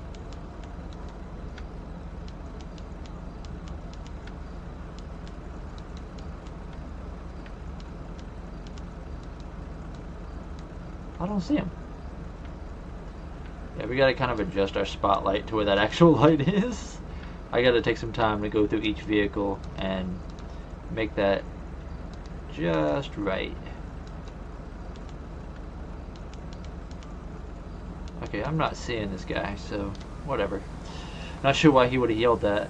I don't see him. Yeah, we gotta kind of adjust our spotlight to where that actual light is. I gotta take some time to go through each vehicle and make that just right. Okay, I'm not seeing this guy, so whatever. Not sure why he would have yelled that.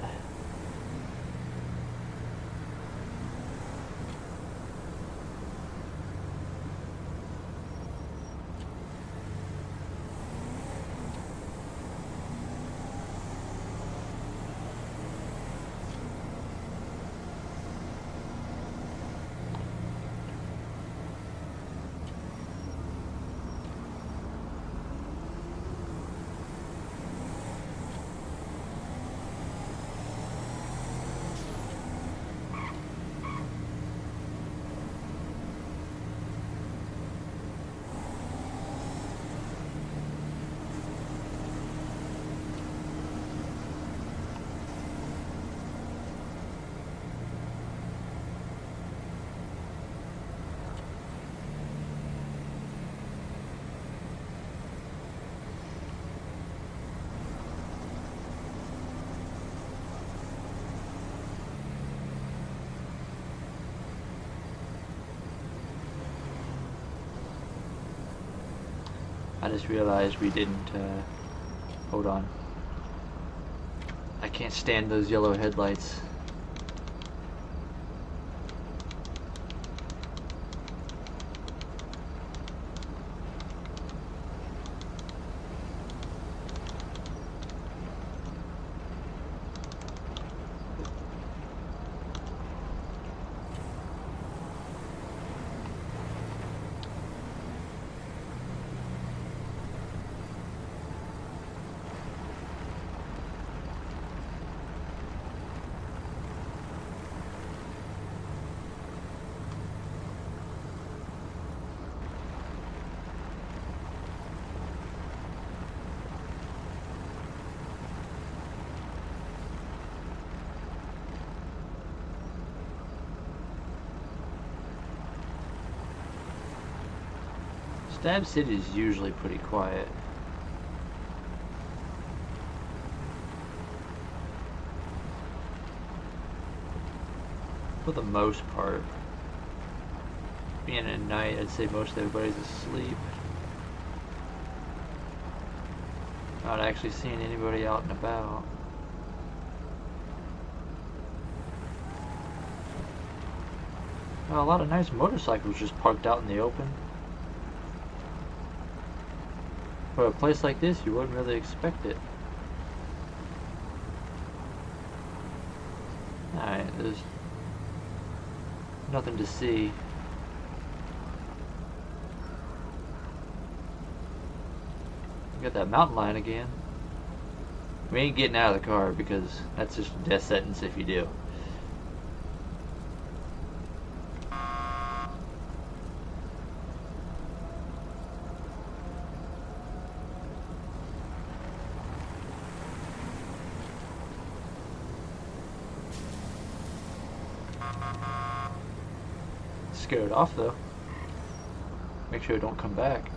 I just realized we didn't, hold on. I can't stand those yellow headlights. Stab City is usually pretty quiet. for the most part. Being at night, I'd say most everybody's asleep. Not actually seeing anybody out and about. Well, a lot of nice motorcycles just parked out in the open. For a place like this, you wouldn't really expect it. Alright, there's nothing to see. We got that mountain lion again. We ain't getting out of the car because that's just a death sentence if you do. Scare it off though. Make sure it don't come back.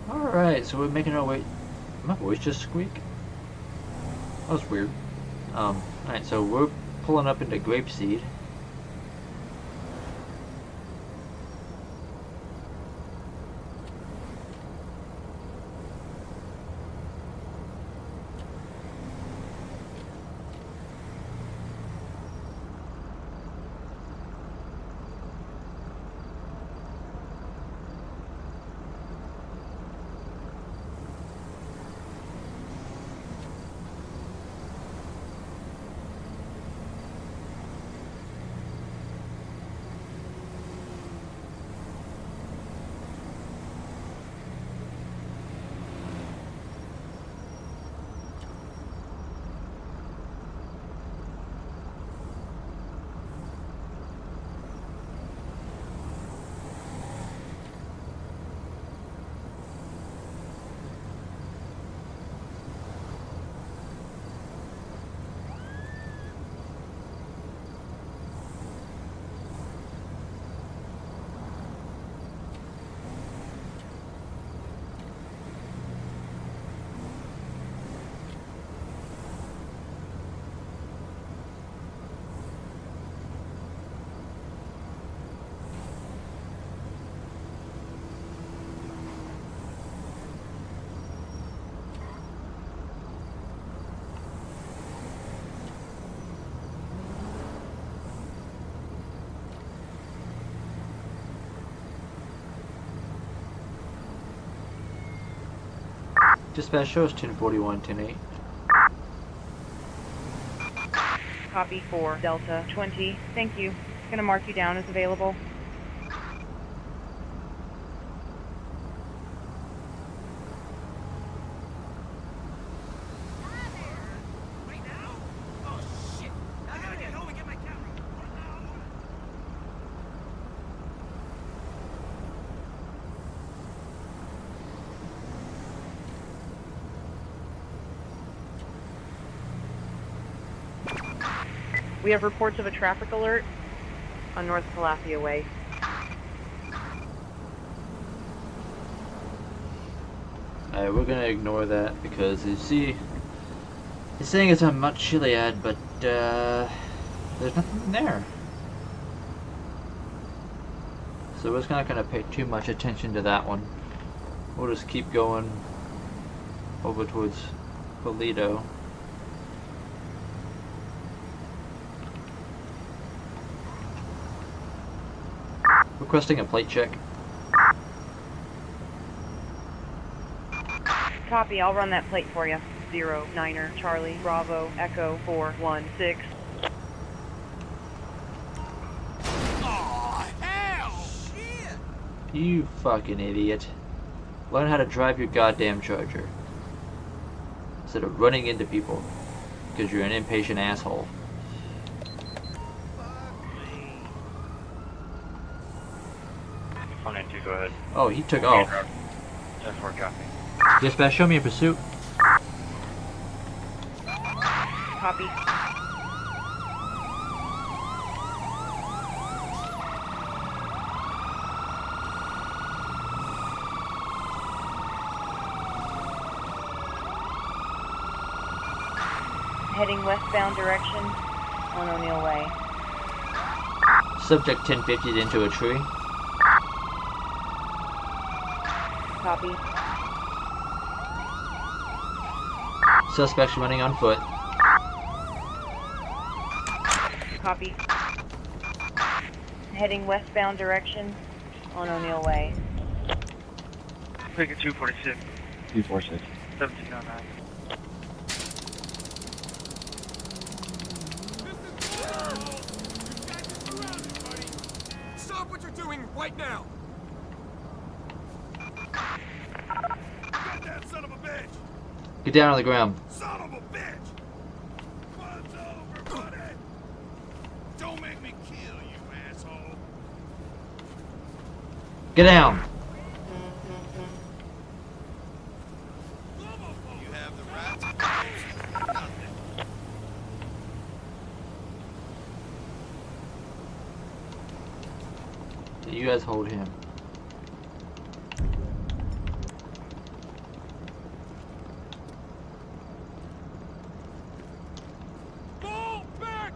Alright, so we're making our way. Did my voice just squeak? That was weird. Alright, so we're pulling up into Grapeseed. Dispatch shows 1041, 108. Copy 4 Delta 20. Thank you. Gonna mark you down as available. We have reports of a traffic alert on North Calafia Way. Alright, we're gonna ignore that because you see, it's saying it's on Mount Chiliad, but there's nothing there. So we're just not gonna pay too much attention to that one. We'll just keep going over towards Toledo. Requesting a plate check. Copy, I'll run that plate for you. 09er Charlie Bravo Echo 416. Oh, hell! Shit! You fucking idiot. Learn how to drive your goddamn Charger. Instead of running into people. Because you're an impatient asshole. Phone 92, go ahead. Oh, he took off. 10-4, copy. Dispatch, show me a pursuit. Copy. Heading westbound direction on O'Neill Way. Subject 1050'd into a tree. Copy. Suspect's running on foot. Copy. Heading westbound direction on O'Neill Way. Picket 246. 246. 1709. Stop what you're doing right now! Get that son of a bitch! Get down on the ground. Son of a bitch! What's over, buddy? Don't make me kill you, asshole! Get down. You have the right to do nothing. You guys hold him. Fall back!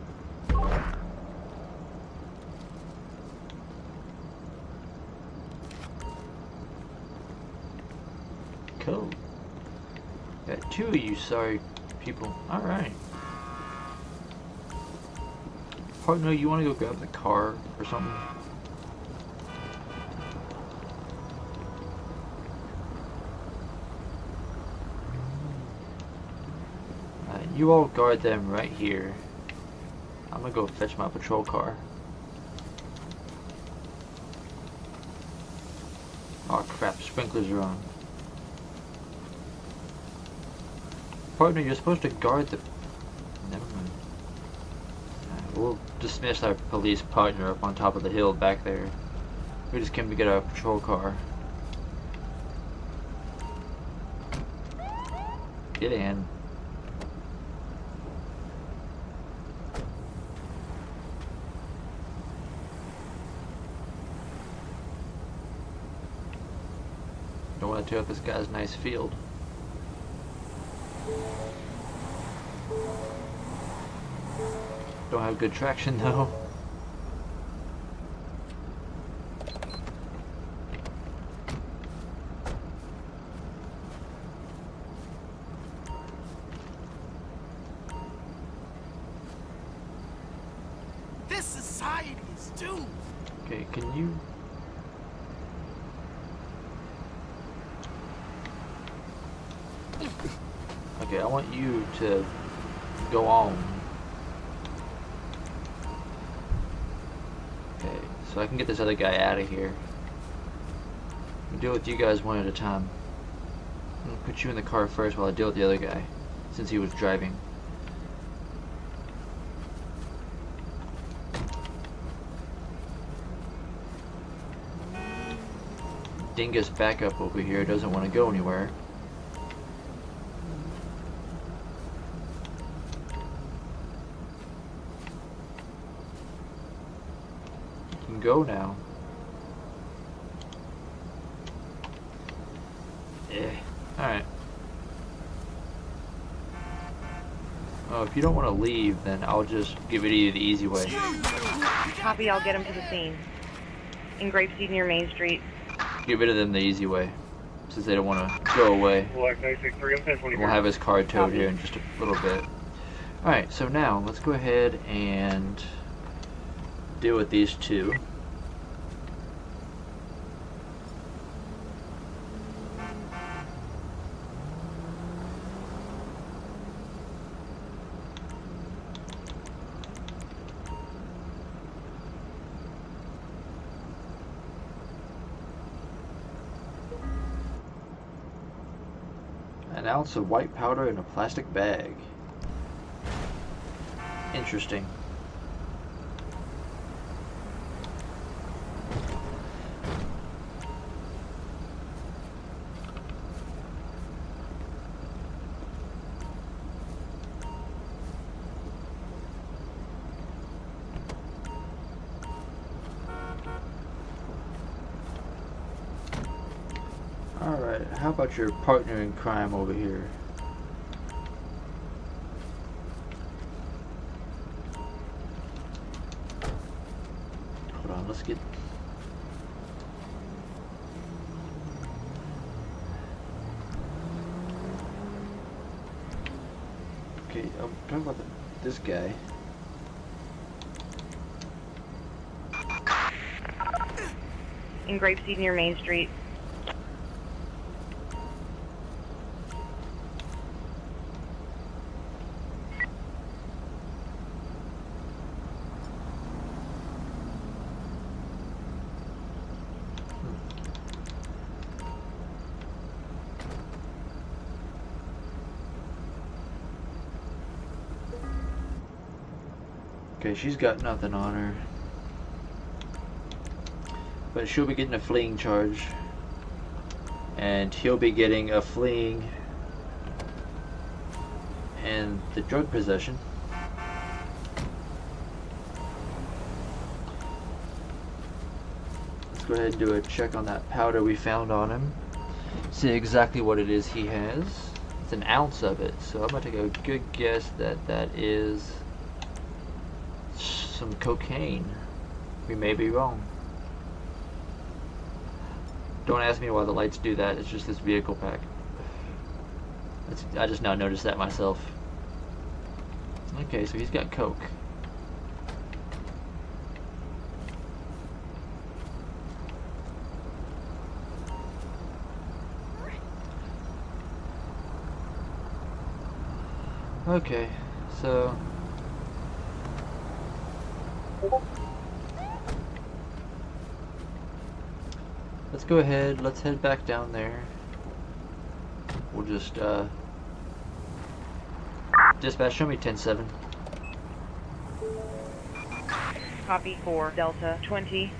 Cool. Got two of you sorry people. Alright. Partner, you want to go grab the car or something? You all guard them right here. I'm gonna go fetch my patrol car. Oh crap, sprinklers are on. Partner, you're supposed to guard the... Never mind. We'll dismiss our police partner up on top of the hill back there. We just came to get our patrol car. Get in. Don't want to tear up this guy's nice field. Don't have good traction though. This society is doomed! Okay, can you... Okay, I want you to go on. Okay, so I can get this other guy out of here. I'll deal with you guys one at a time. I'm gonna put you in the car first while I deal with the other guy, since he was driving. Dingus backup over here doesn't want to go anywhere. You can go now. Yeah. Alright. Oh, if you don't want to leave, then I'll just give it to you the easy way. Copy, I'll get him to the scene. In Grapeseed near Main Street. Get rid of them the easy way, since they don't want to go away. We'll have his car towed here in just a little bit. Alright, so now let's go ahead and deal with these two. An ounce of white powder in a plastic bag. Interesting. Alright, how about your partner in crime over here? Hold on, let's get... Okay, I'm talking about this guy. In Grapeseed near Main Street. Okay, she's got nothing on her. But she'll be getting a fleeing charge. And he'll be getting a fleeing and the drug possession. Let's go ahead and do a check on that powder we found on him. See exactly what it is he has. It's an ounce of it, so I'm going to take a good guess that that is some cocaine. We may be wrong. Don't ask me why the lights do that, it's just this vehicle pack. I just now noticed that myself. Okay, so he's got coke. Okay, so let's go ahead, let's head back down there. We'll just dispatch, show me 10-7. Copy 4 Delta 20.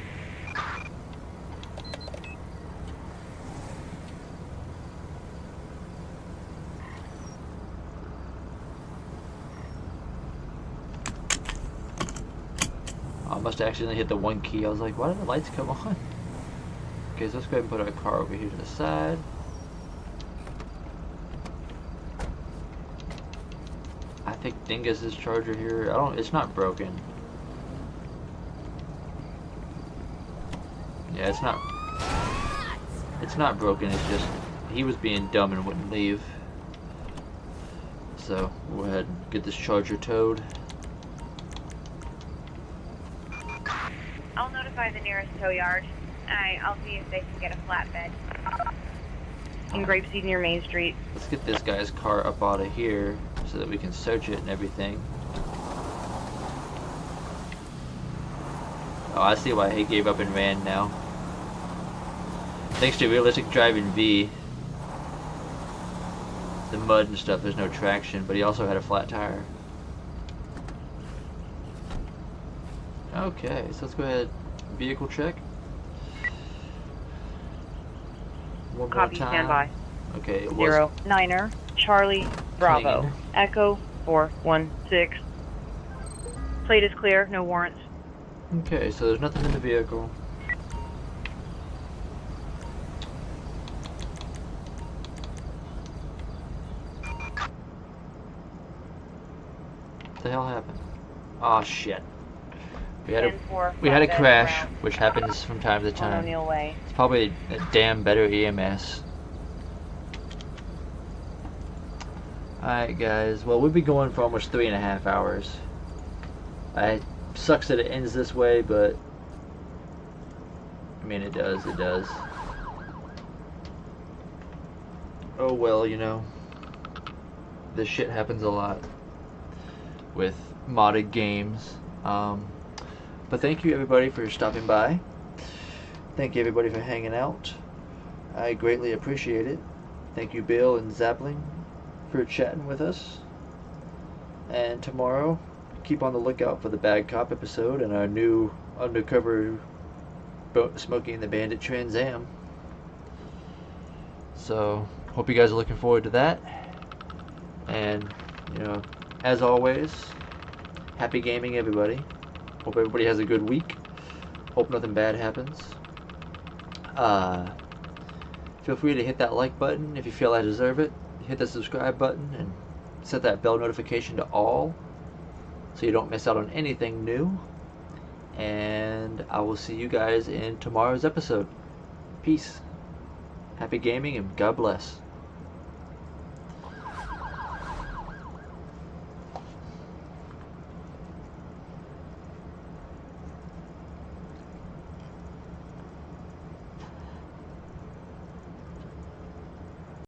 I must have accidentally hit the one key. I was like, why did the lights come on? Okay, so let's go ahead and put our car over here to the side. I think Dingus's charger here, it's not broken. Yeah, it's not broken, it's just, he was being dumb and wouldn't leave. So, we'll go ahead and get this charger towed. I'll notify the nearest tow yard. I'll see if they can get a flatbed. In Grapeseed near Main Street. Let's get this guy's car up out of here so that we can search it and everything. Oh, I see why he gave up and ran now. Thanks to Realistic Driving V, the mud and stuff, there's no traction, but he also had a flat tire. Okay, so let's go ahead, vehicle check. One more Copy, time. stand by. Okay, it was 0 9er Charlie Bravo clean. Echo 416. Plate is clear, no warrants. Okay, so there's nothing in the vehicle. What the hell happened? Oh shit. We had a crash, which happens from time to On time. O'Neill Way. It's probably a damn better EMS. Alright guys, well we'll be going for almost 3.5 hours. It sucks that it ends this way, but I mean it does. Oh well, you know, this shit happens a lot with modded games. But thank you everybody for stopping by. Thank you everybody for hanging out. I greatly appreciate it. Thank you Bill and Zapling for chatting with us. And tomorrow, keep on the lookout for the Bad Cop episode and our new undercover Smokey and the Bandit Trans Am. So, hope you guys are looking forward to that. And, you know, as always, happy gaming everybody. Hope everybody has a good week. Hope nothing bad happens. Feel free to hit that like button if you feel I deserve it. Hit the subscribe button and set that bell notification to all so you don't miss out on anything new. And I will see you guys in tomorrow's episode. Peace. Happy gaming and God bless.